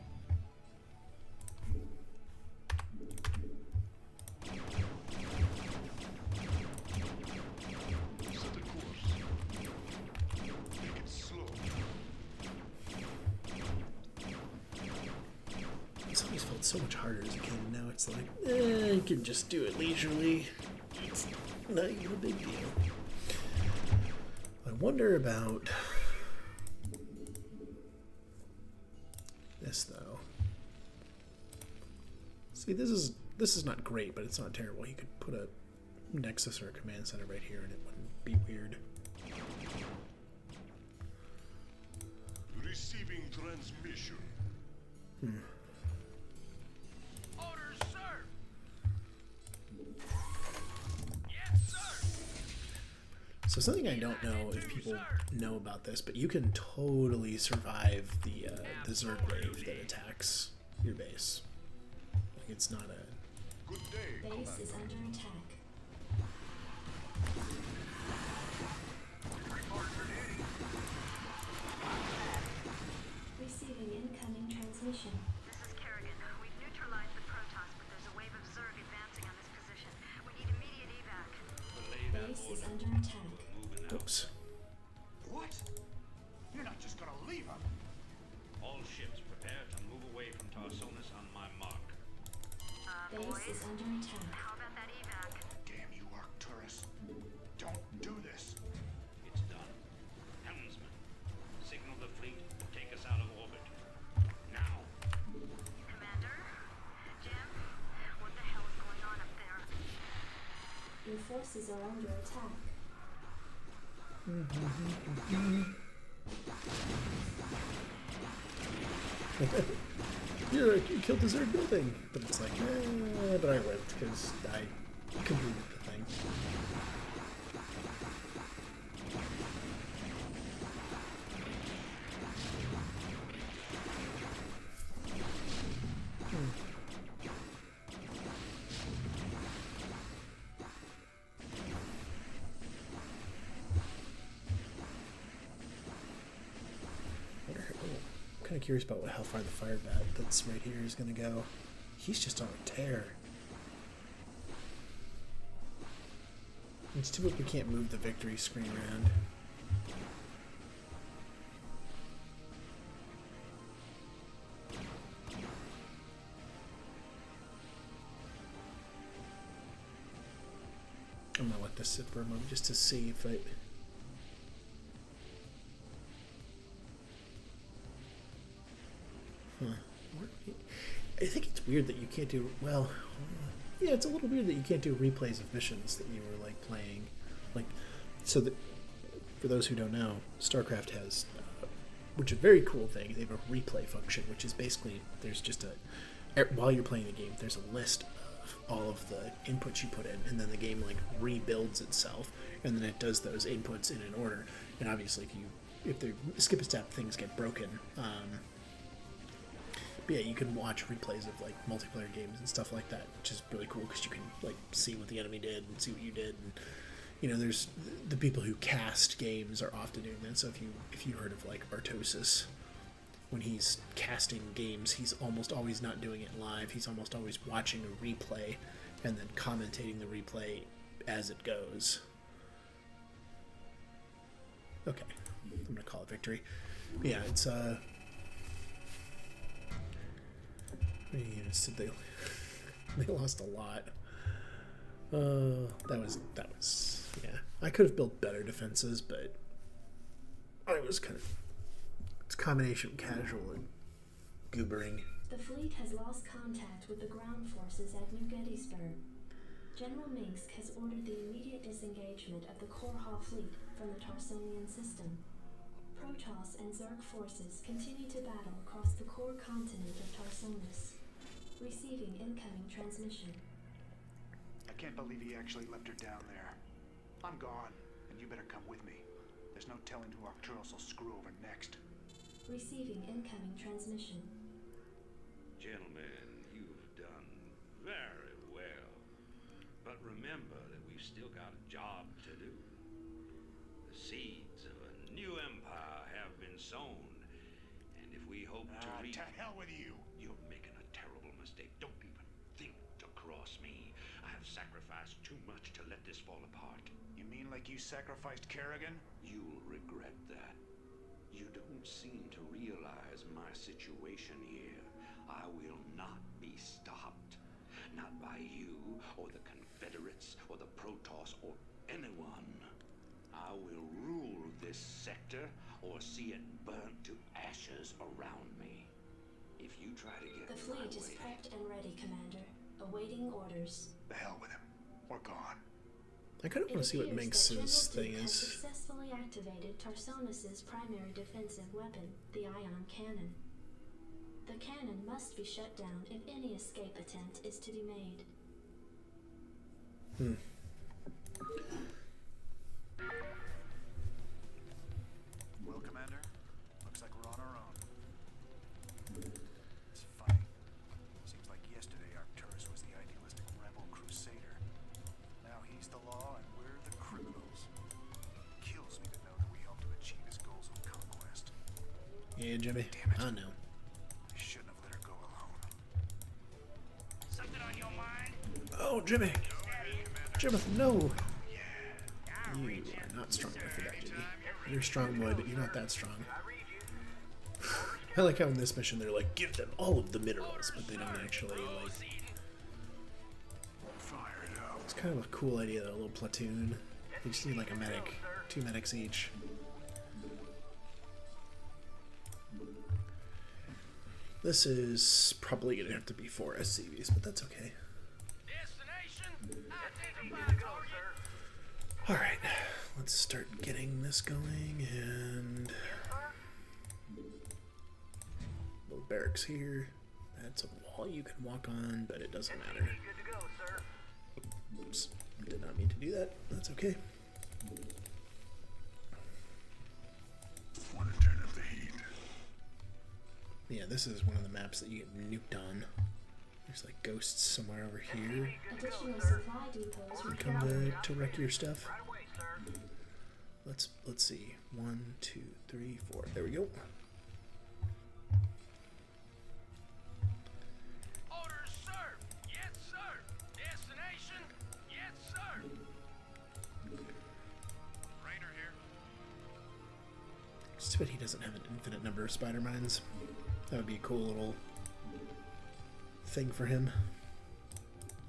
S11: Set a course. Take it slow.
S1: it's always felt so much harder as a kid, and now it's like, you can just do it leisurely. It's not even a big deal. I wonder about this though. See, this is not great, but it's not terrible. You could put a nexus or a command center right here, and it wouldn't be weird.
S6: Orders, sir. Yes, sir.
S1: So something I don't know if people know about this, but you can totally survive the Zerg wave that attacks your base. Like, it's not a...
S11: Good day,
S2: Base is
S11: Commander.
S2: under attack. Receiving incoming transmission.
S8: This is Kerrigan. We've neutralized the Protoss, but there's a wave of Zerg advancing on this position. We need immediate evac.
S3: Relay that
S2: Base is
S3: order.
S2: under attack.
S3: Moving out.
S1: Oops.
S5: What? You're not just gonna leave him.
S3: All ships prepare to move away from Tarsonis on my mark.
S2: Base
S8: Boys,
S2: is under attack.
S8: how about that evac?
S5: Damn you, Arcturus. Don't do this.
S3: It's done. Helmsman, signal the fleet to take us out of orbit. Now.
S8: Commander? Jim? What the hell is going on up there?
S2: Your forces are under attack.
S1: You killed the Zerg building! But it's like, but I lived because I completed the thing. I'm kind of curious about how far the fire bat that's right here is going to go. He's just on a tear. It's too bad we can't move the victory screen around. I'm gonna let this sit for a moment just to see if I... I think it's weird that you can't do, well, yeah, it's a little weird that you can't do replays of missions that you were like playing. Like, so that, for those who don't know, Starcraft has, which is a very cool thing, they have a replay function, which is basically, there's just a, while you're playing the game, there's a list of all of the inputs you put in, and then the game like rebuilds itself, and then it does those inputs in an order. And obviously if they skip a step, things get broken. But yeah, you can watch replays of like multiplayer games and stuff like that, which is really cool because you can like see what the enemy did and see what you did, and you know, there's the people who cast games are often doing that. So if you heard of like Artosis, when he's casting games, he's almost always not doing it live. He's almost always watching a replay and then commentating the replay as it goes. Okay, I'm gonna call it victory. But yeah, it's how many units did they lost a lot. That was yeah. I could have built better defenses, but I was kind of, it's a combination of casual and goobering.
S2: The fleet has lost contact with the ground forces at New Gettysburg. General Minsk has ordered the immediate disengagement of the Korha fleet from the Tarsonian system. Protoss and Zerg forces continue to battle across the core continent of Tarsonis. Receiving incoming transmission.
S5: I can't believe he actually left her down there. I'm gone, and you better come with me. There's no telling who Arcturus will screw over next.
S2: Receiving incoming transmission.
S3: Gentlemen, you've done very well. But remember that we've still got a job to do. The seeds of a new empire have been sown, and if we hope to reach...
S5: To hell with you!
S3: You're making a terrible mistake. Don't even think to cross me. I have sacrificed too much to let this fall apart.
S5: You mean like you sacrificed Kerrigan?
S3: You'll regret that. You don't seem to realize my situation here. I will not be stopped. Not by you, or the Confederates, or the Protoss, or anyone. I will rule this sector, or see it burnt to ashes around me. If you try to get
S2: The
S3: in my
S2: fleet is
S3: way...
S2: prepped and ready, Commander. Awaiting orders.
S5: The hell with him. We're gone.
S1: I kind of want to see what Minx's thing
S2: has
S1: is.
S2: successfully activated Tarsonis' primary defensive weapon, the ion cannon. The cannon must be shut down if any escape attempt is to be made.
S5: Well, Commander, looks like we're on our own. It's funny. Seems like yesterday Arcturus was the idealistic rebel crusader. Now he's the law and we're the criminals. Kills me to know that we helped him achieve his goals of conquest.
S1: Yeah, Jimmy.
S5: Damn it.
S1: I know.
S5: I shouldn't have let her go alone.
S6: Something on your mind?
S1: Oh, Jimmy. Jimmy, no. You are not strong enough for that, Jimmy. You're a strong boy, but you're not that strong. I like how in this mission they're like, give them all of the minerals, but they don't actually, like... It's kind of a cool idea, though, a little platoon. They just need, like, a medic. 2 medics each. This is probably going to have to be 4 SCVs, but that's okay. Alright, let's start getting this going, and... Little barracks here. That's a wall you can walk on, but it doesn't matter. Oops, did not mean to do that. That's okay.
S11: Want to turn up the heat?
S1: Yeah, this is one of the maps that you get nuked on. There's like ghosts somewhere over here.
S2: Additional supply depots
S1: You come to wreck your stuff. Let's see. 1, 2, 3, 4. There we go.
S6: Orders, sir. Yes, sir. Destination. Yes, sir. Rainer here.
S1: It's too bad he doesn't have an infinite number of spider mines. That would be a cool little thing for him.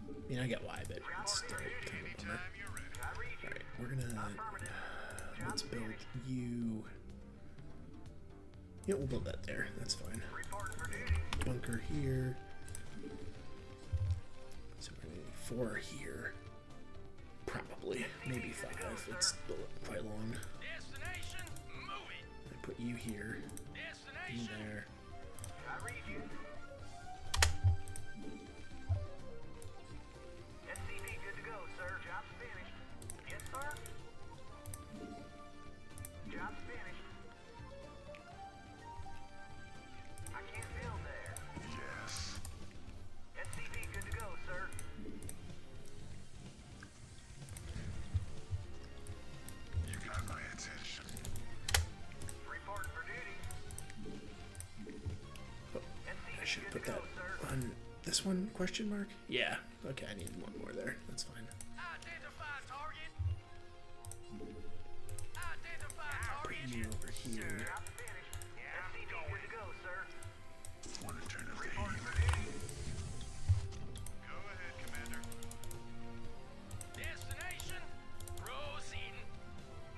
S1: I mean, I get why, but it's still kind of a bummer. Alright, we're gonna... let's build you... Yeah, we'll build that there. That's fine. Bunker here. So we're gonna need 4 here. Probably. Maybe 5. It's quite long. I put you here. You there.
S6: SCV good to go, sir. Job's finished. Yes, sir. Job's finished. I can't build there.
S11: Yes.
S6: SCV good to go, sir.
S11: You got my attention.
S6: Reporting for duty.
S1: Oh, I should put that on this one, question mark? Yeah. Okay, I need one more there. That's fine.
S6: Identify target.
S1: Put you over here.
S6: Job's finished. SCV good to go, sir.
S11: Want to turn up the
S6: Reporting
S11: heat?
S6: for duty. Go ahead, Commander. Destination. Proceeding.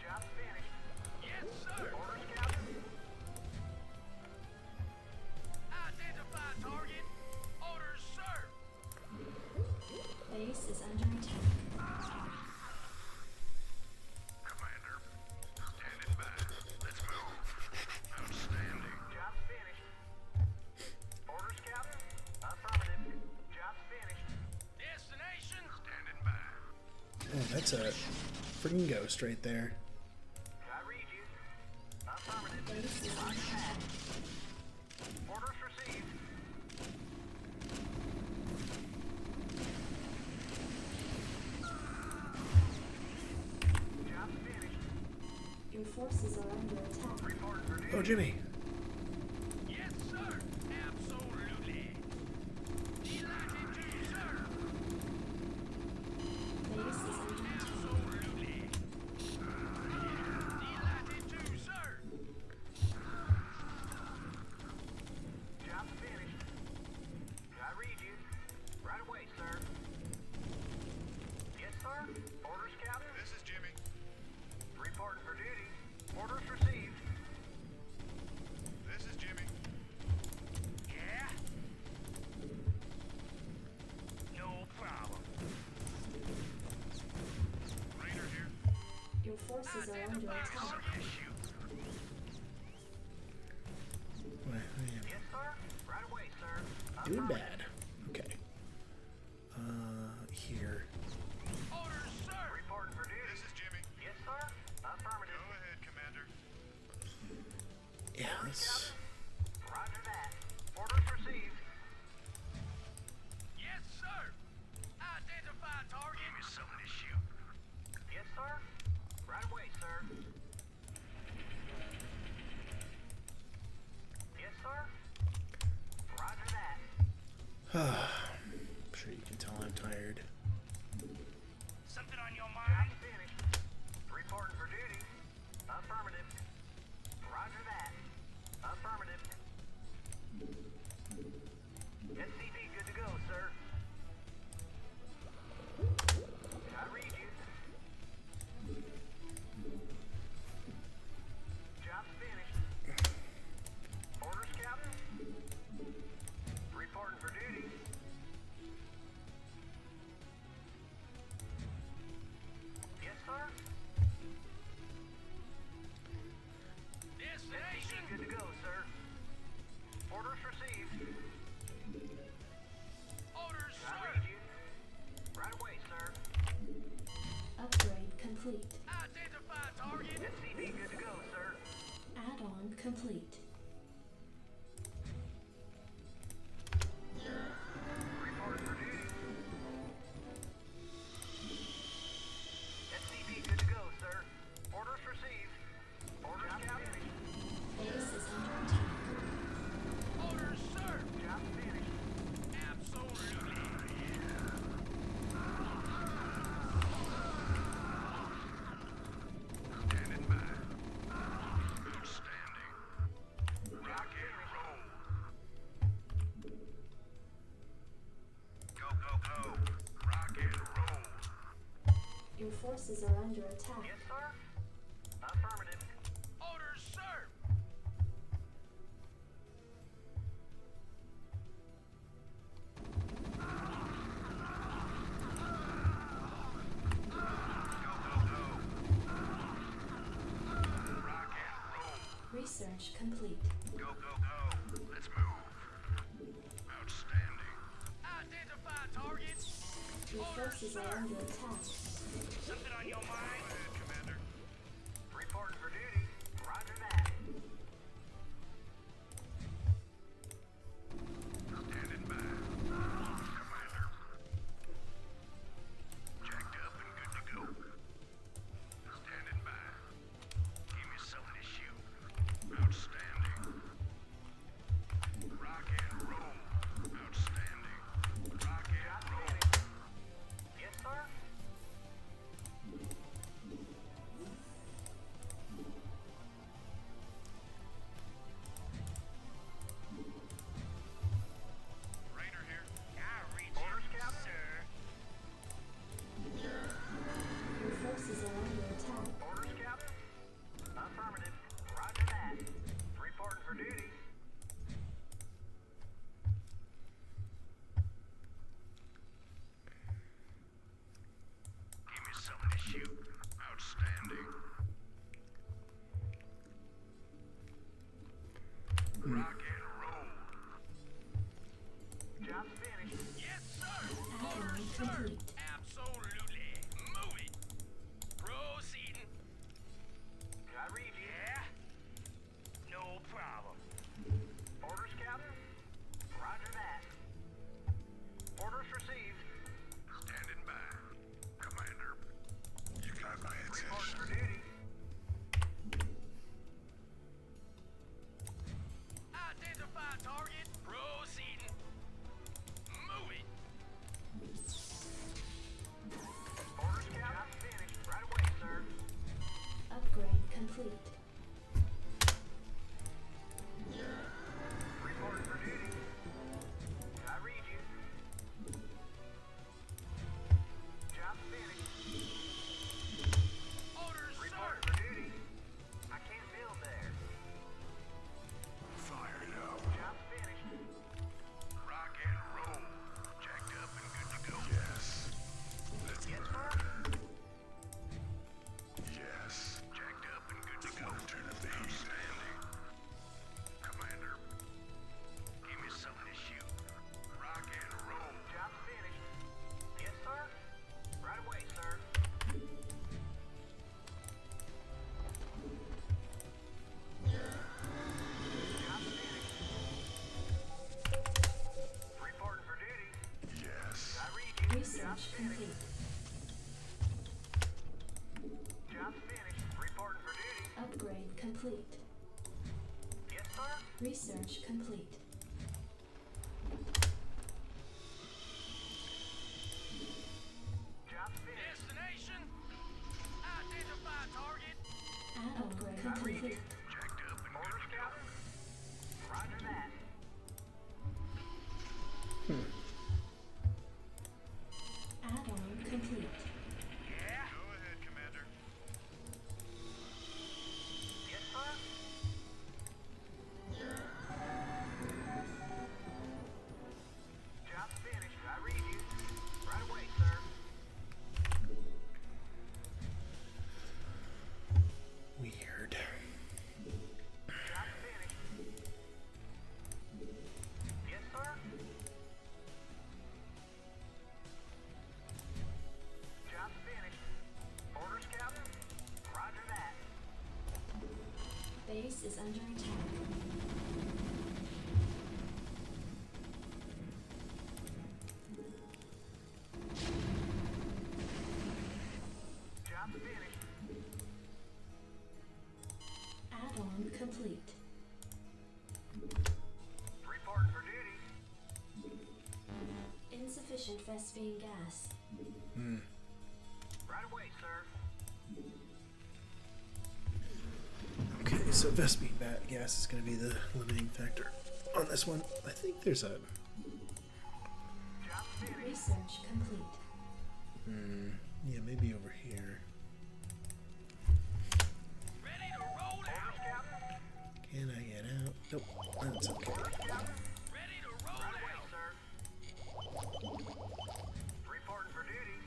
S6: Job's finished. Yes, sir. Orders, Captain. Identify target. Orders, sir.
S2: base is under attack.
S11: Commander, standing by. Let's move. Outstanding.
S6: Job's finished. Orders, Captain. Affirmative. Job's finished. Destination.
S11: Standing by.
S1: Oh, that's a freaking ghost right there.
S6: I read you. Affirmative.
S2: Base is under attack.
S6: Orders received. Job's finished.
S2: Your forces are under attack.
S6: Reporting for duty.
S1: Oh, Jimmy.
S6: Yes, sir. Absolutely. Delighted to, sir.
S2: Base is under attack.
S6: Absolutely. Delighted to, sir. Job's finished. I read you. Right away, sir. Yes, sir. Orders, Captain. This is Jimmy. Reporting for duty. Orders received. This is Jimmy. Yeah? No problem. Rainer here.
S2: Your forces are under attack.
S1: Why, I am
S6: Yes, sir. Right away.
S1: Doing bad. Okay. Here.
S6: Orders, sir. Reporting for duty. This is Jimmy. Yes, sir. Affirmative. Go ahead, Commander.
S1: Yeah, let's...
S6: Roger that. Orders received. Yes, sir. Identify target. Give me something to shoot. Yes, sir. Right away, sir. Yes, sir. Roger that.
S1: I'm sure you can tell I'm tired.
S6: Something on your mind? Job finished. Reporting for duty. Affirmative. Roger that. Affirmative. SCV good to go, sir. I read you. Job's finished. Orders, Captain? Reporting for duty. Yes, sir. Destination. Good to go, sir. Orders received. Orders, sir. I read you. Right away, sir.
S2: Upgrade complete.
S6: Identify target. SCV good to go, sir.
S2: Add-on complete.
S6: Reporting for duty. SCV good to go, sir. Orders received. Orders, Captain.
S2: Base is under attack.
S6: Orders, sir. Job finished. Absolutely. Standing by. Outstanding. Rock and roll. Go, go, go. Rock and roll.
S2: Your forces are under attack.
S6: Yes, sir. Affirmative. Orders, sir. Go, go, go. Rock and roll.
S2: Research complete.
S6: Go, go, go. Let's move. Outstanding. Identify targets.
S2: Your forces are under attack.
S6: Something on your mind? Go ahead, Commander. Reporting for duty. Roger that. Standing by. Commander. Jacked up and good to go. Standing by. Give me something to shoot. Outstanding. Rock and roll. Outstanding. Rock and roll. Yes, sir. Rainer here. I read orders, Captain. Sir.
S2: Your forces are under attack.
S6: Orders, Captain. Affirmative. Roger that. Reporting for duty. Give me something to shoot. Outstanding. Rock and roll. Job finished. Yes, sir.
S2: Add-on complete.
S6: Absolutely. Move it. Proceeding. I read you. Yeah. No problem. Orders, Captain? Roger that. Orders received. Standing by. Commander. You got my attention. Reporting for duty.
S2: complete.
S6: Yes, sir.
S2: Research complete.
S6: Job finished. Destination. Identify target.
S2: Add-on complete.
S6: Jacked up and orders, Captain. Roger that.
S2: Add-on complete.
S6: Yeah. Go ahead, Commander. Yes, sir. Job finished. I read you. Right away, sir.
S1: Weird.
S6: Job finished. Yes, sir. Job finished. Orders, Captain. Roger that.
S2: Base is under attack.
S6: Job finished.
S2: Add-on complete.
S6: Reporting for duty.
S2: Insufficient Vespine gas.
S6: Right away, sir.
S1: Okay, so Vespine bat gas is going to be the limiting factor on this one. I think there's a...
S6: Job finished.
S2: Research complete.
S1: Yeah, maybe over here.
S6: Ready to roll out. Captain.
S1: Can I get out? Nope, that's okay.
S6: Ready to roll out. Sir. Reporting for duty.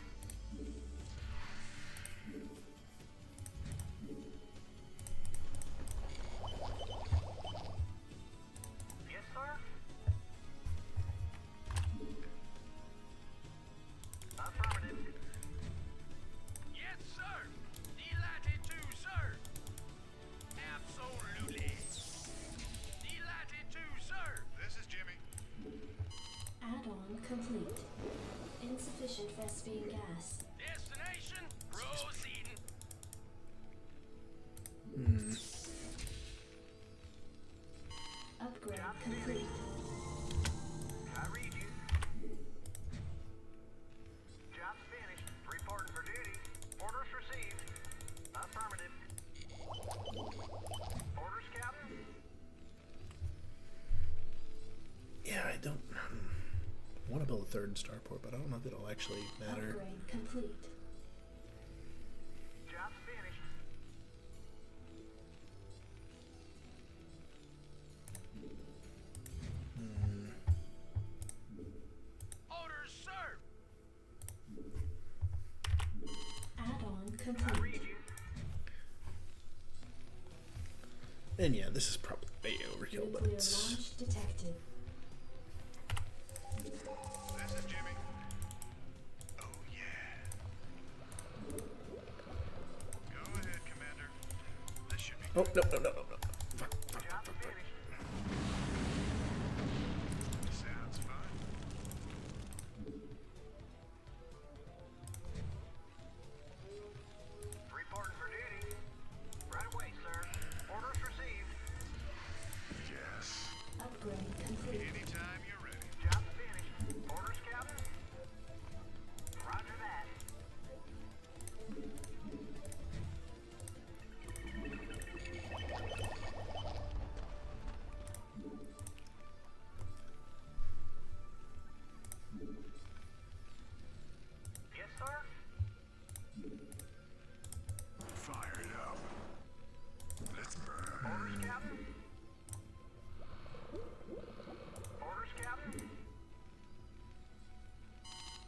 S6: Yes, sir. Affirmative. Yes, sir. Delighted to, sir. Absolutely. Delighted to, sir. This is Jimmy.
S2: Add-on complete. Insufficient Vespine gas.
S6: Destination proceeding.
S2: Upgrade complete.
S6: I read you. Job finished. Reporting for duty. Orders received. Affirmative. Orders, Captain.
S1: Yeah, I don't... I want to build a third starport, but I don't know if it'll actually matter.
S2: Upgrade complete.
S6: Job finished. Orders, sir.
S2: Add-on
S6: I
S2: complete.
S6: read you.
S1: And yeah, this is probably way overkill, but
S2: Nuclear
S1: it's...
S2: launch detected.
S6: This is Jimmy. Oh, yeah. Go ahead, Commander. This should be
S1: Oh, no, no, no, no, no. Fuck, fuck,
S6: job
S1: fuck, fuck, fuck.
S6: finished. Sounds fun. Reporting for duty. Right away, sir. Orders received. Yes.
S2: Upgrade complete.
S6: Anytime you're ready. Job finished. Orders, Captain. Roger that. Yes, sir.
S11: Fire it up. Let's burn.
S6: Orders, Captain. Orders, Captain.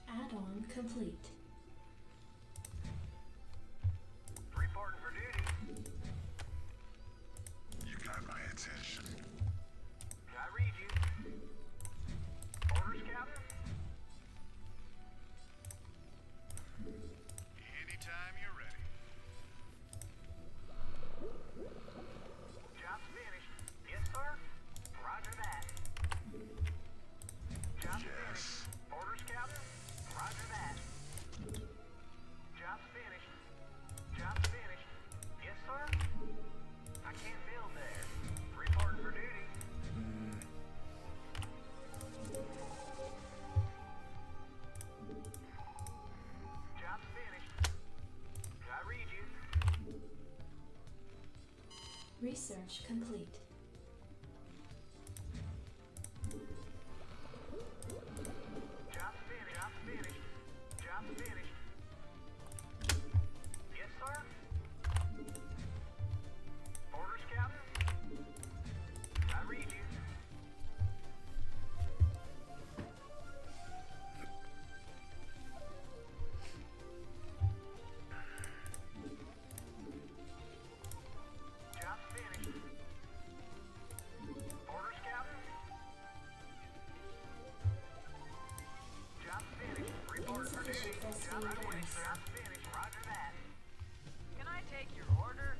S2: Add-on complete.
S6: Reporting for duty.
S11: You got my attention.
S6: I read you. Orders, Captain. Anytime you're ready. Job finished. Yes, sir. Roger that. Job
S11: Yes.
S6: finished. Orders, Captain. Roger that.
S2: Research complete.
S6: Job finished. Job finished. Job finished. Yes, sir. Orders, Captain. I read you. Job finished. Orders, Captain. Job finished. Report for duty.
S2: Insufficient
S6: Job
S2: Vespene
S6: finished.
S2: gas.
S6: Job finished. Roger that.
S10: Can I take your order?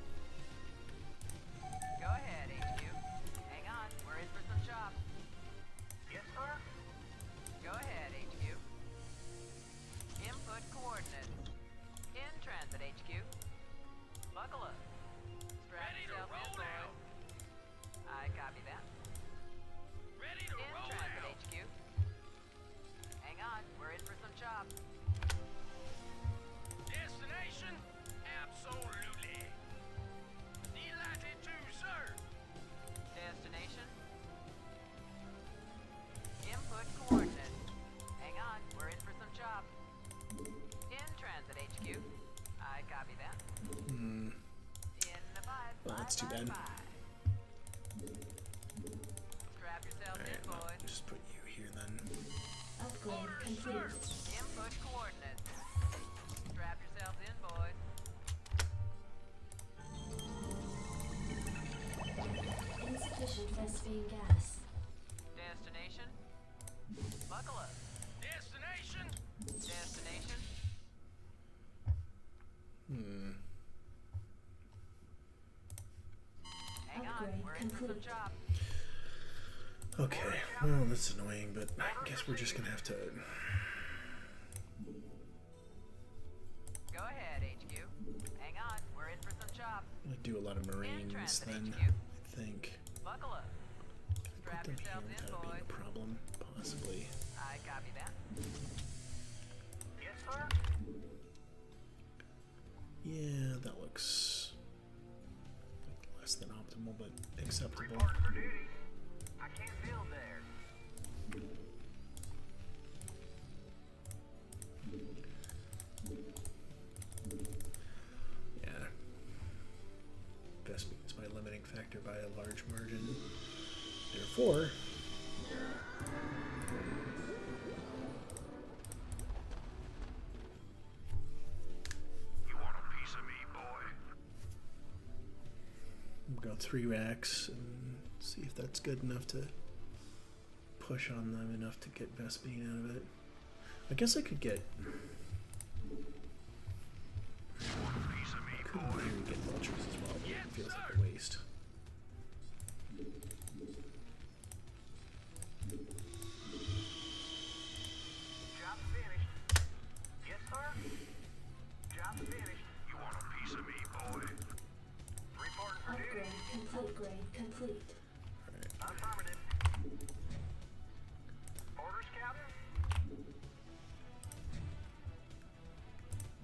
S10: Go ahead, HQ. Hang on, we're in for some chops.
S6: Yes, sir.
S10: Go ahead, HQ. Input coordinates. In transit, HQ. Buckle up. Strap
S6: Ready to
S10: yourself in,
S6: roll
S10: boy.
S6: out.
S10: I copy that.
S6: Ready to
S10: In
S6: roll
S10: transit,
S6: out.
S10: HQ. Hang on, we're in for some chops.
S6: Destination? Absolutely. Delighted to, sir.
S10: Destination. Input coordinates. Hang on, we're in for some chops. In transit, HQ. I copy that.
S1: Hmm.
S10: In the five.
S1: Well, that's too bad.
S10: Strap yourself in,
S1: Alright, well,
S10: boy.
S1: just put you here then.
S2: Upgrade complete.
S10: Input coordinates. Strap yourself in, boys.
S2: Insufficient Vespene gas.
S10: Destination. Buckle up.
S6: Destination?
S10: Destination.
S1: Hmm.
S10: Hang on,
S2: Upgrade
S10: we're in for some
S2: complete.
S10: chops.
S1: Okay, well, that's annoying, but I guess we're just gonna have to.
S10: Go ahead, HQ. Hang on, we're in for some chops.
S1: Do a lot of Marines
S10: transit,
S1: then,
S10: HQ.
S1: I think.
S10: Buckle up.
S1: Put
S10: Strap
S1: them here
S10: yourself in,
S1: without being
S10: boy.
S1: a problem, possibly.
S10: I copy that.
S6: Yes, sir.
S1: Yeah, that looks like less than optimal, but acceptable.
S6: Report for duty. I can't build there.
S1: Yeah. Best is my limiting factor by a large margin. Therefore,
S6: You want a piece of me, boy?
S1: we'll go 3 racks and see if that's good enough to push on them enough to get Vespene out of it. I guess I could get. I could in theory get vultures as well, but it feels like a waste.
S6: Job finished. Yes, sir. Job finished. You want a piece of me, boy? Reporting for duty.
S2: Upgrade complete.
S6: Affirmative. Orders, Captain?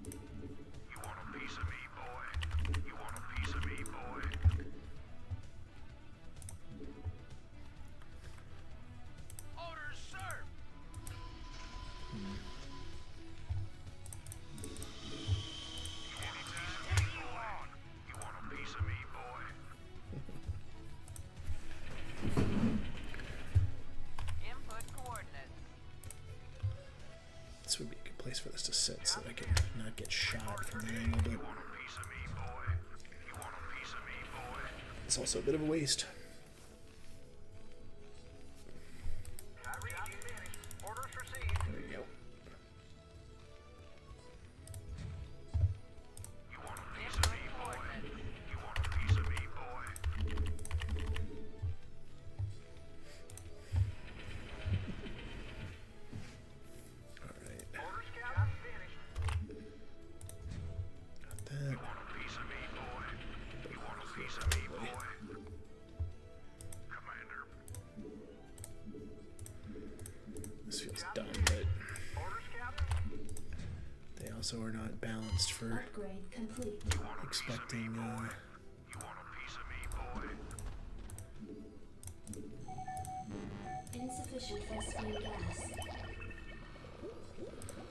S6: You want a piece of me, boy? You want a piece of me, boy? Orders, sir! Anytime you want. You want a piece of me, boy?
S10: Input coordinates.
S1: This would be a good place for this to sit so that I can not get shot from the angle, but
S6: You want a piece of me, boy? You want a piece of me, boy?
S1: it's also a bit of a waste.
S6: I read you. Finished. Orders received.
S1: There you go.
S6: You want a piece of me, boy? You want a piece of me, boy?
S1: Alright,
S6: Orders, Captain? Finished.
S1: got that.
S6: You want a piece of me, boy? You want a piece of me, boy? Commander.
S1: This feels dumb, but
S6: Orders, Captain?
S1: they also are not balanced for
S2: Upgrade complete.
S1: expecting
S6: You want a piece of me, boy?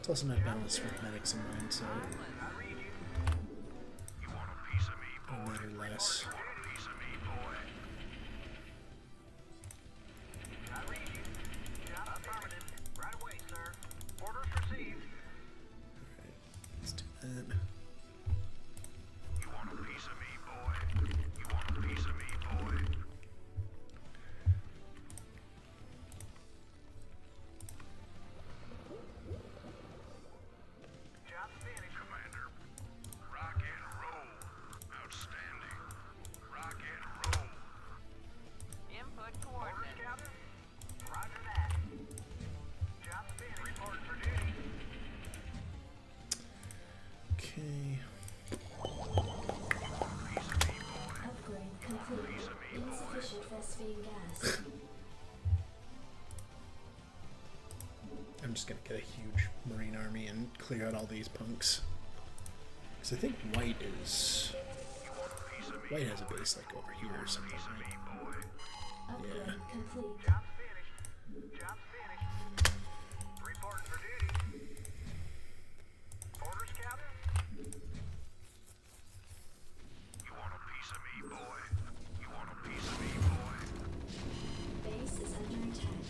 S1: It's also not balanced with medics in mind, so
S6: I read you. You want a piece of me,
S1: it'll
S6: boy?
S1: matter less.
S6: You want a piece of me, boy? I read you. Job affirmative. Right away, sir. Orders received.
S1: Alright, let's do that.
S6: You want a piece of me, boy? You want a piece of me, boy? Job finished. Commander. Rock and roll. Outstanding. Rock and roll.
S10: Input
S6: Orders,
S10: coordinates.
S6: Captain. Roger that. Job finished. Report for duty.
S1: Okay.
S2: Upgrade complete. Insufficient Vespine gas.
S1: I'm just gonna get a huge Marine army and clear out all these punks. Because I think White is... White has a base like over here or something, right?
S2: Upgrade complete.
S6: Job finished. Job finished. Report for duty. Orders, Captain. You want a piece of me, boy? You want a piece of me, boy?
S2: Base is under attack.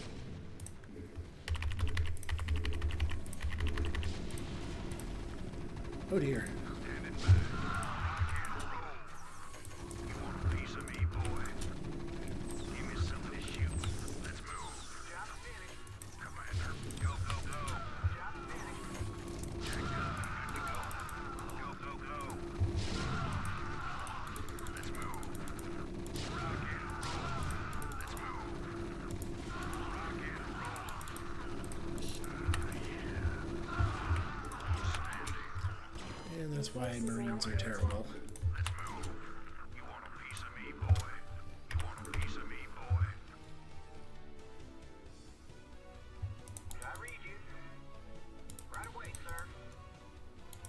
S1: Oh dear.
S6: Standing by. Rock and roll. You want a piece of me, boy? Give me something to shoot. Let's move. Job finished. Commander. Go, go, go. Job finished. Checked up and good to go. Go, go, go. Let's move. Rock and roll. Let's move. Rock and
S1: And that's why Marines are terrible.
S6: Let's move. You want a piece of me, boy? You want a piece of me, boy? I read you. Right away, sir.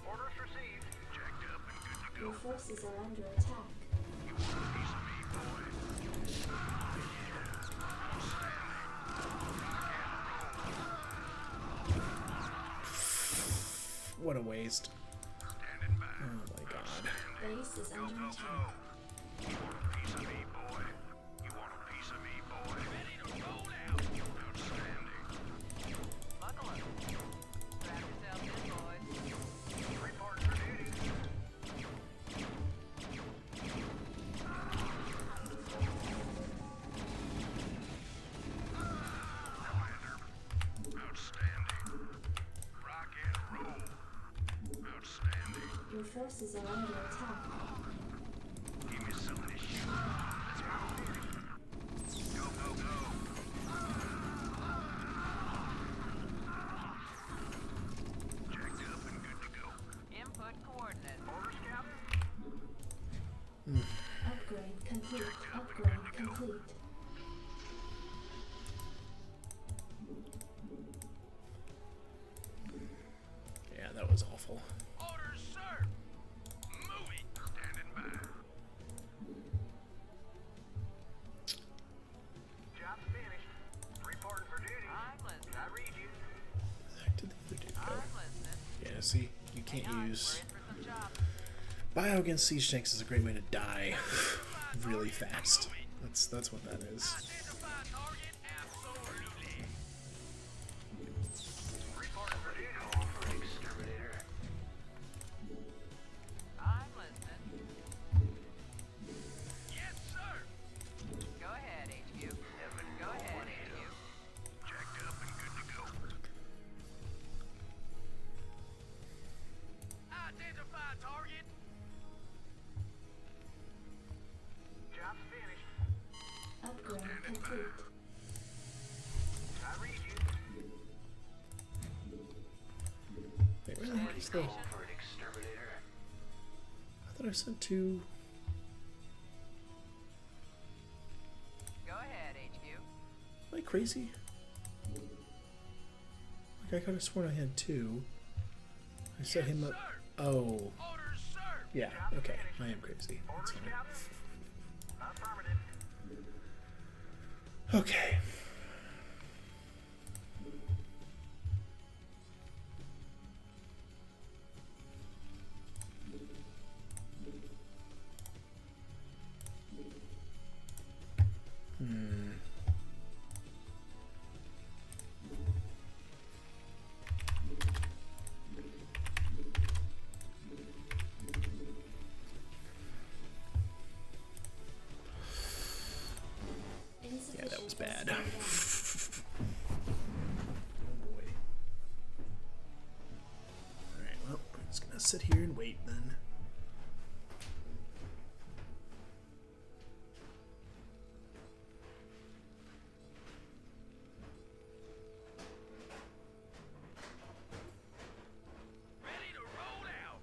S6: Orders received. Jacked up and good to
S2: Your
S6: go.
S2: forces are under attack.
S6: You want a piece of me, boy?
S1: What a waste.
S6: Standing by.
S1: Oh my god.
S2: Base is
S6: Go,
S2: under
S6: go,
S2: attack.
S6: go. You want a piece of me, boy? You want a piece of me, boy? Ready to roll out. Outstanding.
S10: Buckle up. Strap yourself in, boys.
S6: Report for duty. Commander. Outstanding. Rock and roll. Outstanding.
S2: Your forces are under attack.
S6: Give me something to shoot. Let's move. Go, go, go. Jacked up and good to go.
S10: Input coordinates.
S6: Orders, Captain?
S2: Upgrade complete. Upgrade complete.
S1: Yeah, that was awful.
S6: Orders, sir. Moving. Standing by. Job finished. Reporting for duty.
S10: I'm listening.
S6: I read you.
S1: Where the heck did the other dude go?
S10: I'm listening.
S1: Yeah, see? You can't
S10: Hang on,
S1: use...
S10: we're in for some jobs.
S1: Bio against siege tanks is a great way to die really fast. That's what that is.
S6: Identify target absolutely. Reporting for duty. Call for an exterminator.
S10: I'm listening.
S6: Yes, sir.
S10: Go ahead, HQ. Go ahead, HQ.
S6: Jacked up and good to go. Identify target. Job finished.
S2: Upgrade complete.
S6: I read you.
S1: Wait, where the heck is the... I
S6: For an exterminator.
S1: thought I sent two...
S10: Go ahead, HQ.
S1: Am I crazy? Like, I could have sworn I had two. I set him up... Oh.
S6: Orders, sir.
S1: Yeah, okay. I am crazy. That's fine.
S6: Affirmative.
S1: Okay. that was bad.
S2: Transmission
S1: Oh boy. Alright, well, I'm just gonna sit here and wait then.
S6: Ready to roll out.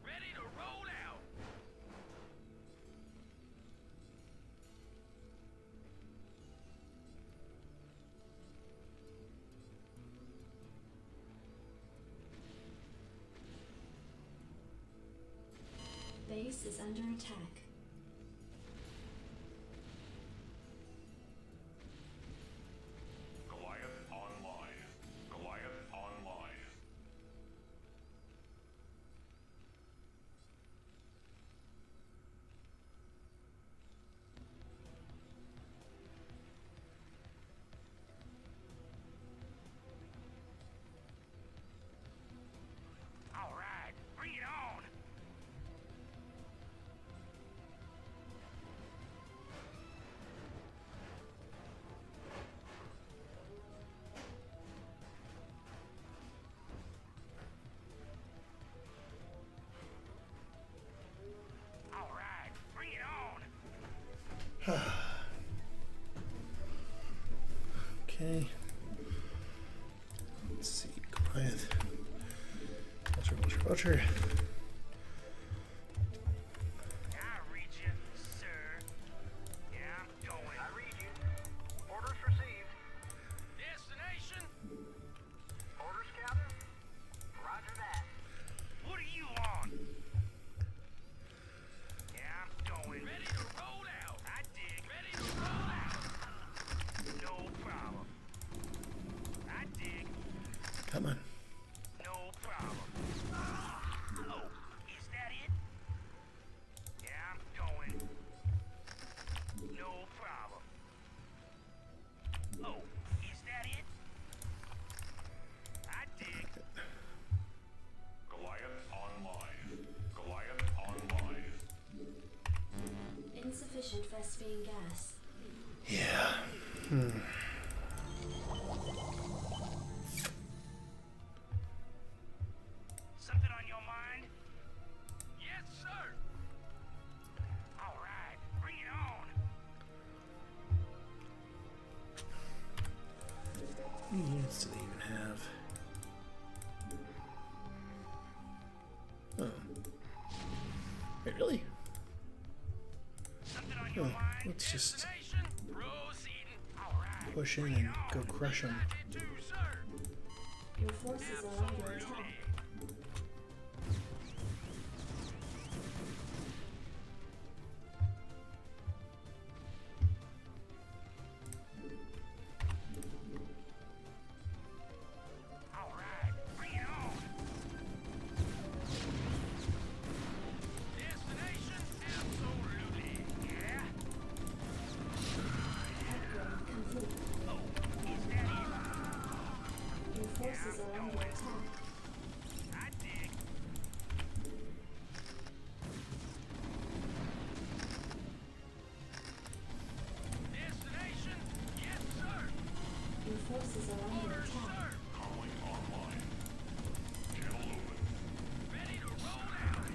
S6: Ready to roll out.
S2: Base is under attack.
S11: Goliath online. Goliath online.
S6: All right, bring it on. All right, bring it on.
S1: Okay. Let's see, Goliath. Vulture.
S6: I read you, sir. Yeah, I'm going.
S10: I read you. Orders received.
S6: Destination?
S10: Orders, Captain. Roger that.
S6: What do you want? Yeah, I'm going. Ready to roll out. I dig. Ready to roll out. No problem. I dig.
S1: Come on.
S6: No problem. Oh, is that it? Yeah, I'm going. No problem. Oh, is that it? I dig.
S11: Goliath online. Goliath online.
S2: Insufficient Vespine gas.
S1: Yeah.
S6: Something on your mind? Yes, sir. All right, bring it on.
S1: How many units do they even have? Oh. Wait, really?
S6: Something on your
S1: Oh,
S6: mind?
S1: let's just
S6: Destination? Proceeding. All right.
S1: push in
S6: bring
S1: and
S6: it
S1: go
S6: on.
S1: crush them.
S6: Delighted to, sir.
S2: Your forces are under attack.
S6: All right, bring it on. Destination? Absolutely. Yeah.
S2: Upgrade complete.
S6: Oh, is that it?
S2: Your forces are under attack.
S6: I dig. Destination? Yes, sir.
S2: Your forces are under
S6: Orders,
S2: attack.
S6: sir.
S11: Calling online. Channel open.
S6: Ready to roll out.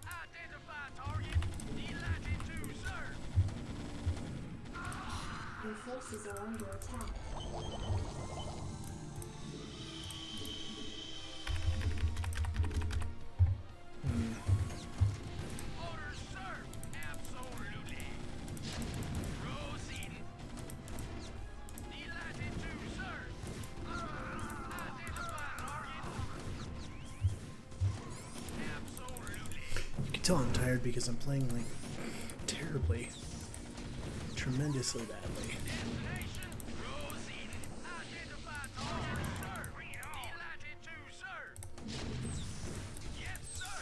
S6: Identify target. Delighted to, sir.
S2: Your forces are under attack.
S6: Orders, sir. Absolutely. Proceeding. Delighted to, sir. Identify target. Absolutely.
S1: You can tell I'm tired because I'm playing like terribly. Tremendously badly.
S6: Destination. Proceeding. Identify target, sir. Bring it on. Delighted to, sir. Yes, sir.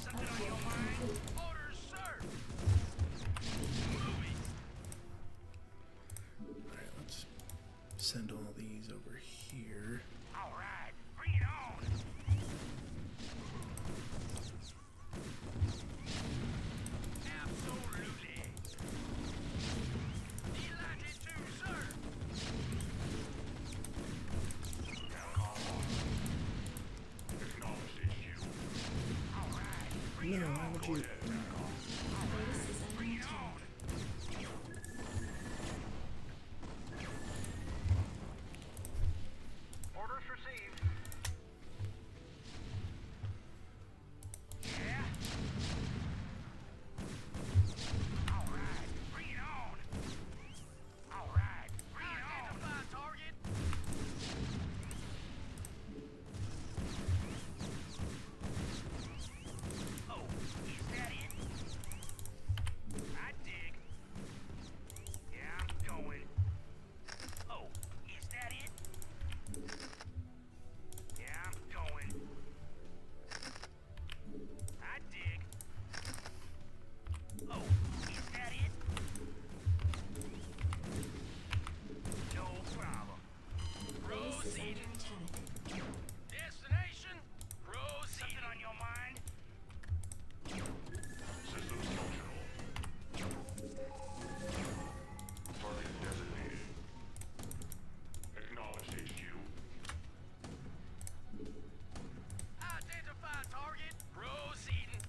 S6: Something on your mind? Orders, sir. Moving.
S1: Alright, let's send all these over here.
S6: All right, bring it on. Absolutely.
S1: shoot.
S2: Base is under attack.
S6: Orders received. Yeah. All right, bring it on. All right, bring it on. Identify target. Oh, is that it? I dig. Yeah, I'm going. Oh, is that it? Yeah, I'm going. I dig. Oh, is that it? No problem.
S2: Base is
S6: Proceed.
S2: under attack.
S6: Destination? Proceed. Something on your mind?
S11: Systems functional. Target designated. Acknowledged, HQ.
S6: Identify target. Proceeding.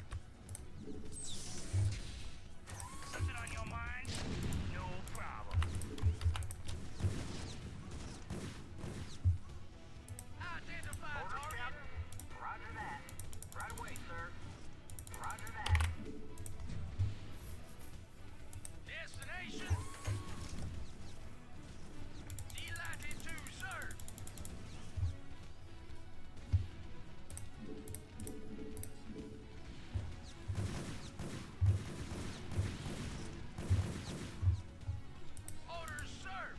S6: Something on your mind? No problem. Identify target. Roger that. Right away, sir. Roger that. Destination? Delighted to, sir. Orders, sir.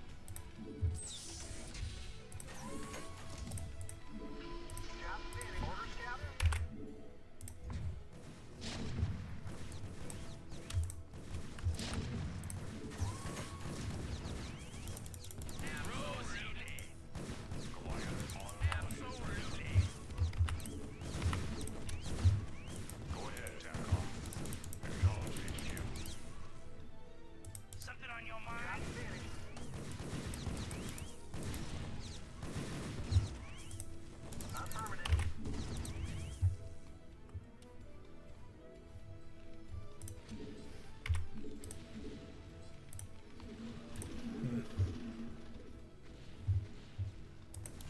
S6: Job finished. Orders, Captain. Absolutely. Absolutely.
S11: Go ahead, TACOM. Acknowledged, HQ.
S6: Something on your mind? Affirmative.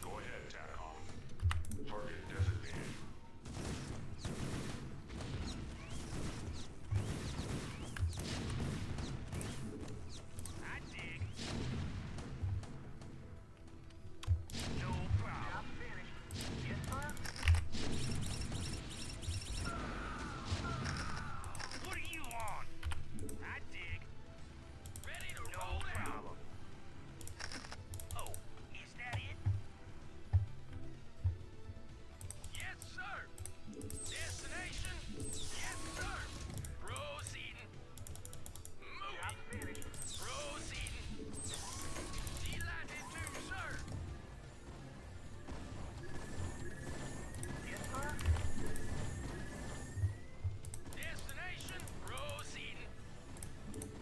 S11: Go ahead, TACOM. Target designated.
S6: I dig. No problem. Job finished. Yes, sir. What do you want? I dig. Ready to roll problem. Oh, is that it? Yes, sir. Destination? Yes, sir. Proceeding. Moving. Proceeding. Delighted to, sir. Yes, sir. Destination? Proceeding.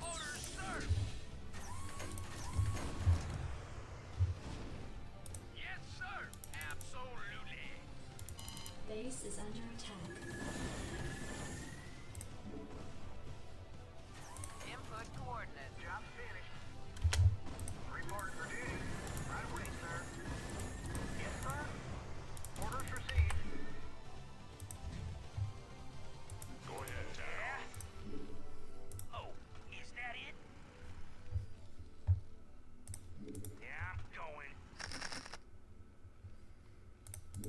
S6: Orders, sir. Yes, sir. Absolutely.
S2: Base is under attack.
S10: Input coordinates.
S6: Job finished. Report for duty. Right away, sir. Yes, sir. Orders received.
S11: Go ahead,
S6: Yeah?
S11: TACOM.
S6: Oh, is that it? Yeah, I'm going.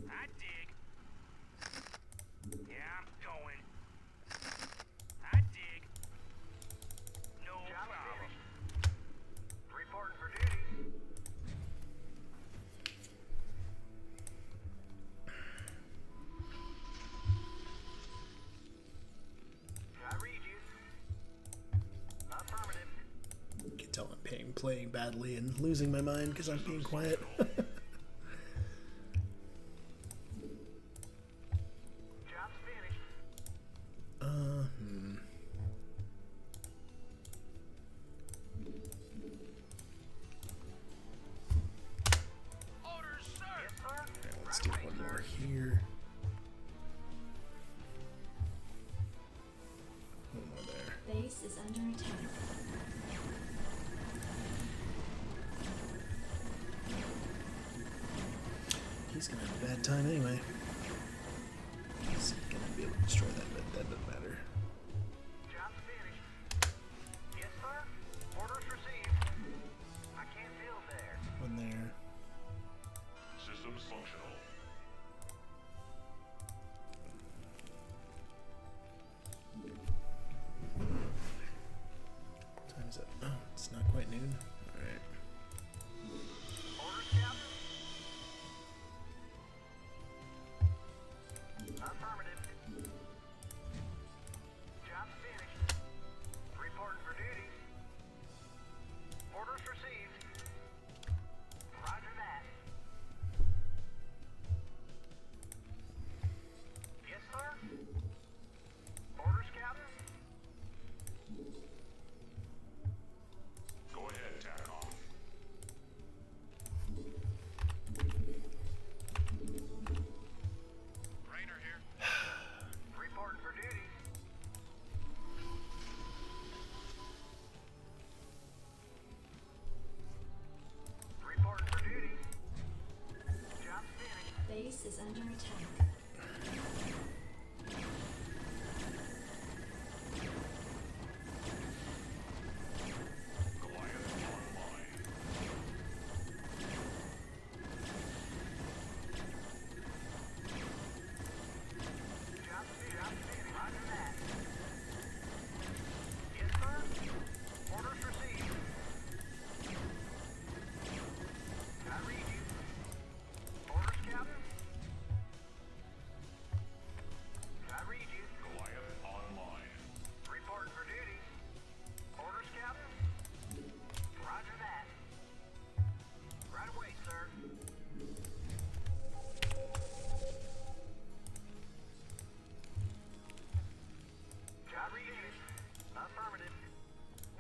S6: I dig. Yeah, I'm going. I dig. No problem. Reporting for duty. I read you. Affirmative.
S1: You can tell I'm playing badly and losing my mind because I'm being quiet.
S6: Job's finished.
S1: Hmm.
S6: Orders, sir. Yes, sir.
S1: Okay, let's do one more here.
S2: under attack.
S1: He's gonna have a bad time anyway. He's gonna be able to destroy that, but that doesn't matter.
S6: Job's finished. Yes, sir. Orders received. I can't build there.
S1: One there.
S11: Systems functional.
S1: What time is it? Oh, it's not quite noon. Alright.
S6: Orders, Captain? Affirmative. Job's finished. Reporting for duty. Orders received. Roger that. Yes, sir. Orders, Captain?
S11: Go ahead, TACOM.
S6: Rainer here. Reporting for duty. Reporting for duty. Job's finished.
S2: Base is under attack.
S11: Goliath online.
S6: Job's finished. Roger that. Yes, sir. Orders received. I read you. Orders, Captain? I read you.
S11: Goliath online.
S6: Reporting for duty. Orders, Captain? Roger that. Right away, sir. Job finished. Affirmative.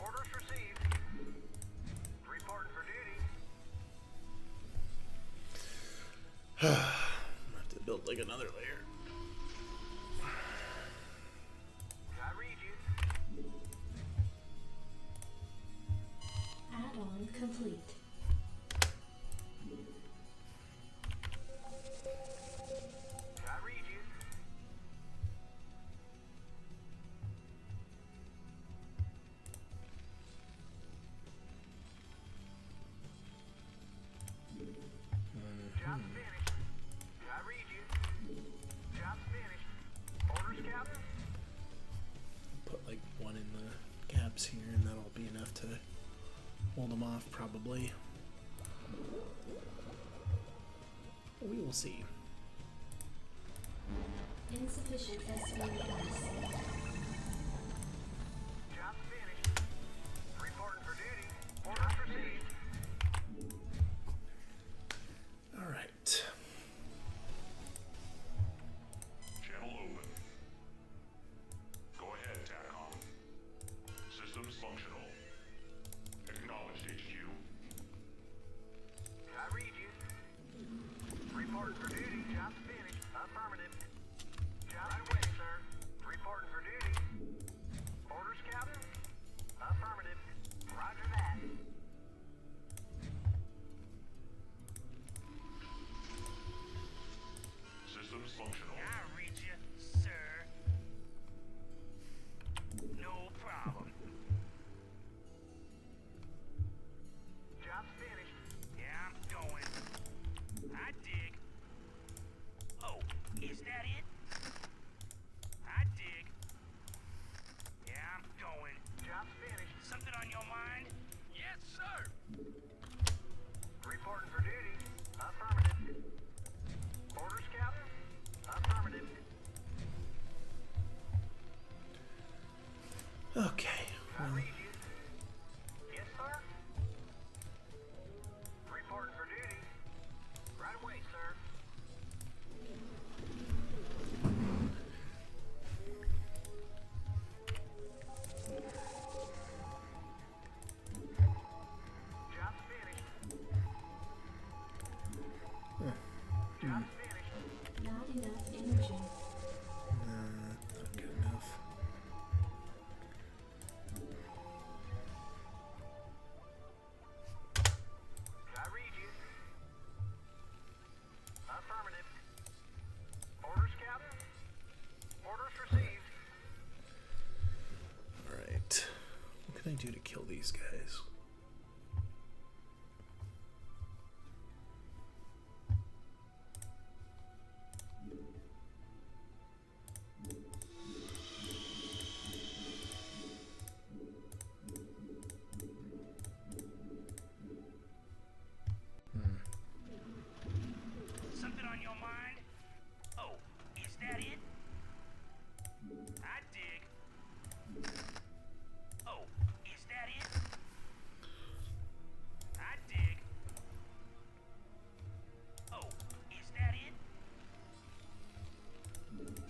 S6: Orders received. Reporting for duty.
S1: I'm gonna have to build like another layer.
S6: I read you.
S2: Add-on complete.
S6: I read you. Job's finished. I read you. Job's finished. Orders, Captain?
S1: Put like one in the gaps here, and that'll be enough to hold them off, probably. We will see.
S2: Insufficient SV gas.
S6: Job's finished. Reporting for duty. Orders received.
S1: All right.
S11: Channel open. Go ahead, TACOM. Systems functional. Acknowledged, HQ.
S6: I read you. Reporting for duty. Job's finished. Affirmative. Job right away, sir. Reporting for duty. Orders, Captain? Affirmative. Roger that.
S11: Systems functional.
S6: I read you, sir. No problem. Job's finished. Yeah, I'm going. I dig. Oh, is that it? I dig. Yeah, I'm going. Job's finished. Something on your mind? Yes, sir. Reporting for duty. Affirmative. Orders, Captain? Affirmative.
S1: Okay.
S6: I
S1: Well,
S6: read you. Yes, sir. Reporting for duty. Right away, sir. Job's finished. Job's finished.
S2: Not enough energy.
S1: not good enough. can I do to kill these guys?
S6: Something on your mind? Oh, is that it? I dig. Oh, is that it? I dig. Oh, is that it?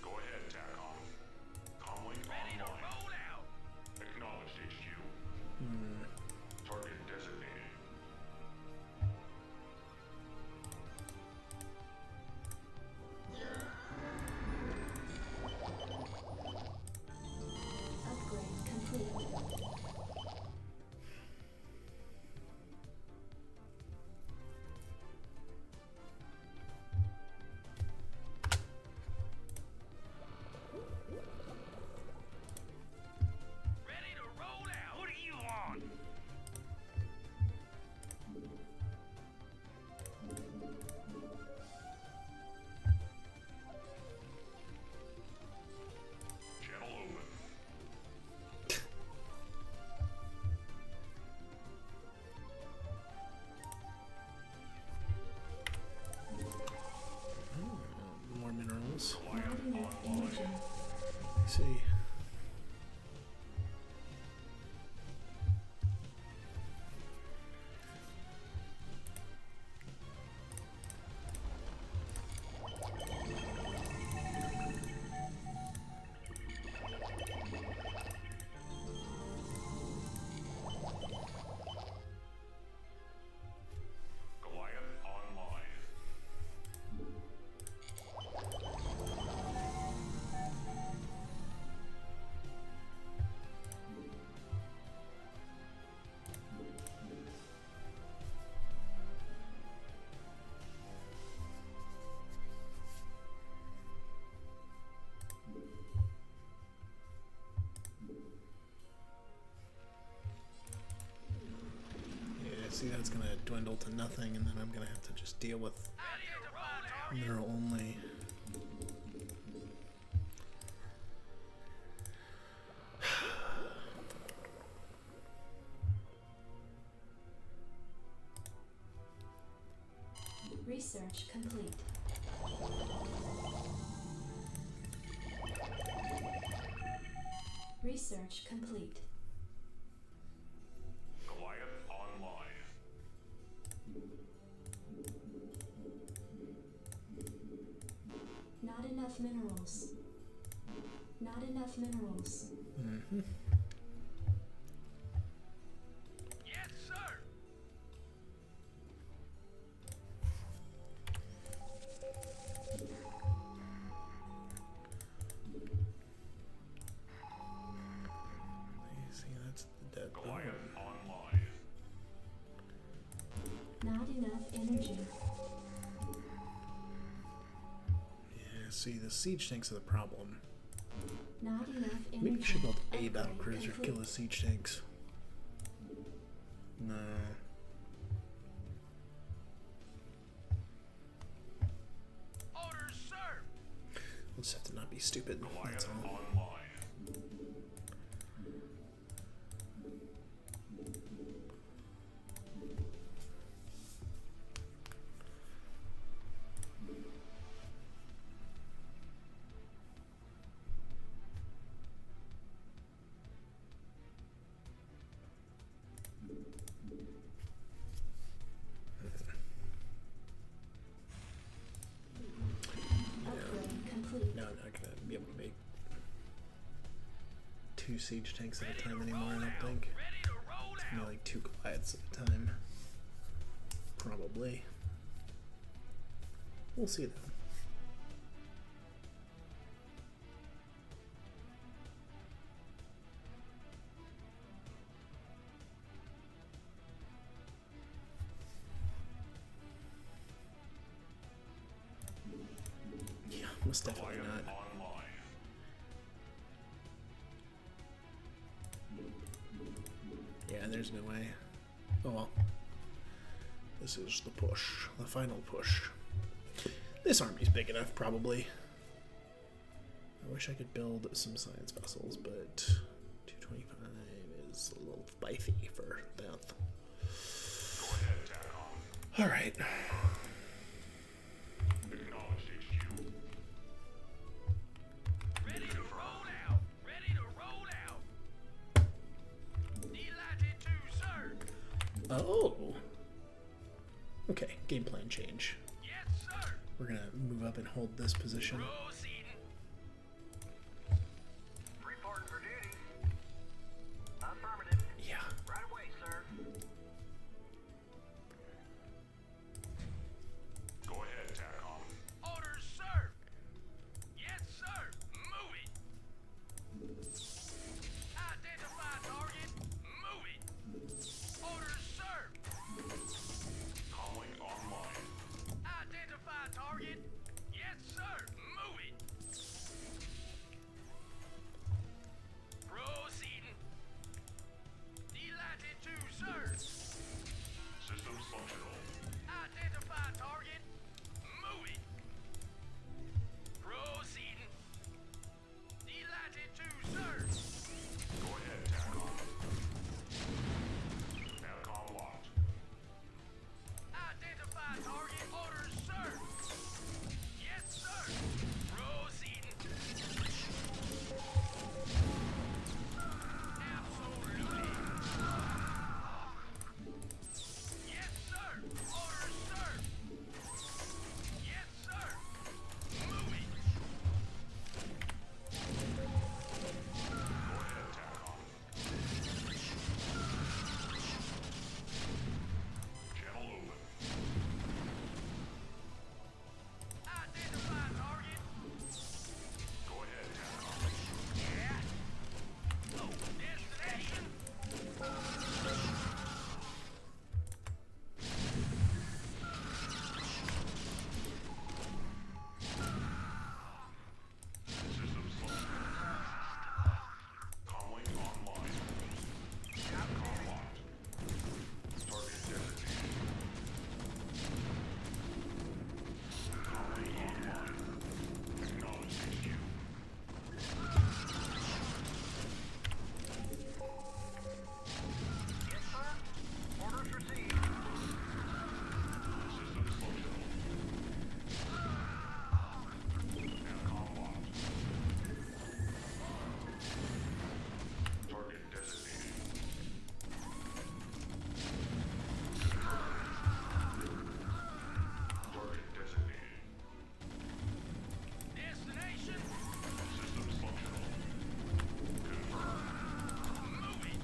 S11: Go ahead, TACOM. Comlink
S6: Ready to
S11: online.
S6: roll out.
S11: Acknowledged, HQ. Target designated.
S2: Upgrade complete.
S6: Ready to roll out. What do you want?
S11: Channel open.
S1: More minerals.
S2: Not enough energy.
S1: I see.
S11: Goliath online.
S1: Yeah, see, that's gonna dwindle to nothing, and then I'm gonna have to just deal with mineral only.
S2: Research complete. Research complete.
S11: Goliath online.
S2: Not enough minerals. Not enough minerals.
S6: Yes, sir.
S1: See, that's the dead
S11: Goliath
S1: bone.
S11: online.
S2: Not enough energy.
S1: Yeah, see, the siege tanks are the problem.
S2: Not enough energy.
S1: Maybe you should build a
S2: Upgrade
S1: battle cruiser to
S2: complete.
S1: kill the siege tanks. No.
S6: Orders, sir.
S1: We'll just have to not be stupid. That's
S11: Goliath
S1: all.
S11: online.
S2: Upgrade complete.
S1: No, I'm not gonna be able to make 2 siege tanks at a time anymore, I don't think.
S6: Ready to roll
S1: It's gonna
S6: out.
S1: be like 2 Goliaths at a time. Probably. We'll see though. Yeah, most definitely
S11: Goliath
S1: not.
S11: online.
S1: Yeah, there's no way. Oh well. This is the push. The final push. This army's big enough, probably. I wish I could build some science vessels, but 225 is a little spicy for that. Alright.
S11: Acknowledged, HQ.
S6: Ready to roll out! Ready to roll out! Delighted to serve!
S1: Oh! Okay, game plan change.
S6: Yes, sir!
S1: We're gonna move up and hold this position.
S6: Proceeding.
S10: Reporting for duty. Affirmative.
S1: Yeah.
S10: Right away, sir.
S11: Go ahead, TACOM.
S6: Orders, sir! Yes, sir! Moving! Identify target! Moving! Orders, sir!
S11: Comlink online.
S6: Identify target! Yes, sir! Moving! Proceeding! Delighted to, sir!
S11: Systems functional.
S6: Identify target! Moving! Proceeding! Delighted to, sir!
S11: Go ahead, TACOM. TACOM locked.
S6: Identify target! Orders, sir! Yes, sir! Proceeding! Absolutely! Yes, sir! Orders, sir! Yes, sir! Moving!
S11: Go ahead, TACOM. Channel open.
S6: Identify target!
S11: Go ahead, TACOM.
S6: Yeah! Oh, destination!
S11: Systems functional. Comlink online. TACOM locked. Target designated. Comlink online. Acknowledged, HQ.
S10: Yes, sir. Orders received.
S11: Systems functional. TACOM locked. Target designated. Target designated.
S6: Destination!
S11: Systems functional. Confirmed.
S6: Moving!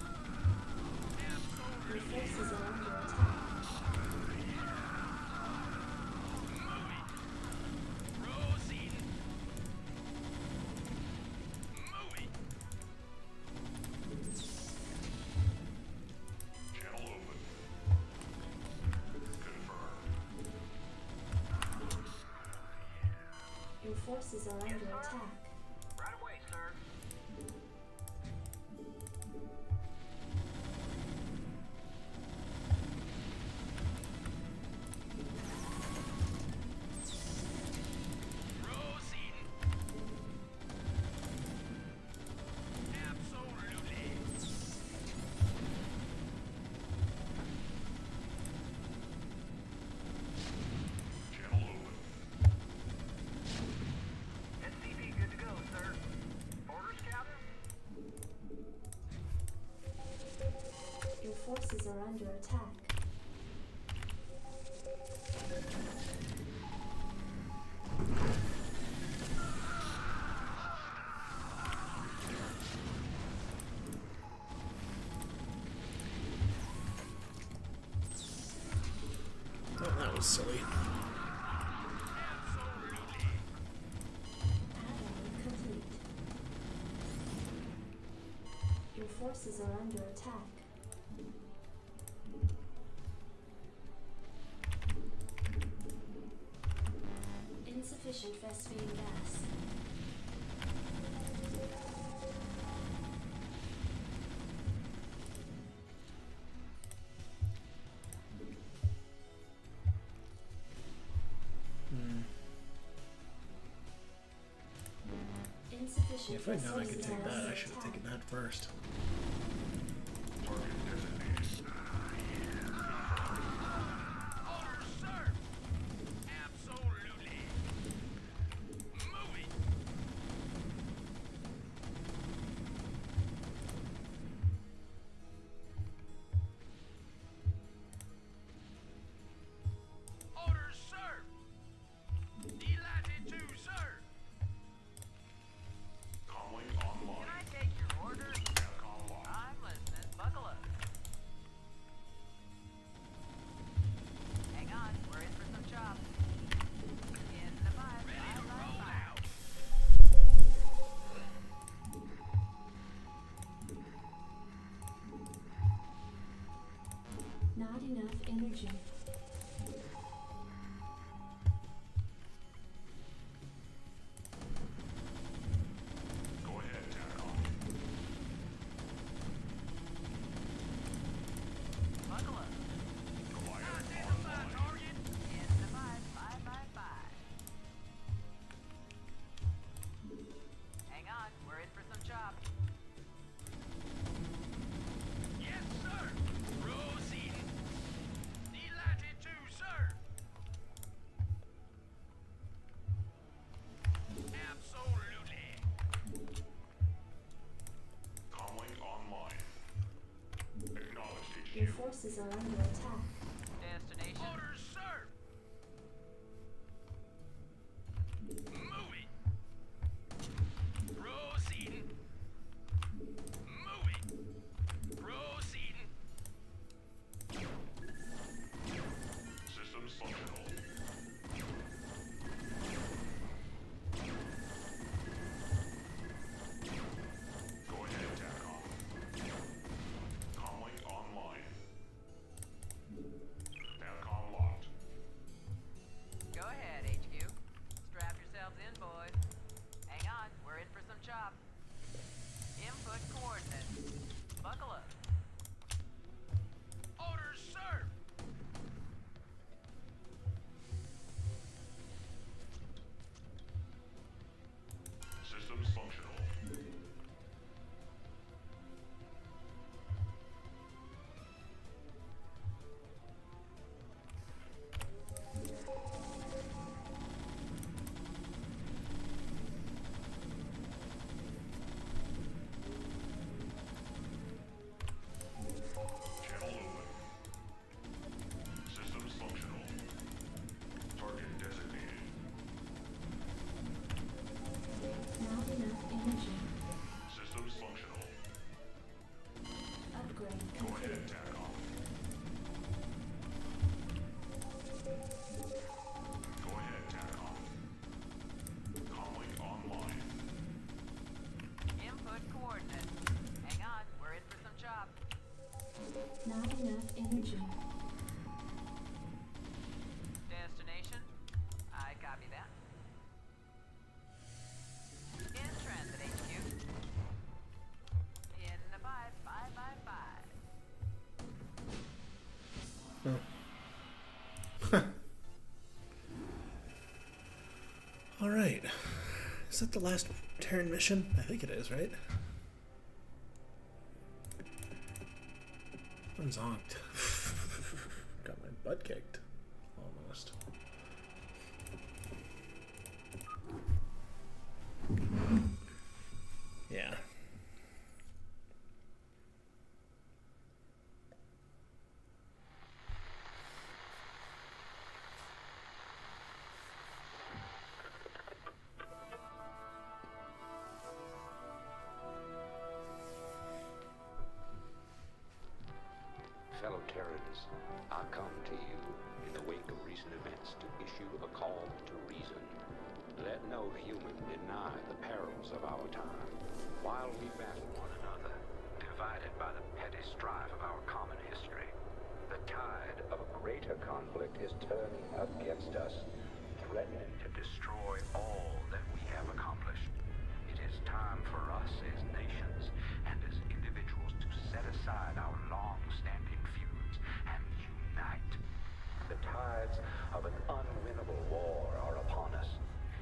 S2: Your
S6: Absolutely!
S2: forces are under attack.
S6: Moving! Proceeding! Moving!
S11: Channel open. Confirmed.
S2: Your forces are under attack.
S10: Right away, sir.
S6: Proceeding! Absolutely!
S11: Channel open.
S10: SCP good to go, sir. Orders, Captain?
S2: Your forces are under attack.
S1: Oh, that was silly.
S6: Absolutely!
S2: Add-on complete. Your forces are under attack. Insufficient Vespine gas.
S1: Yeah, if I'd known I could take that, I should have taken that first.
S11: Target designated.
S6: Orders, sir! Absolutely! Moving! Orders, sir! Delighted to, sir!
S11: Comlink online.
S10: Can I take your orders?
S11: Capcom locked.
S10: I'm listening. Buckle up. Hang on, we're in for some chops. In the vibe.
S6: Ready to roll out!
S2: Not enough energy.
S11: Go ahead, TACOM.
S10: Buckle up.
S11: Goliath
S6: Identify
S11: online.
S6: target!
S10: In the vibe. Bye. Hang on, we're in for some chops.
S6: Yes, sir! Proceeding! Delighted to, sir! Absolutely!
S11: Comlink online. Acknowledged
S2: Your
S11: HQ.
S2: forces are under attack.
S10: Destination.
S6: Orders, sir! Moving! Proceeding! Moving! Proceeding!
S11: Systems functional. Go ahead, TACOM. Comlink online. TACOM locked.
S10: Go ahead, HQ. Strap yourselves in, boys. Hang on, we're in for some chops. Input coordinates. Buckle up.
S6: Orders, sir!
S11: Systems functional. Channel open. Systems functional. Target designated.
S2: Not enough energy.
S11: Systems functional.
S2: Upgrade
S11: Go ahead,
S2: complete.
S11: TACOM. Go ahead, TACOM. Comlink online.
S10: Input coordinates. Hang on, we're in for some chops.
S2: Not enough energy.
S10: Destination? I copy that. In transit, HQ. In the vibe. Bye.
S1: Alright. Is that the last Terran mission? I think it is, right? I'm zonked. Got my butt kicked. Almost. Yeah.
S3: Fellow Terrans, I come to you in the wake of recent events to issue a call to reason. Let no human deny the perils of our time. While we battle one another, divided by the petty strife of our common history, the tide of a greater conflict is turning against us, threatening to destroy all that we have accomplished. It is time for us as nations and as individuals to set aside our long-standing feuds and unite. The tides of an unwinnable war are upon us,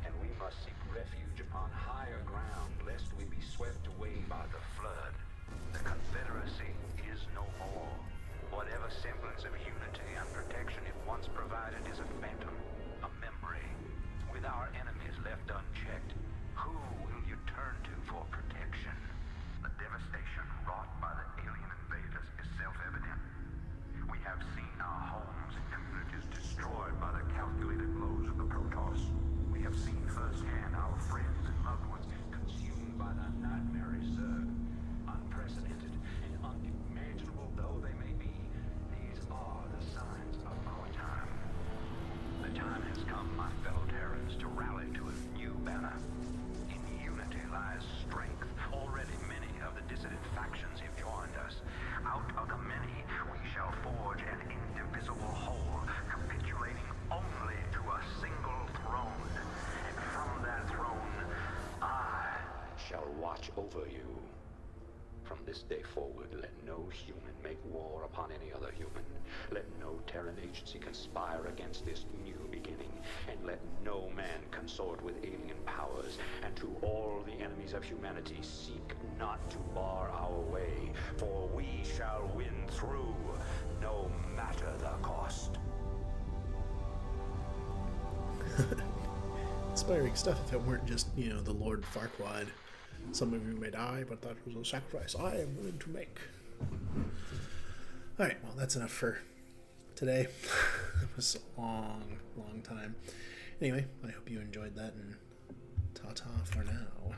S3: and we must seek refuge upon higher ground lest we
S6: by the flood. The Confederacy is no more. Whatever semblance of unity and protection it once provided is a phantom, a memory. With our enemies left unchecked, who will you turn to for protection? The devastation wrought by the alien invaders is self-evident. We have seen our homes and communities destroyed by the calculated blows of the Protoss. We have seen firsthand our friends and loved ones consumed by the nightmare Zerg. Unprecedented and unimaginable though they may be, these are the signs of our time. The time has come, my fellow Terrans, to rally to a new banner. In unity lies strength. Already many of the dissident factions have joined us. Out of the many, we shall forge an indivisible whole, capitulating only to a single throne. And from that throne, I shall watch over you. From this day forward, let no human make war upon any other human. Let no Terran agency conspire against this new beginning. And let no man consort with alien powers. And to all the enemies of humanity, seek not to bar our way. For we shall win through, no matter the cost.
S1: Inspiring stuff if it weren't just, you know, the Lord Farquaad. Some of you may die, but that was a sacrifice I am willing to make. Alright, well, that's enough for today. It was a long, long time. Anyway, I hope you enjoyed that, and ta-ta for now.